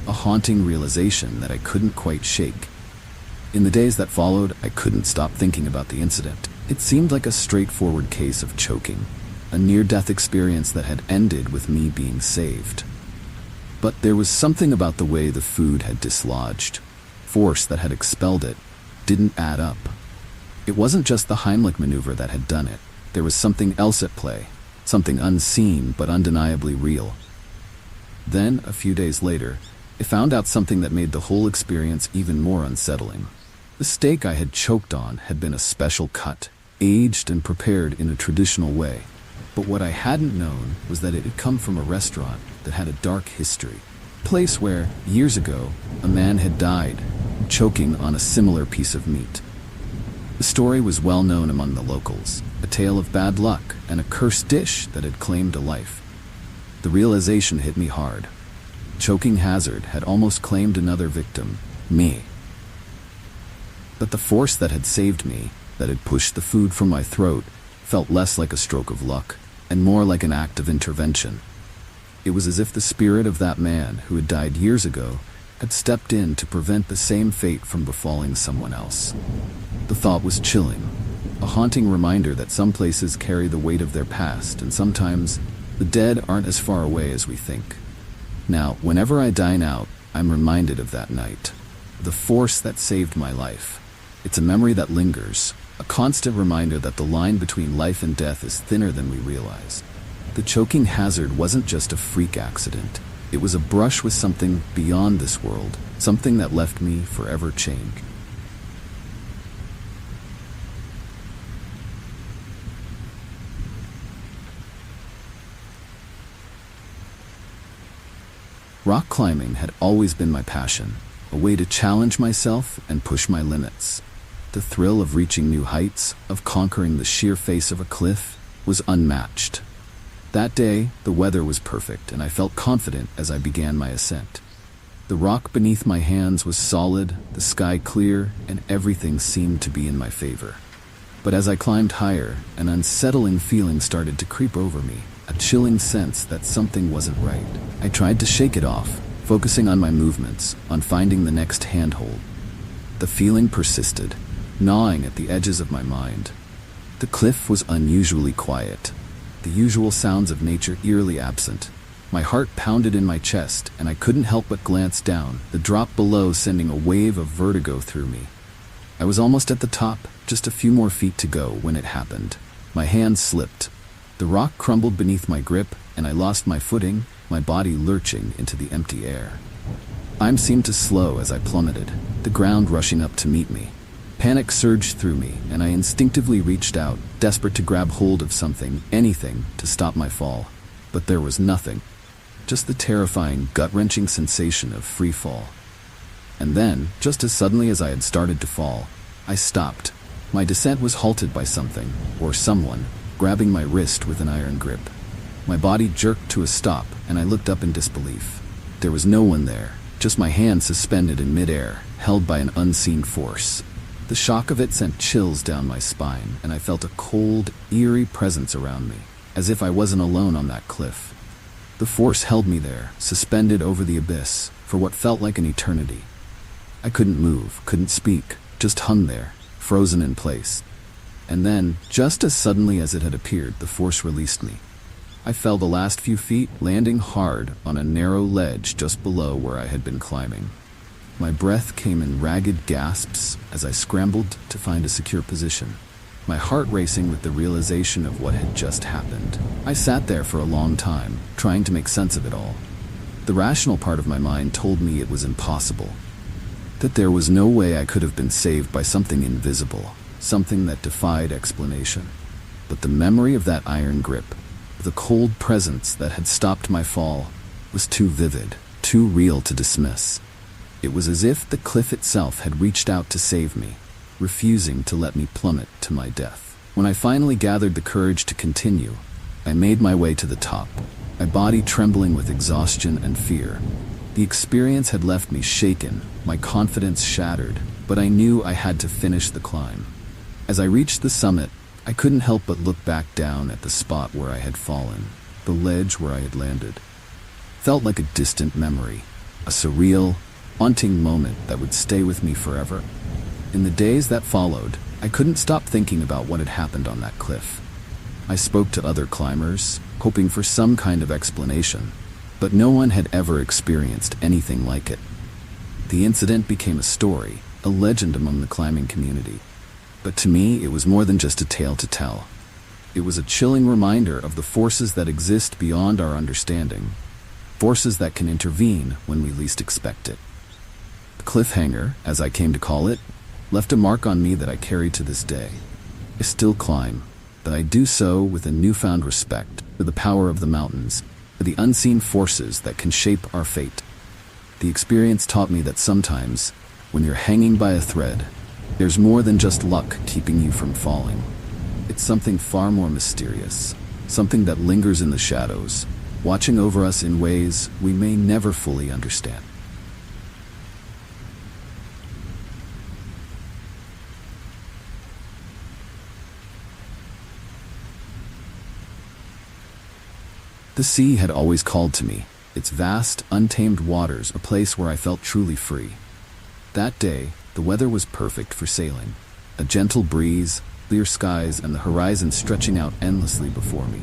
a haunting realization that I couldn't quite shake. In the days that followed, I couldn't stop thinking about the incident. It seemed like a straightforward case of choking, a near-death experience that had ended with me being saved. But there was something about the way the food had dislodged, force that had expelled it, didn't add up. It wasn't just the Heimlich maneuver that had done it. There was something else at play, something unseen but undeniably real. Then, a few days later, I found out something that made the whole experience even more unsettling. The steak I had choked on had been a special cut, aged and prepared in a traditional way. But what I hadn't known was that it had come from a restaurant that had a dark history. A place where, years ago, a man had died, choking on a similar piece of meat. The story was well known among the locals, a tale of bad luck and a cursed dish that had claimed a life. The realization hit me hard. Choking hazard had almost claimed another victim, me. But the force that had saved me, that had pushed the food from my throat, felt less like a stroke of luck and more like an act of intervention. It was as if the spirit of that man who had died years ago had stepped in to prevent the same fate from befalling someone else. The thought was chilling, a haunting reminder that some places carry the weight of their past, and sometimes the dead aren't as far away as we think. Now, whenever I dine out, I'm reminded of that night, the force that saved my life. It's a memory that lingers, a constant reminder that the line between life and death is thinner than we realize. The choking hazard wasn't just a freak accident. It was a brush with something beyond this world, something that left me forever changed. Rock climbing had always been my passion, a way to challenge myself and push my limits. The thrill of reaching new heights, of conquering the sheer face of a cliff, was unmatched. That day, the weather was perfect, and I felt confident as I began my ascent. The rock beneath my hands was solid, the sky clear, and everything seemed to be in my favor. But as I climbed higher, an unsettling feeling started to creep over me, a chilling sense that something wasn't right. I tried to shake it off, focusing on my movements, on finding the next handhold. The feeling persisted, gnawing at the edges of my mind. The cliff was unusually quiet, the usual sounds of nature eerily absent. My heart pounded in my chest, and I couldn't help but glance down, the drop below sending a wave of vertigo through me. I was almost at the top, just a few more feet to go when it happened. My hand slipped. The rock crumbled beneath my grip, and I lost my footing, my body lurching into the empty air. Time seemed to slow as I plummeted, the ground rushing up to meet me. Panic surged through me, and I instinctively reached out, desperate to grab hold of something, anything, to stop my fall. But there was nothing. Just the terrifying, gut-wrenching sensation of free fall. And then, just as suddenly as I had started to fall, I stopped. My descent was halted by something, or someone, grabbing my wrist with an iron grip. My body jerked to a stop, and I looked up in disbelief. There was no one there, just my hand suspended in midair, held by an unseen force. The shock of it sent chills down my spine, and I felt a cold, eerie presence around me, as if I wasn't alone on that cliff. The force held me there, suspended over the abyss, for what felt like an eternity. I couldn't move, couldn't speak, just hung there, frozen in place. And then, just as suddenly as it had appeared, the force released me. I fell the last few feet, landing hard on a narrow ledge just below where I had been climbing. My breath came in ragged gasps as I scrambled to find a secure position, my heart racing with the realization of what had just happened. I sat there for a long time, trying to make sense of it all. The rational part of my mind told me it was impossible, that there was no way I could have been saved by something invisible, something that defied explanation. But the memory of that iron grip, the cold presence that had stopped my fall, was too vivid, too real to dismiss. It was as if the cliff itself had reached out to save me, refusing to let me plummet to my death. When I finally gathered the courage to continue, I made my way to the top, my body trembling with exhaustion and fear. The experience had left me shaken, my confidence shattered, but I knew I had to finish the climb. As I reached the summit, I couldn't help but look back down at the spot where I had fallen, the ledge where I had landed. Felt like a distant memory, a surreal, haunting moment that would stay with me forever. In the days that followed, I couldn't stop thinking about what had happened on that cliff. I spoke to other climbers, hoping for some kind of explanation, but no one had ever experienced anything like it. The incident became a story, a legend among the climbing community. But to me, it was more than just a tale to tell. It was a chilling reminder of the forces that exist beyond our understanding, forces that can intervene when we least expect it. The cliffhanger, as I came to call it, left a mark on me that I carry to this day. I still climb, but I do so with a newfound respect for the power of the mountains, for the unseen forces that can shape our fate. The experience taught me that sometimes, when you're hanging by a thread, there's more than just luck keeping you from falling. It's something far more mysterious, something that lingers in the shadows, watching over us in ways we may never fully understand. The sea had always called to me, its vast, untamed waters a place where I felt truly free. That day, the weather was perfect for sailing. A gentle breeze, clear skies, and the horizon stretching out endlessly before me.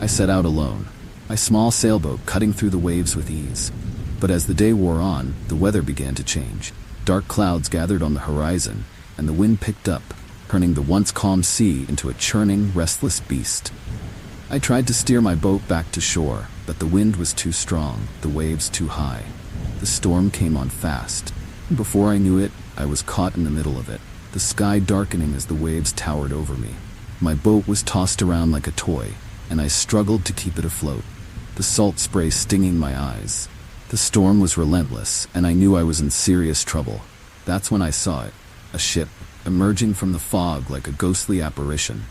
I set out alone, my small sailboat cutting through the waves with ease. But as the day wore on, the weather began to change. Dark clouds gathered on the horizon, and the wind picked up, turning the once calm sea into a churning, restless beast. I tried to steer my boat back to shore, but the wind was too strong, the waves too high. The storm came on fast, and before I knew it, I was caught in the middle of it, the sky darkening as the waves towered over me. My boat was tossed around like a toy, and I struggled to keep it afloat, the salt spray stinging my eyes. The storm was relentless, and I knew I was in serious trouble. That's when I saw it, a ship, emerging from the fog like a ghostly apparition.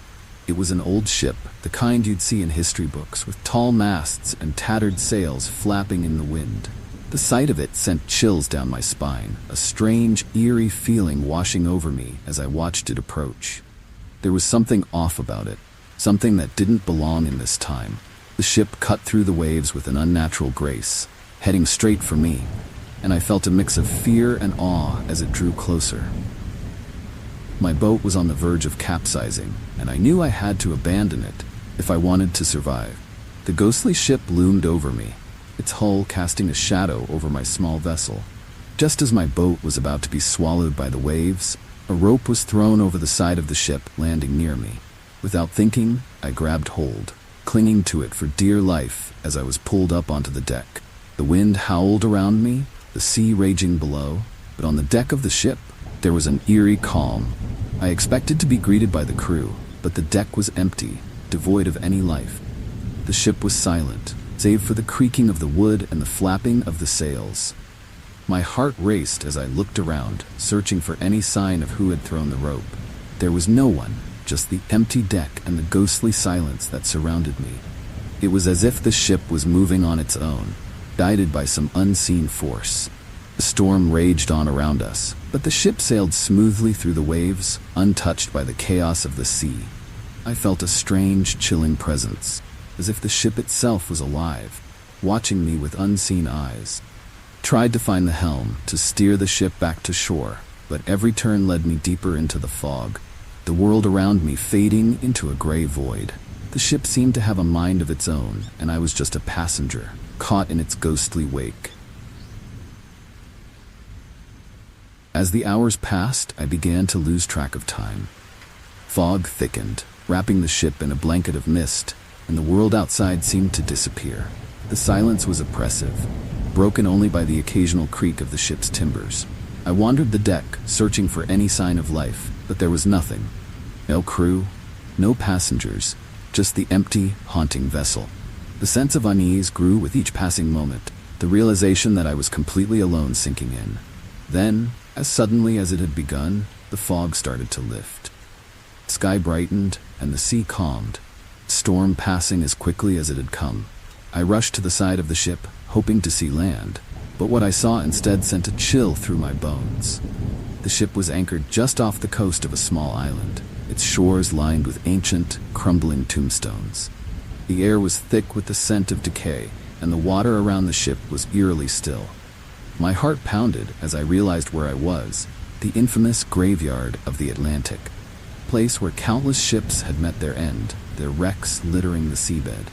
It was an old ship, the kind you'd see in history books, with tall masts and tattered sails flapping in the wind. The sight of it sent chills down my spine, a strange, eerie feeling washing over me as I watched it approach. There was something off about it, something that didn't belong in this time. The ship cut through the waves with an unnatural grace, heading straight for me, and I felt a mix of fear and awe as it drew closer. My boat was on the verge of capsizing, and I knew I had to abandon it if I wanted to survive. The ghostly ship loomed over me, its hull casting a shadow over my small vessel. Just as my boat was about to be swallowed by the waves, a rope was thrown over the side of the ship, landing near me. Without thinking, I grabbed hold, clinging to it for dear life as I was pulled up onto the deck. The wind howled around me, the sea raging below, but on the deck of the ship, there was an eerie calm. I expected to be greeted by the crew, but the deck was empty, devoid of any life. The ship was silent, save for the creaking of the wood and the flapping of the sails. My heart raced as I looked around, searching for any sign of who had thrown the rope. There was no one, just the empty deck and the ghostly silence that surrounded me. It was as if the ship was moving on its own, guided by some unseen force. The storm raged on around us, but the ship sailed smoothly through the waves, untouched by the chaos of the sea. I felt a strange, chilling presence, as if the ship itself was alive, watching me with unseen eyes. Tried to find the helm, to steer the ship back to shore, but every turn led me deeper into the fog, the world around me fading into a gray void. The ship seemed to have a mind of its own, and I was just a passenger, caught in its ghostly wake. As the hours passed, I began to lose track of time. Fog thickened, wrapping the ship in a blanket of mist, and the world outside seemed to disappear. The silence was oppressive, broken only by the occasional creak of the ship's timbers. I wandered the deck, searching for any sign of life, but there was nothing. No crew, no passengers, just the empty, haunting vessel. The sense of unease grew with each passing moment, the realization that I was completely alone sinking in. Then, as suddenly as it had begun, the fog started to lift. The sky brightened, and the sea calmed, the storm passing as quickly as it had come. I rushed to the side of the ship, hoping to see land, but what I saw instead sent a chill through my bones. The ship was anchored just off the coast of a small island, its shores lined with ancient, crumbling tombstones. The air was thick with the scent of decay, and the water around the ship was eerily still. My heart pounded as I realized where I was, the infamous graveyard of the Atlantic, a place where countless ships had met their end, their wrecks littering the seabed.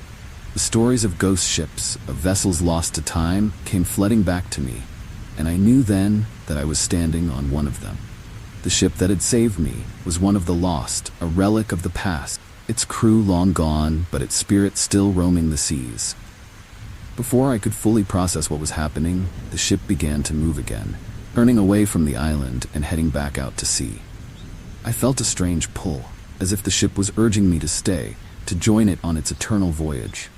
The stories of ghost ships, of vessels lost to time, came flooding back to me, and I knew then that I was standing on one of them. The ship that had saved me was one of the lost, a relic of the past, its crew long gone, but its spirit still roaming the seas. Before I could fully process what was happening, the ship began to move again, turning away from the island and heading back out to sea. I felt a strange pull, as if the ship was urging me to stay, to join it on its eternal voyage.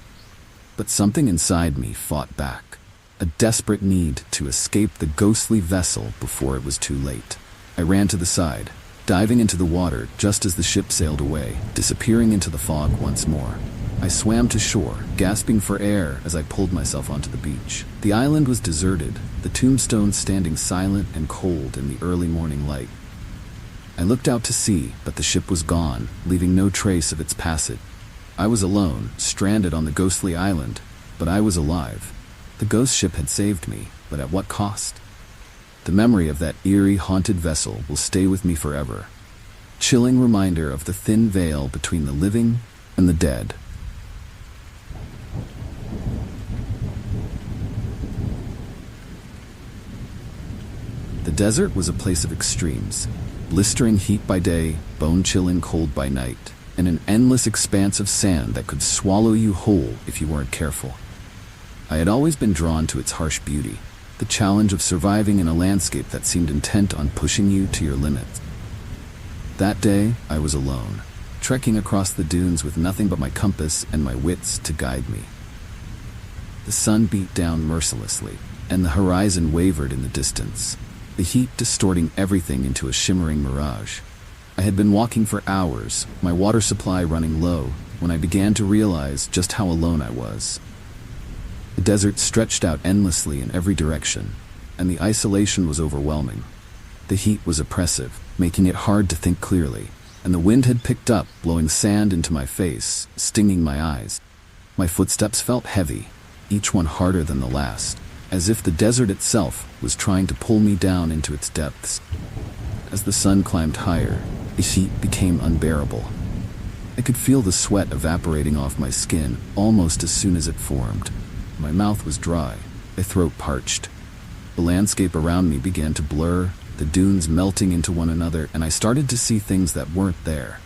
But something inside me fought back, a desperate need to escape the ghostly vessel before it was too late. I ran to the side, diving into the water just as the ship sailed away, disappearing into the fog once more. I swam to shore, gasping for air as I pulled myself onto the beach. The island was deserted, the tombstones standing silent and cold in the early morning light. I looked out to sea, but the ship was gone, leaving no trace of its passage. I was alone, stranded on the ghostly island, but I was alive. The ghost ship had saved me, but at what cost? The memory of that eerie, haunted vessel will stay with me forever. Chilling reminder of the thin veil between the living and the dead. The desert was a place of extremes. Blistering heat by day, bone-chilling cold by night, and an endless expanse of sand that could swallow you whole if you weren't careful. I had always been drawn to its harsh beauty, the challenge of surviving in a landscape that seemed intent on pushing you to your limits. That day, I was alone, trekking across the dunes with nothing but my compass and my wits to guide me. The sun beat down mercilessly, and the horizon wavered in the distance, the heat distorting everything into a shimmering mirage. I had been walking for hours, my water supply running low, when I began to realize just how alone I was. The desert stretched out endlessly in every direction, and the isolation was overwhelming. The heat was oppressive, making it hard to think clearly, and the wind had picked up, blowing sand into my face, stinging my eyes. My footsteps felt heavy, each one harder than the last, as if the desert itself was trying to pull me down into its depths. As the sun climbed higher, the heat became unbearable. I could feel the sweat evaporating off my skin almost as soon as it formed. My mouth was dry, my throat parched. The landscape around me began to blur, the dunes melting into one another, and I started to see things that weren't there.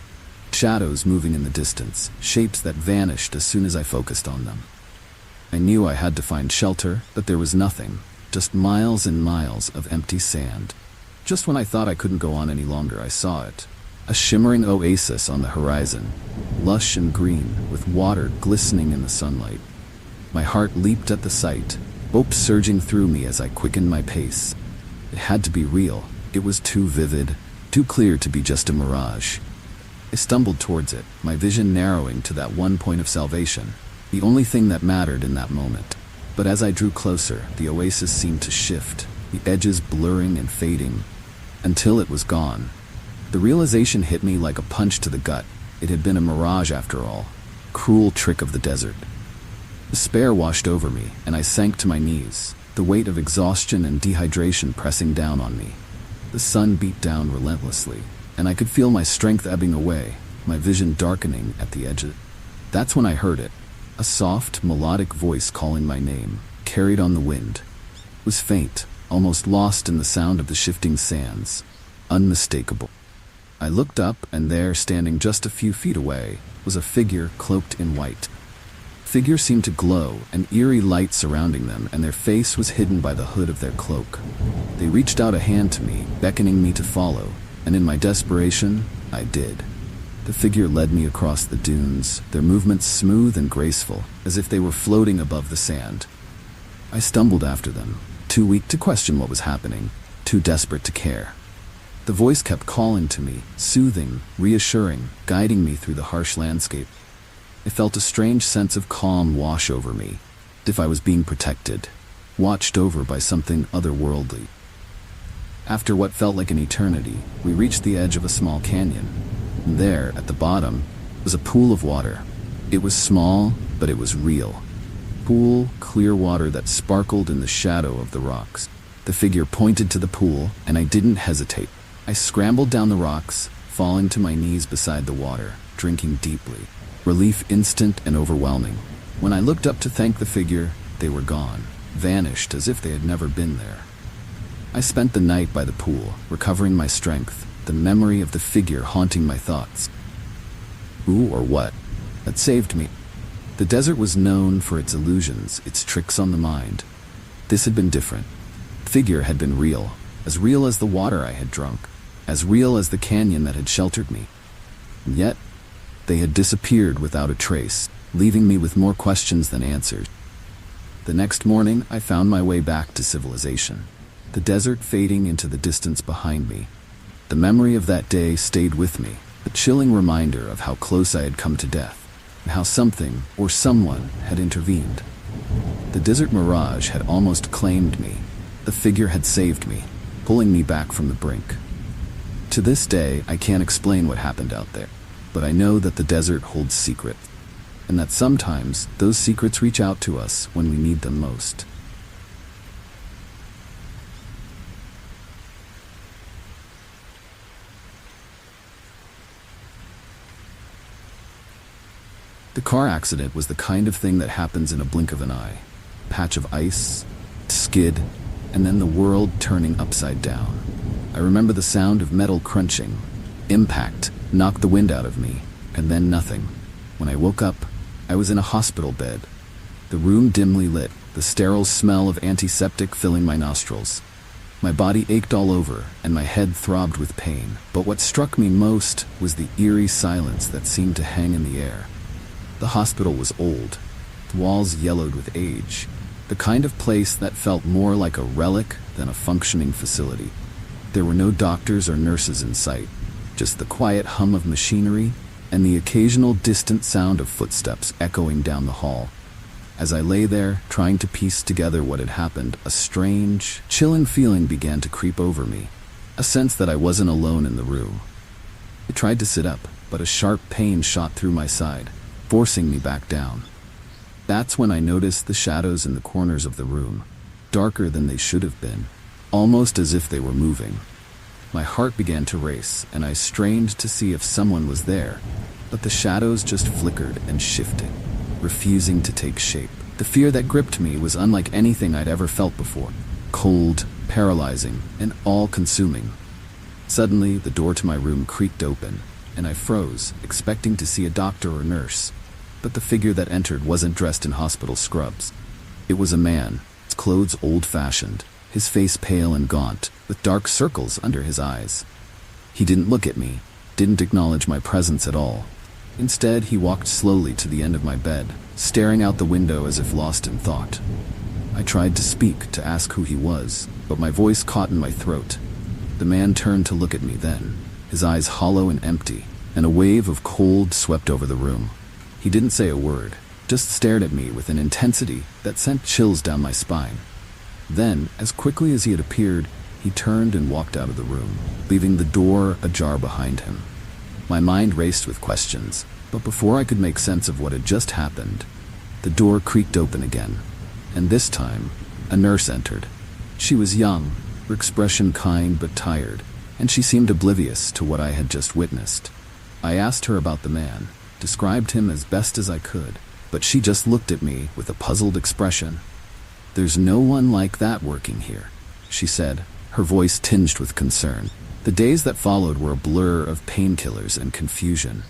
Shadows moving in the distance, shapes that vanished as soon as I focused on them. I knew I had to find shelter, but there was nothing, just miles and miles of empty sand. Just when I thought I couldn't go on any longer, I saw it. A shimmering oasis on the horizon, lush and green, with water glistening in the sunlight. My heart leaped at the sight, hope surging through me as I quickened my pace. It had to be real. It was too vivid, too clear to be just a mirage. I stumbled towards it, my vision narrowing to that one point of salvation, the only thing that mattered in that moment. But as I drew closer, the oasis seemed to shift, the edges blurring and fading, until it was gone. The realization hit me like a punch to the gut. It had been a mirage after all. Cruel trick of the desert. Despair washed over me, and I sank to my knees, the weight of exhaustion and dehydration pressing down on me. The sun beat down relentlessly, and I could feel my strength ebbing away, my vision darkening at the edges. That's when I heard it. A soft, melodic voice calling my name, carried on the wind. It was faint, almost lost in the sound of the shifting sands. Unmistakable. I looked up, and there, standing just a few feet away, was a figure cloaked in white. The figure seemed to glow, an eerie light surrounding them, and their face was hidden by the hood of their cloak. They reached out a hand to me, beckoning me to follow, and in my desperation, I did. The figure led me across the dunes, their movements smooth and graceful, as if they were floating above the sand. I stumbled after them, too weak to question what was happening, too desperate to care. The voice kept calling to me, soothing, reassuring, guiding me through the harsh landscape. I felt a strange sense of calm wash over me, as if I was being protected, watched over by something otherworldly. After what felt like an eternity, we reached the edge of a small canyon. And there, at the bottom, was a pool of water. It was small, but it was real. Cool, clear water that sparkled in the shadow of the rocks. The figure pointed to the pool, and I didn't hesitate. I scrambled down the rocks, falling to my knees beside the water, drinking deeply. Relief instant and overwhelming. When I looked up to thank the figure, they were gone, vanished as if they had never been there. I spent the night by the pool, recovering my strength, the memory of the figure haunting my thoughts. Who or what had saved me? The desert was known for its illusions, its tricks on the mind. This had been different. The figure had been real as the water I had drunk, as real as the canyon that had sheltered me. And yet, they had disappeared without a trace, leaving me with more questions than answers. The next morning, I found my way back to civilization, the desert fading into the distance behind me. The memory of that day stayed with me, a chilling reminder of how close I had come to death, and how something or someone had intervened. The desert mirage had almost claimed me. The figure had saved me, pulling me back from the brink. To this day, I can't explain what happened out there, but I know that the desert holds secrets, and that sometimes those secrets reach out to us when we need them most. The car accident was the kind of thing that happens in a blink of an eye. Patch of ice, skid, and then the world turning upside down. I remember the sound of metal crunching. Impact knocked the wind out of me, and then nothing. When I woke up, I was in a hospital bed. The room dimly lit, the sterile smell of antiseptic filling my nostrils. My body ached all over, and my head throbbed with pain. But what struck me most was the eerie silence that seemed to hang in the air. The hospital was old, the walls yellowed with age, the kind of place that felt more like a relic than a functioning facility. There were no doctors or nurses in sight, just the quiet hum of machinery and the occasional distant sound of footsteps echoing down the hall. As I lay there, trying to piece together what had happened, a strange, chilling feeling began to creep over me, a sense that I wasn't alone in the room. I tried to sit up, but a sharp pain shot through my side, forcing me back down. That's when I noticed the shadows in the corners of the room, darker than they should have been, almost as if they were moving. My heart began to race, and I strained to see if someone was there, but the shadows just flickered and shifted, refusing to take shape. The fear that gripped me was unlike anything I'd ever felt before, cold, paralyzing, and all-consuming. Suddenly, the door to my room creaked open, and I froze, expecting to see a doctor or nurse. But the figure that entered wasn't dressed in hospital scrubs. It was a man, his clothes old-fashioned, his face pale and gaunt, with dark circles under his eyes. He didn't look at me, didn't acknowledge my presence at all. Instead, he walked slowly to the end of my bed, staring out the window as if lost in thought. I tried to speak, to ask who he was, but my voice caught in my throat. The man turned to look at me then, his eyes hollow and empty, and a wave of cold swept over the room. He didn't say a word, just stared at me with an intensity that sent chills down my spine. Then, as quickly as he had appeared, he turned and walked out of the room, leaving the door ajar behind him. My mind raced with questions, but before I could make sense of what had just happened, the door creaked open again, and this time, a nurse entered. She was young, her expression kind but tired, and she seemed oblivious to what I had just witnessed. I asked her about the man, described him as best as I could, but she just looked at me with a puzzled expression. "There's no one like that working here," she said, her voice tinged with concern. The days that followed were a blur of painkillers and confusion.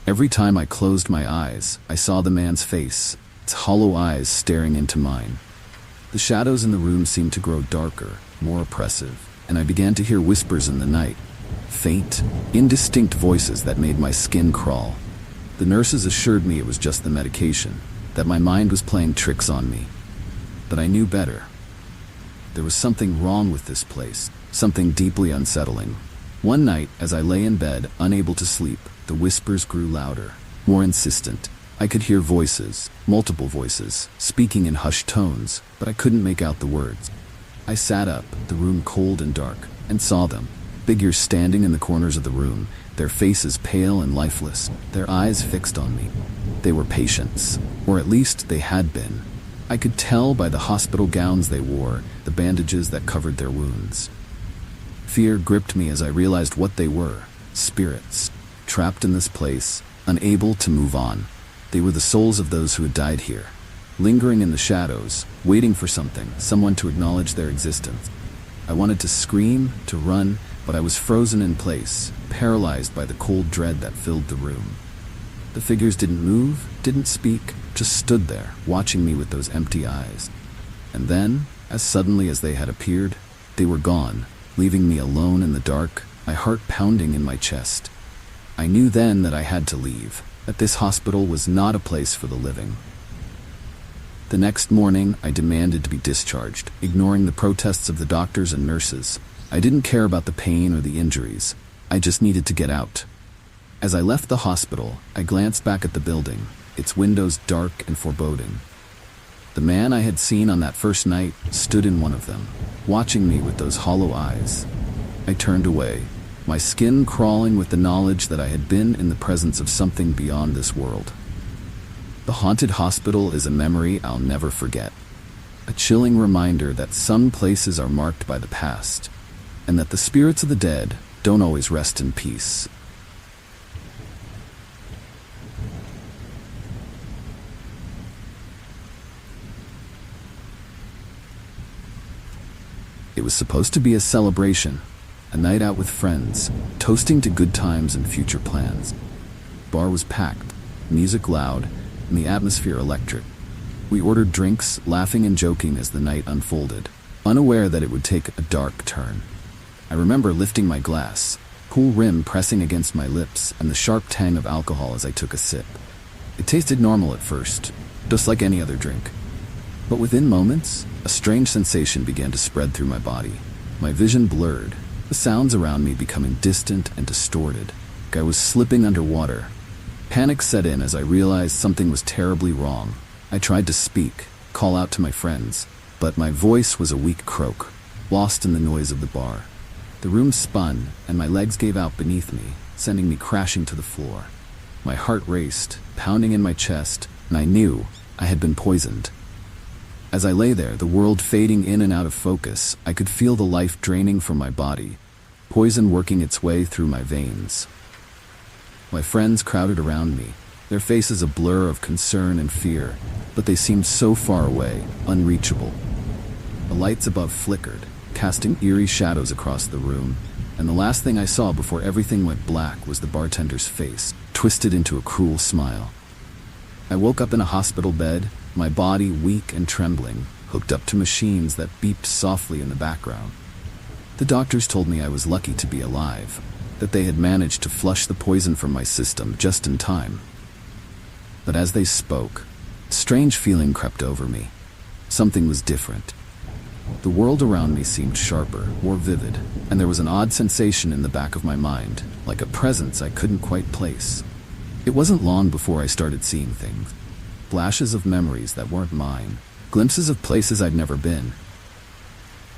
Every time I closed my eyes, I saw the man's face, its hollow eyes staring into mine. The shadows in the room seemed to grow darker, more oppressive, and I began to hear whispers in the night, faint, indistinct voices that made my skin crawl. The nurses assured me it was just the medication, that my mind was playing tricks on me. But I knew better. There was something wrong with this place, something deeply unsettling. One night, as I lay in bed, unable to sleep, the whispers grew louder, more insistent. I could hear voices, multiple voices, speaking in hushed tones, but I couldn't make out the words. I sat up, the room cold and dark, and saw them. Figures standing in the corners of the room, their faces pale and lifeless, their eyes fixed on me. They were patients, or at least they had been. I could tell by the hospital gowns they wore, the bandages that covered their wounds. Fear gripped me as I realized what they were, spirits, trapped in this place, unable to move on. They were the souls of those who had died here, lingering in the shadows, waiting for someone to acknowledge their existence. I wanted to scream, to run, but I was frozen in place, paralyzed by the cold dread that filled the room. The figures didn't move, didn't speak, just stood there, watching me with those empty eyes. And then, as suddenly as they had appeared, they were gone, leaving me alone in the dark, my heart pounding in my chest. I knew then that I had to leave, that this hospital was not a place for the living. The next morning, I demanded to be discharged, ignoring the protests of the doctors and nurses. I didn't care about the pain or the injuries. I just needed to get out. As I left the hospital, I glanced back at the building, its windows dark and foreboding. The man I had seen on that first night stood in one of them, watching me with those hollow eyes. I turned away, my skin crawling with the knowledge that I had been in the presence of something beyond this world. The haunted hospital is a memory I'll never forget. A chilling reminder that some places are marked by the past, and that the spirits of the dead don't always rest in peace. It was supposed to be a celebration, a night out with friends, toasting to good times and future plans. The bar was packed, music loud, and the atmosphere electric. We ordered drinks, laughing and joking as the night unfolded, unaware that it would take a dark turn. I remember lifting my glass, cool rim pressing against my lips, and the sharp tang of alcohol as I took a sip. It tasted normal at first, just like any other drink. But within moments, a strange sensation began to spread through my body. My vision blurred, the sounds around me becoming distant and distorted, like I was slipping underwater. Panic set in as I realized something was terribly wrong. I tried to speak, call out to my friends, but my voice was a weak croak, lost in the noise of the bar. The room spun, and my legs gave out beneath me, sending me crashing to the floor. My heart raced, pounding in my chest, and I knew I had been poisoned. As I lay there, the world fading in and out of focus, I could feel the life draining from my body, poison working its way through my veins. My friends crowded around me, their faces a blur of concern and fear, but they seemed so far away, unreachable. The lights above flickered, casting eerie shadows across the room, and the last thing I saw before everything went black was the bartender's face, twisted into a cruel smile. I woke up in a hospital bed, my body weak and trembling, hooked up to machines that beeped softly in the background. The doctors told me I was lucky to be alive, that they had managed to flush the poison from my system just in time. But as they spoke, a strange feeling crept over me. Something was different. The world around me seemed sharper, more vivid, and there was an odd sensation in the back of my mind, like a presence I couldn't quite place. It wasn't long before I started seeing things. Flashes of memories that weren't mine, glimpses of places I'd never been.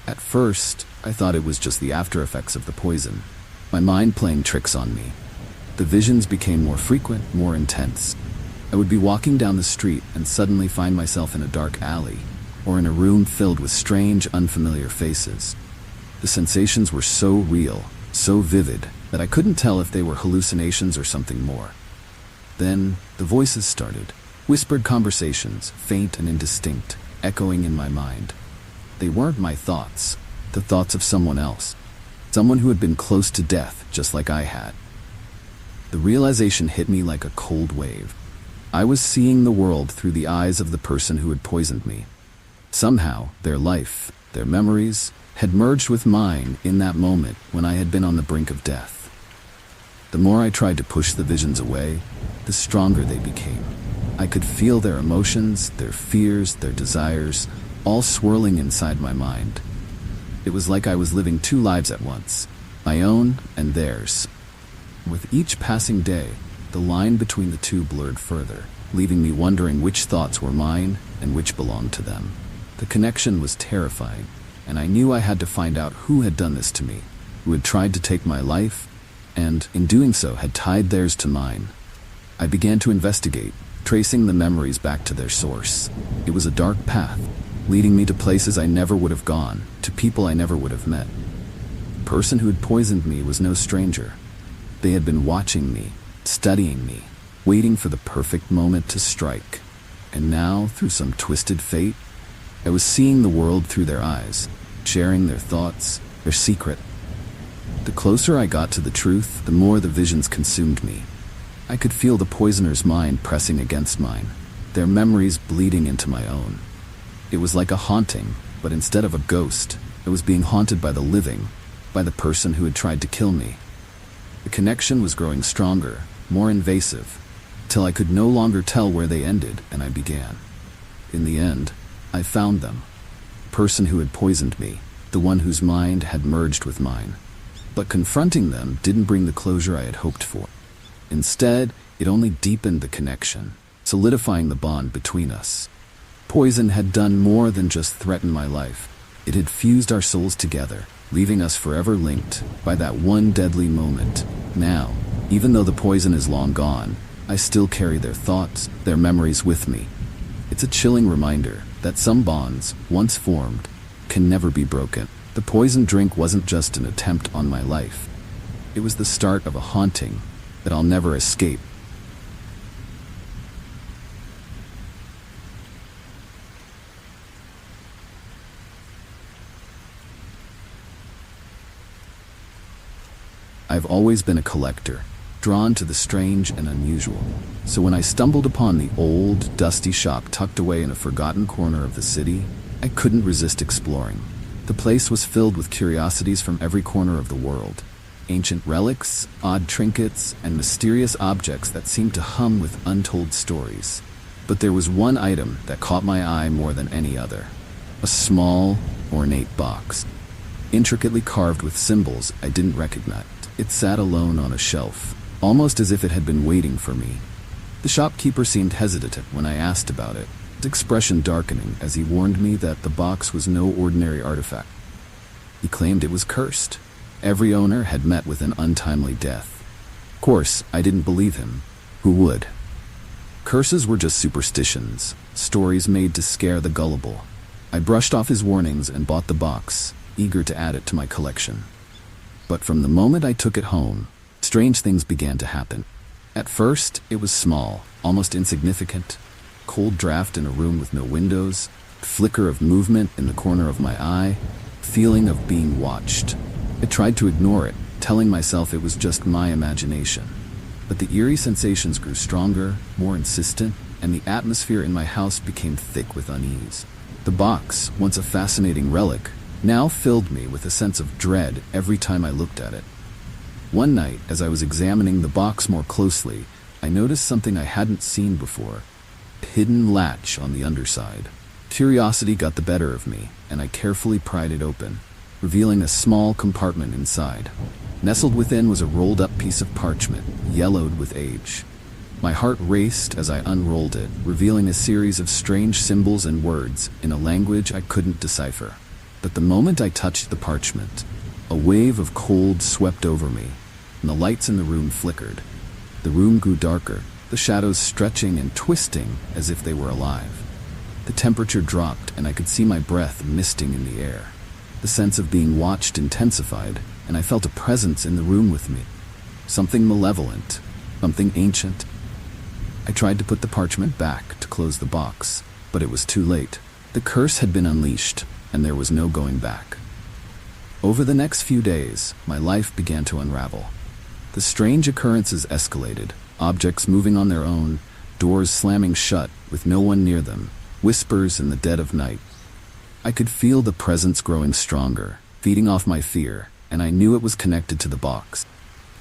At first, I thought it was just the after effects of the poison, my mind playing tricks on me. The visions became more frequent, more intense. I would be walking down the street and suddenly find myself in a dark alley, or in a room filled with strange, unfamiliar faces. The sensations were so real, so vivid, that I couldn't tell if they were hallucinations or something more. Then, the voices started. Whispered conversations, faint and indistinct, echoing in my mind. They weren't my thoughts, the thoughts of someone else. Someone who had been close to death, just like I had. The realization hit me like a cold wave. I was seeing the world through the eyes of the person who had poisoned me. Somehow, their life, their memories, had merged with mine in that moment when I had been on the brink of death. The more I tried to push the visions away, the stronger they became. I could feel their emotions, their fears, their desires, all swirling inside my mind. It was like I was living two lives at once, my own and theirs. With each passing day, the line between the two blurred further, leaving me wondering which thoughts were mine and which belonged to them. The connection was terrifying, and I knew I had to find out who had done this to me, who had tried to take my life, and, in doing so, had tied theirs to mine. I began to investigate, tracing the memories back to their source. It was a dark path, leading me to places I never would have gone, to people I never would have met. The person who had poisoned me was no stranger. They had been watching me, studying me, waiting for the perfect moment to strike. And now, through some twisted fate, I was seeing the world through their eyes, sharing their thoughts, their secret. The closer I got to the truth, the more the visions consumed me. I could feel the poisoner's mind pressing against mine, their memories bleeding into my own. It was like a haunting, but instead of a ghost, I was being haunted by the living, by the person who had tried to kill me. The connection was growing stronger, more invasive, till I could no longer tell where they ended and I began. In the end, I found them. The person who had poisoned me, the one whose mind had merged with mine. But confronting them didn't bring the closure I had hoped for. Instead, it only deepened the connection, solidifying the bond between us. Poison had done more than just threaten my life. It had fused our souls together, leaving us forever linked by that one deadly moment. Now, even though the poison is long gone, I still carry their thoughts, their memories with me. It's a chilling reminder that some bonds, once formed, can never be broken. The poison drink wasn't just an attempt on my life. It was the start of a haunting that I'll never escape. I've always been a collector, drawn to the strange and unusual. So when I stumbled upon the old, dusty shop tucked away in a forgotten corner of the city, I couldn't resist exploring. The place was filled with curiosities from every corner of the world. Ancient relics, odd trinkets, and mysterious objects that seemed to hum with untold stories. But there was one item that caught my eye more than any other. A small, ornate box, intricately carved with symbols I didn't recognize. It sat alone on a shelf, almost as if it had been waiting for me. The shopkeeper seemed hesitant when I asked about it, his expression darkening as he warned me that the box was no ordinary artifact. He claimed it was cursed. Every owner had met with an untimely death. Of course, I didn't believe him. Who would? Curses were just superstitions, stories made to scare the gullible. I brushed off his warnings and bought the box, eager to add it to my collection. But from the moment I took it home, strange things began to happen. At first, it was small, almost insignificant. Cold draft in a room with no windows, flicker of movement in the corner of my eye, feeling of being watched. I tried to ignore it, telling myself it was just my imagination. But the eerie sensations grew stronger, more insistent, and the atmosphere in my house became thick with unease. The box, once a fascinating relic, now filled me with a sense of dread every time I looked at it. One night, as I was examining the box more closely, I noticed something I hadn't seen before. A hidden latch on the underside. Curiosity got the better of me, and I carefully pried it open, revealing a small compartment inside. Nestled within was a rolled-up piece of parchment, yellowed with age. My heart raced as I unrolled it, revealing a series of strange symbols and words in a language I couldn't decipher. But the moment I touched the parchment, a wave of cold swept over me, and the lights in the room flickered. The room grew darker, the shadows stretching and twisting as if they were alive. The temperature dropped, and I could see my breath misting in the air. The sense of being watched intensified, and I felt a presence in the room with me. Something malevolent, something ancient. I tried to put the parchment back to close the box, but it was too late. The curse had been unleashed, and there was no going back. Over the next few days, my life began to unravel. The strange occurrences escalated, objects moving on their own, doors slamming shut with no one near them, whispers in the dead of night. I could feel the presence growing stronger, feeding off my fear, and I knew it was connected to the box.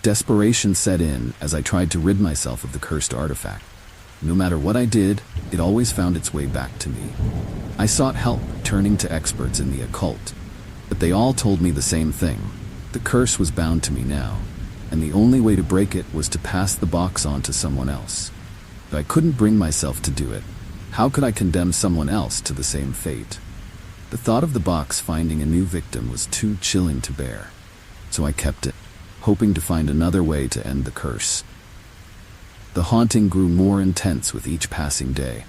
Desperation set in as I tried to rid myself of the cursed artifact. No matter what I did, it always found its way back to me. I sought help, turning to experts in the occult, but they all told me the same thing. The curse was bound to me now, and the only way to break it was to pass the box on to someone else. But I couldn't bring myself to do it. How could I condemn someone else to the same fate? The thought of the box finding a new victim was too chilling to bear, so I kept it, hoping to find another way to end the curse. The haunting grew more intense with each passing day.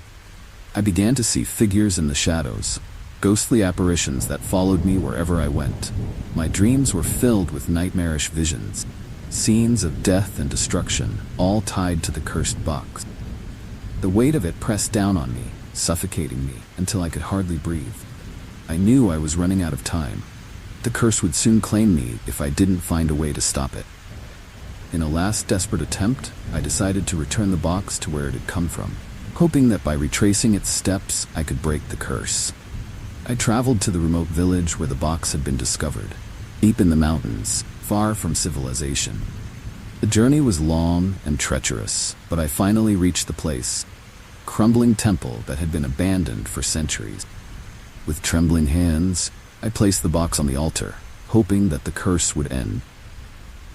I began to see figures in the shadows, ghostly apparitions that followed me wherever I went. My dreams were filled with nightmarish visions, scenes of death and destruction, all tied to the cursed box. The weight of it pressed down on me, suffocating me until I could hardly breathe. I knew I was running out of time. The curse would soon claim me if I didn't find a way to stop it. In a last desperate attempt, I decided to return the box to where it had come from, hoping that by retracing its steps, I could break the curse. I traveled to the remote village where the box had been discovered, deep in the mountains, far from civilization. The journey was long and treacherous, but I finally reached the place, a crumbling temple that had been abandoned for centuries. With trembling hands, I placed the box on the altar, hoping that the curse would end.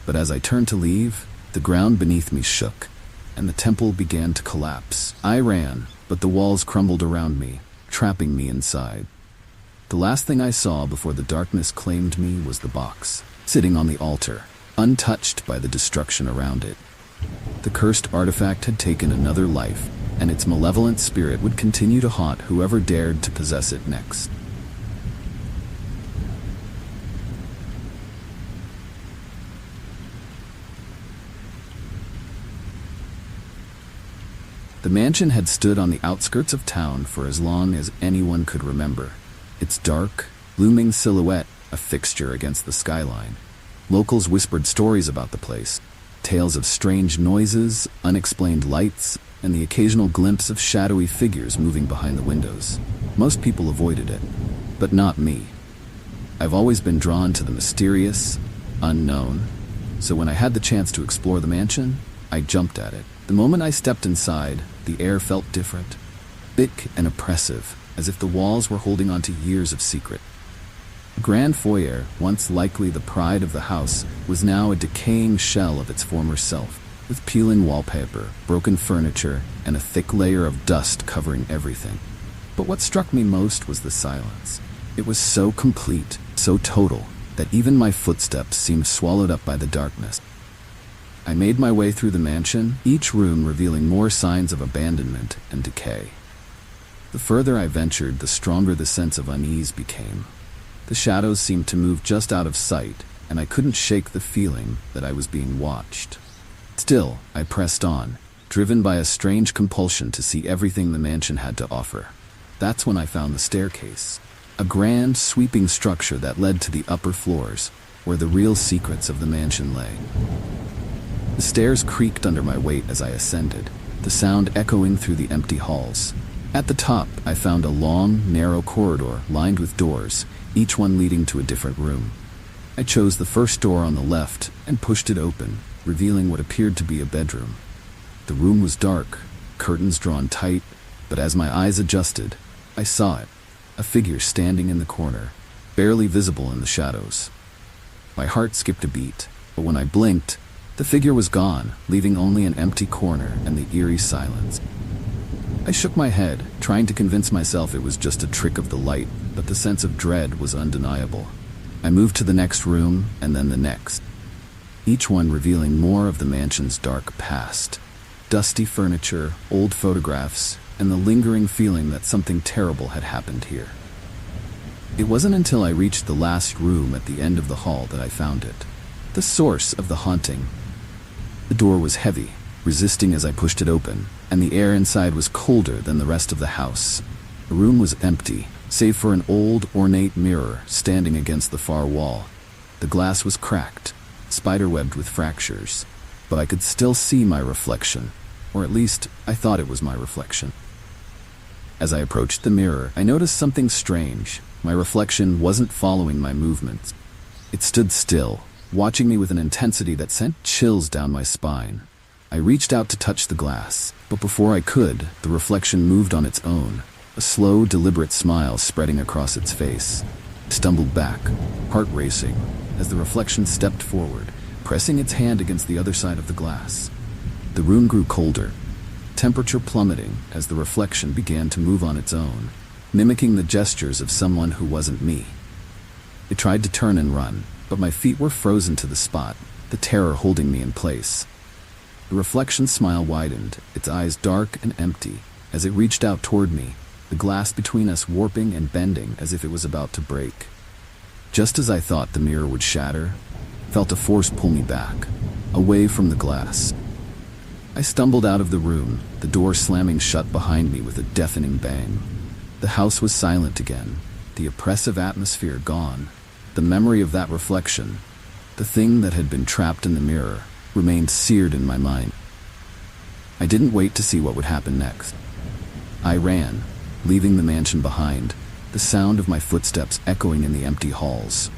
But as I turned to leave, the ground beneath me shook, and the temple began to collapse. I ran, but the walls crumbled around me, trapping me inside. The last thing I saw before the darkness claimed me was the box, sitting on the altar, untouched by the destruction around it. The cursed artifact had taken another life, and its malevolent spirit would continue to haunt whoever dared to possess it next. The mansion had stood on the outskirts of town for as long as anyone could remember. Its dark, looming silhouette a fixture against the skyline. Locals whispered stories about the place, tales of strange noises, unexplained lights, and the occasional glimpse of shadowy figures moving behind the windows. Most people avoided it, but not me. I've always been drawn to the mysterious, unknown, so when I had the chance to explore the mansion, I jumped at it. The moment I stepped inside, the air felt different, thick and oppressive, as if the walls were holding on to years of secret. The grand foyer, once likely the pride of the house, was now a decaying shell of its former self, with peeling wallpaper, broken furniture, and a thick layer of dust covering everything. But what struck me most was the silence. It was so complete, so total, that even my footsteps seemed swallowed up by the darkness. I made my way through the mansion, each room revealing more signs of abandonment and decay. The further I ventured, the stronger the sense of unease became. The shadows seemed to move just out of sight, and I couldn't shake the feeling that I was being watched. Still, I pressed on, driven by a strange compulsion to see everything the mansion had to offer. That's when I found the staircase, a grand, sweeping structure that led to the upper floors, where the real secrets of the mansion lay. The stairs creaked under my weight as I ascended, the sound echoing through the empty halls. At the top, I found a long, narrow corridor lined with doors, each one leading to a different room. I chose the first door on the left and pushed it open, revealing what appeared to be a bedroom. The room was dark, curtains drawn tight, but as my eyes adjusted, I saw it, a figure standing in the corner, barely visible in the shadows. My heart skipped a beat, but when I blinked, the figure was gone, leaving only an empty corner and the eerie silence. I shook my head, trying to convince myself it was just a trick of the light, but the sense of dread was undeniable. I moved to the next room, and then the next, each one revealing more of the mansion's dark past. Dusty furniture, old photographs, and the lingering feeling that something terrible had happened here. It wasn't until I reached the last room at the end of the hall that I found it, the source of the haunting. The door was heavy, resisting as I pushed it open, and the air inside was colder than the rest of the house. The room was empty, save for an old, ornate mirror standing against the far wall. The glass was cracked, spiderwebbed with fractures, but I could still see my reflection, or at least I thought it was my reflection. As I approached the mirror, I noticed something strange. My reflection wasn't following my movements. It stood still, watching me with an intensity that sent chills down my spine. I reached out to touch the glass, but before I could, the reflection moved on its own, a slow, deliberate smile spreading across its face. I stumbled back, heart racing, as the reflection stepped forward, pressing its hand against the other side of the glass. The room grew colder, temperature plummeting as the reflection began to move on its own, mimicking the gestures of someone who wasn't me. It tried to turn and run, but my feet were frozen to the spot, the terror holding me in place. The reflection's smile widened, its eyes dark and empty, as it reached out toward me, the glass between us warping and bending as if it was about to break. Just as I thought the mirror would shatter, I felt a force pull me back, away from the glass. I stumbled out of the room, the door slamming shut behind me with a deafening bang. The house was silent again, the oppressive atmosphere gone. The memory of that reflection, the thing that had been trapped in the mirror, remained seared in my mind. I didn't wait to see what would happen next. I ran, leaving the mansion behind, the sound of my footsteps echoing in the empty halls.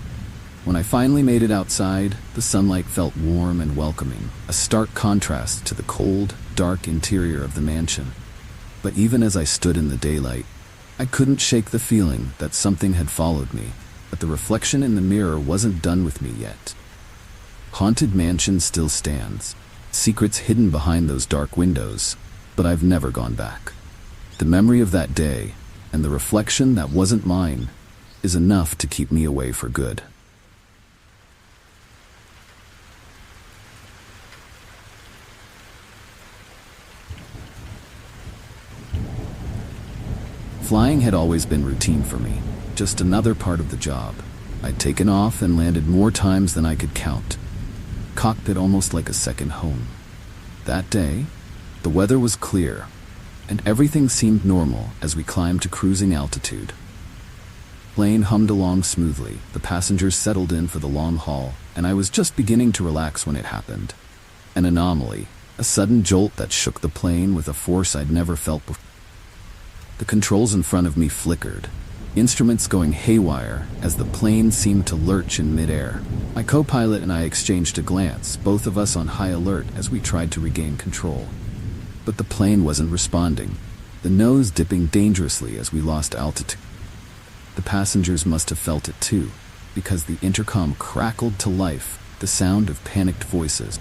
When I finally made it outside, the sunlight felt warm and welcoming, a stark contrast to the cold, dark interior of the mansion. But even as I stood in the daylight, I couldn't shake the feeling that something had followed me, but the reflection in the mirror wasn't done with me yet. Haunted Mansion still stands, secrets hidden behind those dark windows, but I've never gone back. The memory of that day, and the reflection that wasn't mine, is enough to keep me away for good. Flying had always been routine for me, just another part of the job. I'd taken off and landed more times than I could count. Cockpit almost like a second home. That day, the weather was clear, and everything seemed normal as we climbed to cruising altitude. Plane hummed along smoothly, the passengers settled in for the long haul, and I was just beginning to relax when it happened. An anomaly, a sudden jolt that shook the plane with a force I'd never felt before. The controls in front of me flickered, instruments going haywire as the plane seemed to lurch in midair. My co-pilot and I exchanged a glance, both of us on high alert as we tried to regain control. But the plane wasn't responding, the nose dipping dangerously as we lost altitude. The passengers must have felt it too, because the intercom crackled to life, the sound of panicked voices.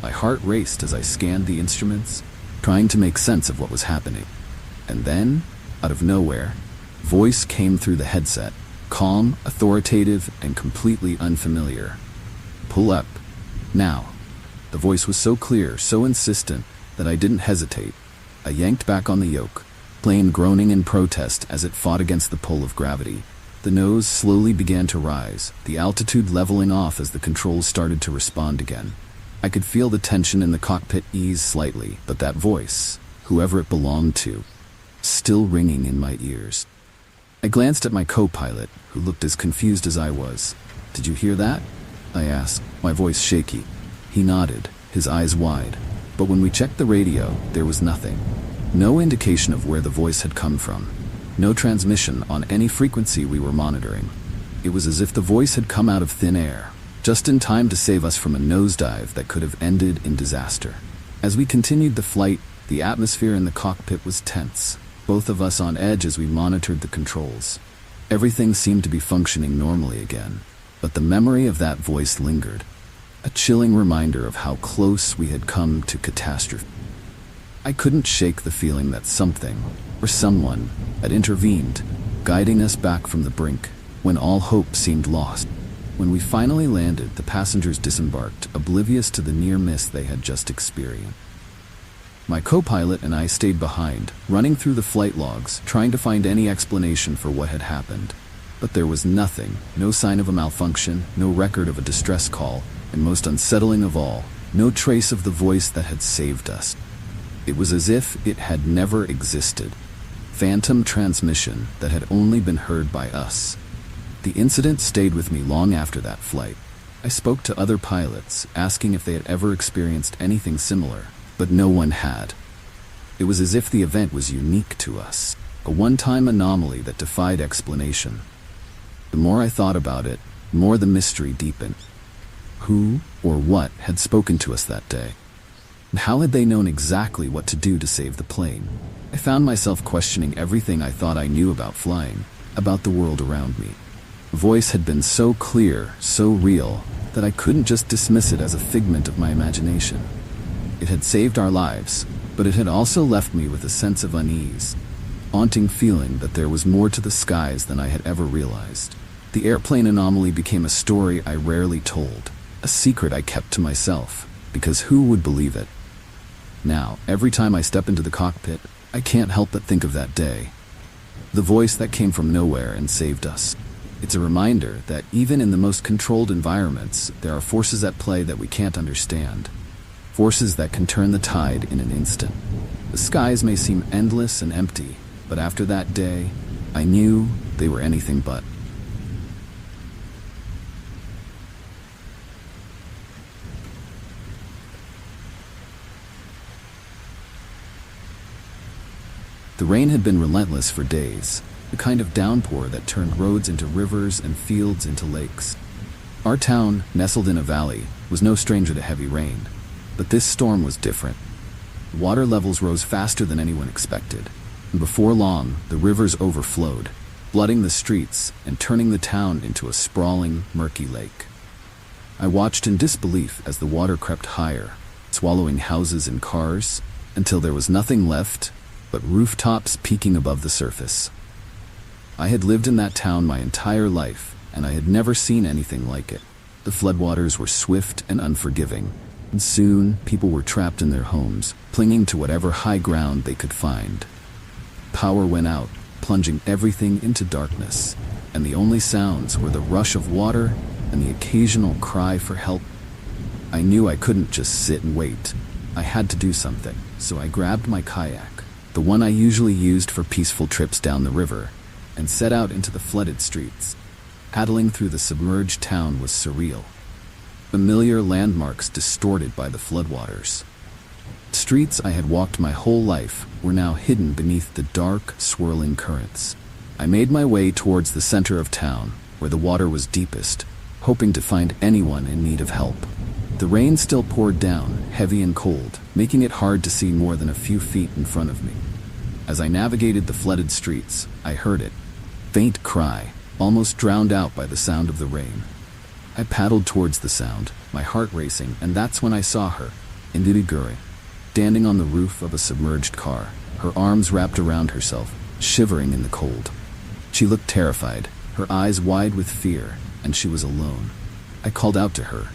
My heart raced as I scanned the instruments, trying to make sense of what was happening. And then, out of nowhere, voice came through the headset, calm, authoritative, and completely unfamiliar. "Pull up. Now." The voice was so clear, so insistent, that I didn't hesitate. I yanked back on the yoke, plane groaning in protest as it fought against the pull of gravity. The nose slowly began to rise, the altitude leveling off as the controls started to respond again. I could feel the tension in the cockpit ease slightly, but that voice, whoever it belonged to, still ringing in my ears. I glanced at my co-pilot, who looked as confused as I was. "Did you hear that?" I asked, my voice shaky. He nodded, his eyes wide. But when we checked the radio, there was nothing. No indication of where the voice had come from. No transmission on any frequency we were monitoring. It was as if the voice had come out of thin air, just in time to save us from a nosedive that could have ended in disaster. As we continued the flight, the atmosphere in the cockpit was tense, both of us on edge as we monitored the controls. Everything seemed to be functioning normally again, but the memory of that voice lingered, a chilling reminder of how close we had come to catastrophe. I couldn't shake the feeling that something, or someone, had intervened, guiding us back from the brink, when all hope seemed lost. When we finally landed, the passengers disembarked, oblivious to the near miss they had just experienced. My co-pilot and I stayed behind, running through the flight logs, trying to find any explanation for what had happened. But there was nothing, no sign of a malfunction, no record of a distress call, and most unsettling of all, no trace of the voice that had saved us. It was as if it had never existed. Phantom transmission that had only been heard by us. The incident stayed with me long after that flight. I spoke to other pilots, asking if they had ever experienced anything similar, but no one had. It was as if the event was unique to us, a one-time anomaly that defied explanation. The more I thought about it, the more the mystery deepened. Who or what had spoken to us that day? And how had they known exactly what to do to save the plane? I found myself questioning everything I thought I knew about flying, about the world around me. The voice had been so clear, so real, that I couldn't just dismiss it as a figment of my imagination. It had saved our lives, but it had also left me with a sense of unease, haunting feeling that there was more to the skies than I had ever realized. The airplane anomaly became a story I rarely told, a secret I kept to myself, because who would believe it? Now, every time I step into the cockpit, I can't help but think of that day. The voice that came from nowhere and saved us. It's a reminder that even in the most controlled environments, there are forces at play that we can't understand. forces that can turn the tide in an instant. The skies may seem endless and empty, but after that day, I knew they were anything but. The rain had been relentless for days, the kind of downpour that turned roads into rivers and fields into lakes. Our town, nestled in a valley, was no stranger to heavy rain, but this storm was different. Water levels rose faster than anyone expected, and before long, the rivers overflowed, flooding the streets and turning the town into a sprawling, murky lake. I watched in disbelief as the water crept higher, swallowing houses and cars, until there was nothing left but rooftops peeking above the surface. I had lived in that town my entire life, and I had never seen anything like it. The floodwaters were swift and unforgiving, and soon people were trapped in their homes, clinging to whatever high ground they could find. Power went out, plunging everything into darkness, and the only sounds were the rush of water and the occasional cry for help. I knew I couldn't just sit and wait. I had to do something, so I grabbed my kayak, the one I usually used for peaceful trips down the river, and set out into the flooded streets. Paddling through the submerged town was surreal. Familiar landmarks distorted by the floodwaters. Streets I had walked my whole life were now hidden beneath the dark, swirling currents. I made my way towards the center of town, where the water was deepest, hoping to find anyone in need of help. The rain still poured down, heavy and cold, making it hard to see more than a few feet in front of me. As I navigated the flooded streets, I heard it. Faint cry, almost drowned out by the sound of the rain. I paddled towards the sound, my heart racing, and that's when I saw her, Indigure, standing on the roof of a submerged car, her arms wrapped around herself, shivering in the cold. She looked terrified, her eyes wide with fear, and she was alone. I called out to her.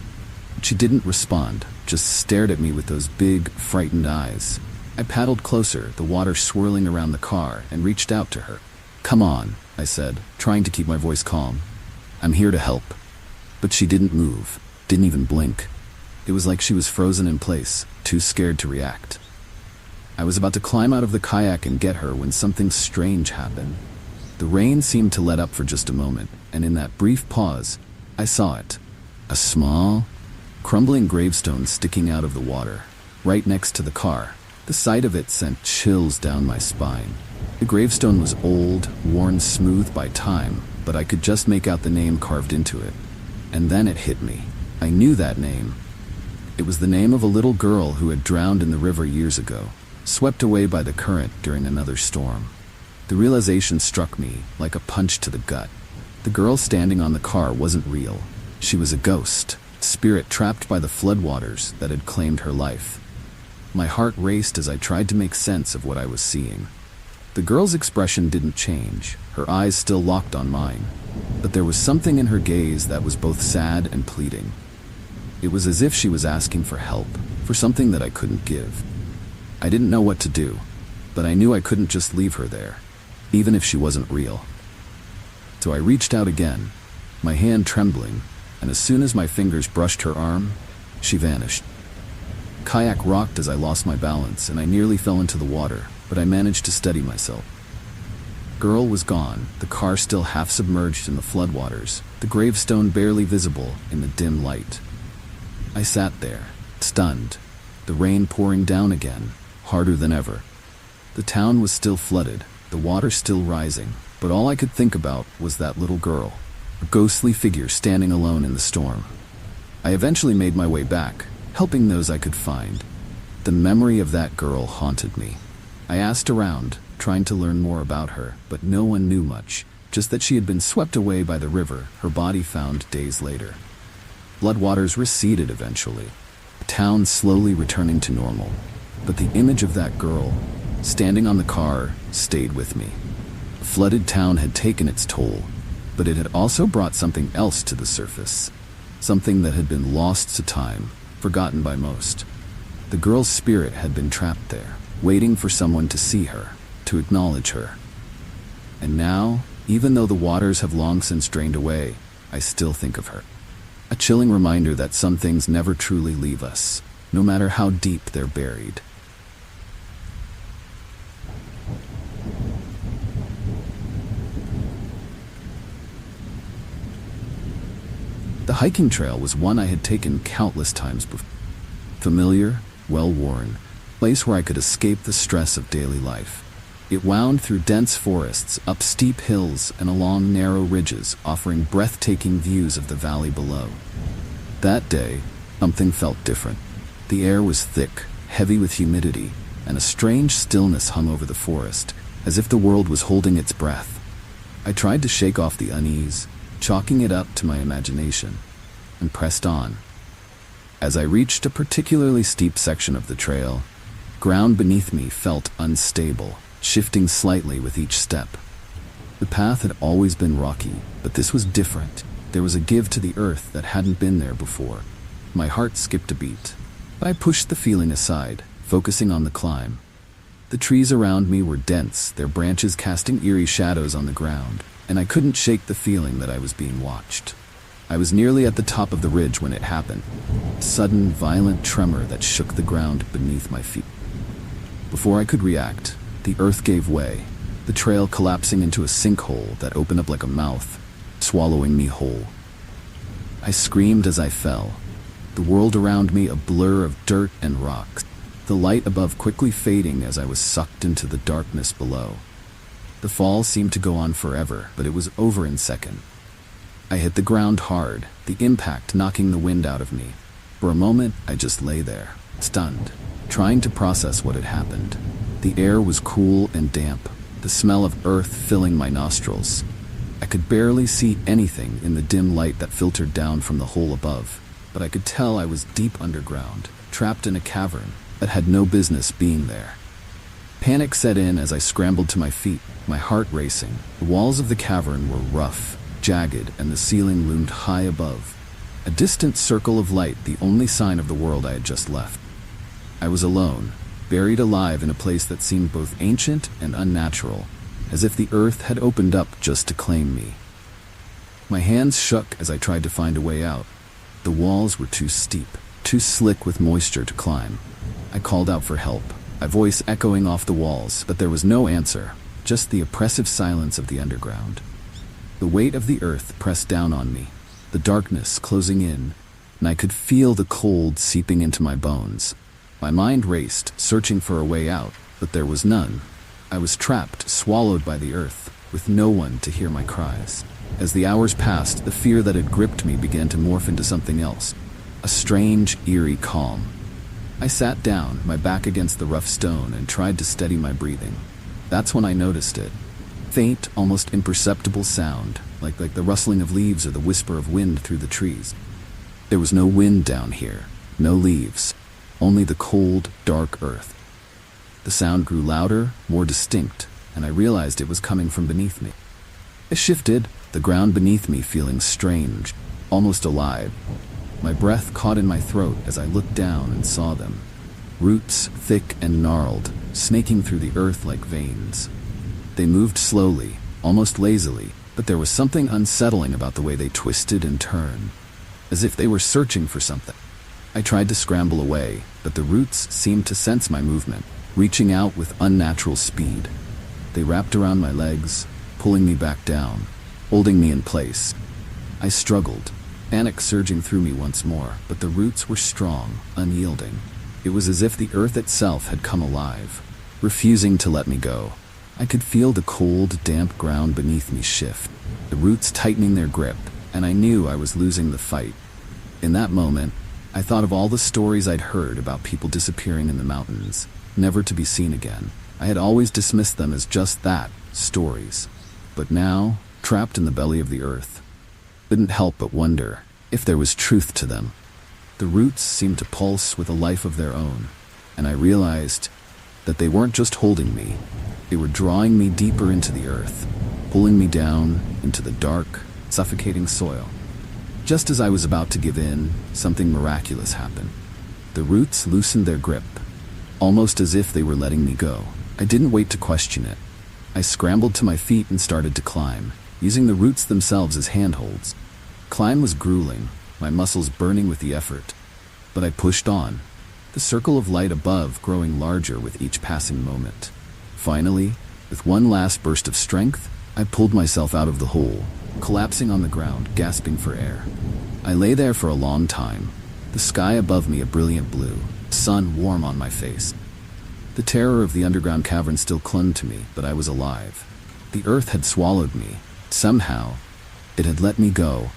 She didn't respond, just stared at me with those big, frightened eyes. I paddled closer, the water swirling around the car, and reached out to her. "Come on," I said, trying to keep my voice calm. "I'm here to help." But she didn't move, didn't even blink. It was like she was frozen in place, too scared to react. I was about to climb out of the kayak and get her when something strange happened. The rain seemed to let up for just a moment, and in that brief pause, I saw it. A small, crumbling gravestone sticking out of the water, right next to the car. The sight of it sent chills down my spine. The gravestone was old, worn smooth by time, but I could just make out the name carved into it. And then it hit me. I knew that name. It was the name of a little girl who had drowned in the river years ago, swept away by the current during another storm. The realization struck me like a punch to the gut. The girl standing on the car wasn't real. She was a ghost, spirit trapped by the floodwaters that had claimed her life. My heart raced as I tried to make sense of what I was seeing. The girl's expression didn't change, her eyes still locked on mine, but there was something in her gaze that was both sad and pleading. It was as if she was asking for help, for something that I couldn't give. I didn't know what to do, but I knew I couldn't just leave her there, even if she wasn't real. So I reached out again, my hand trembling, and as soon as my fingers brushed her arm, she vanished. Kayak rocked as I lost my balance, and I nearly fell into the water, but I managed to steady myself. Girl was gone, the car still half submerged in the floodwaters, the gravestone barely visible in the dim light. I sat there, stunned, the rain pouring down again, harder than ever. The town was still flooded, the water still rising, but all I could think about was that little girl, a ghostly figure standing alone in the storm. I eventually made my way back, helping those I could find. The memory of that girl haunted me. I asked around, trying to learn more about her, but no one knew much, just that she had been swept away by the river, her body found days later. Floodwaters receded eventually, the town slowly returning to normal, but the image of that girl, standing on the car, stayed with me. The flooded town had taken its toll, but it had also brought something else to the surface, something that had been lost to time, forgotten by most. The girl's spirit had been trapped there, waiting for someone to see her, to acknowledge her. And now, even though the waters have long since drained away, I still think of her. A chilling reminder that some things never truly leave us, no matter how deep they're buried. The hiking trail was one I had taken countless times before. Familiar, well-worn, place where I could escape the stress of daily life. It wound through dense forests, up steep hills, and along narrow ridges, offering breathtaking views of the valley below. That day, something felt different. The air was thick, heavy with humidity, and a strange stillness hung over the forest, as if the world was holding its breath. I tried to shake off the unease, chalking it up to my imagination, and pressed on. As I reached a particularly steep section of the trail, ground beneath me felt unstable, shifting slightly with each step. The path had always been rocky, but this was different. There was a give to the earth that hadn't been there before. My heart skipped a beat. I pushed the feeling aside, focusing on the climb. The trees around me were dense, their branches casting eerie shadows on the ground, and I couldn't shake the feeling that I was being watched. I was nearly at the top of the ridge when it happened. A sudden, violent tremor that shook the ground beneath my feet. Before I could react, the earth gave way, the trail collapsing into a sinkhole that opened up like a mouth, swallowing me whole. I screamed as I fell, the world around me a blur of dirt and rocks, the light above quickly fading as I was sucked into the darkness below. The fall seemed to go on forever, but it was over in seconds. I hit the ground hard, the impact knocking the wind out of me. For a moment, I just lay there, stunned, trying to process what had happened. The air was cool and damp, the smell of earth filling my nostrils. I could barely see anything in the dim light that filtered down from the hole above, but I could tell I was deep underground, trapped in a cavern that had no business being there. Panic set in as I scrambled to my feet, my heart racing. The walls of the cavern were rough, jagged, and the ceiling loomed high above. A distant circle of light, the only sign of the world I had just left. I was alone, buried alive in a place that seemed both ancient and unnatural, as if the earth had opened up just to claim me. My hands shook as I tried to find a way out. The walls were too steep, too slick with moisture to climb. I called out for help, my voice echoing off the walls, but there was no answer, just the oppressive silence of the underground. The weight of the earth pressed down on me, the darkness closing in, and I could feel the cold seeping into my bones. My mind raced, searching for a way out, but there was none. I was trapped, swallowed by the earth, with no one to hear my cries. As the hours passed, the fear that had gripped me began to morph into something else, a strange, eerie calm. I sat down, my back against the rough stone, and tried to steady my breathing. That's when I noticed it. Faint, almost imperceptible sound, like the rustling of leaves or the whisper of wind through the trees. There was no wind down here, no leaves, only the cold, dark earth. The sound grew louder, more distinct, and I realized it was coming from beneath me. I shifted, the ground beneath me feeling strange, almost alive. My breath caught in my throat as I looked down and saw them. Roots, thick and gnarled, snaking through the earth like veins. They moved slowly, almost lazily, but there was something unsettling about the way they twisted and turned, as if they were searching for something. I tried to scramble away, but the roots seemed to sense my movement, reaching out with unnatural speed. They wrapped around my legs, pulling me back down, holding me in place. I struggled, panic surging through me once more, but the roots were strong, unyielding. It was as if the earth itself had come alive, refusing to let me go. I could feel the cold, damp ground beneath me shift, the roots tightening their grip, and I knew I was losing the fight. In that moment, I thought of all the stories I'd heard about people disappearing in the mountains, never to be seen again. I had always dismissed them as just that, stories. But now, trapped in the belly of the earth, couldn't help but wonder if there was truth to them. The roots seemed to pulse with a life of their own, and I realized that they weren't just holding me, they were drawing me deeper into the earth, pulling me down into the dark, suffocating soil. Just as I was about to give in, something miraculous happened. The roots loosened their grip, almost as if they were letting me go. I didn't wait to question it. I scrambled to my feet and started to climb, using the roots themselves as handholds. Climb was grueling, my muscles burning with the effort, but I pushed on. the circle of light above growing larger with each passing moment. Finally, with one last burst of strength, I pulled myself out of the hole, collapsing on the ground, gasping for air. I lay there for a long time, the sky above me a brilliant blue, sun warm on my face. The terror of the underground cavern still clung to me, but I was alive. The earth had swallowed me. Somehow, it had let me go.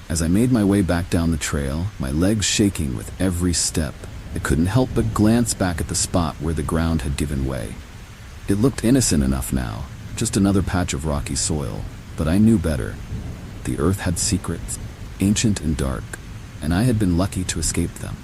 As I made my way back down the trail, my legs shaking with every step, I couldn't help but glance back at the spot where the ground had given way. It looked innocent enough now, just another patch of rocky soil, but I knew better. The earth had secrets, ancient and dark, and I had been lucky to escape them.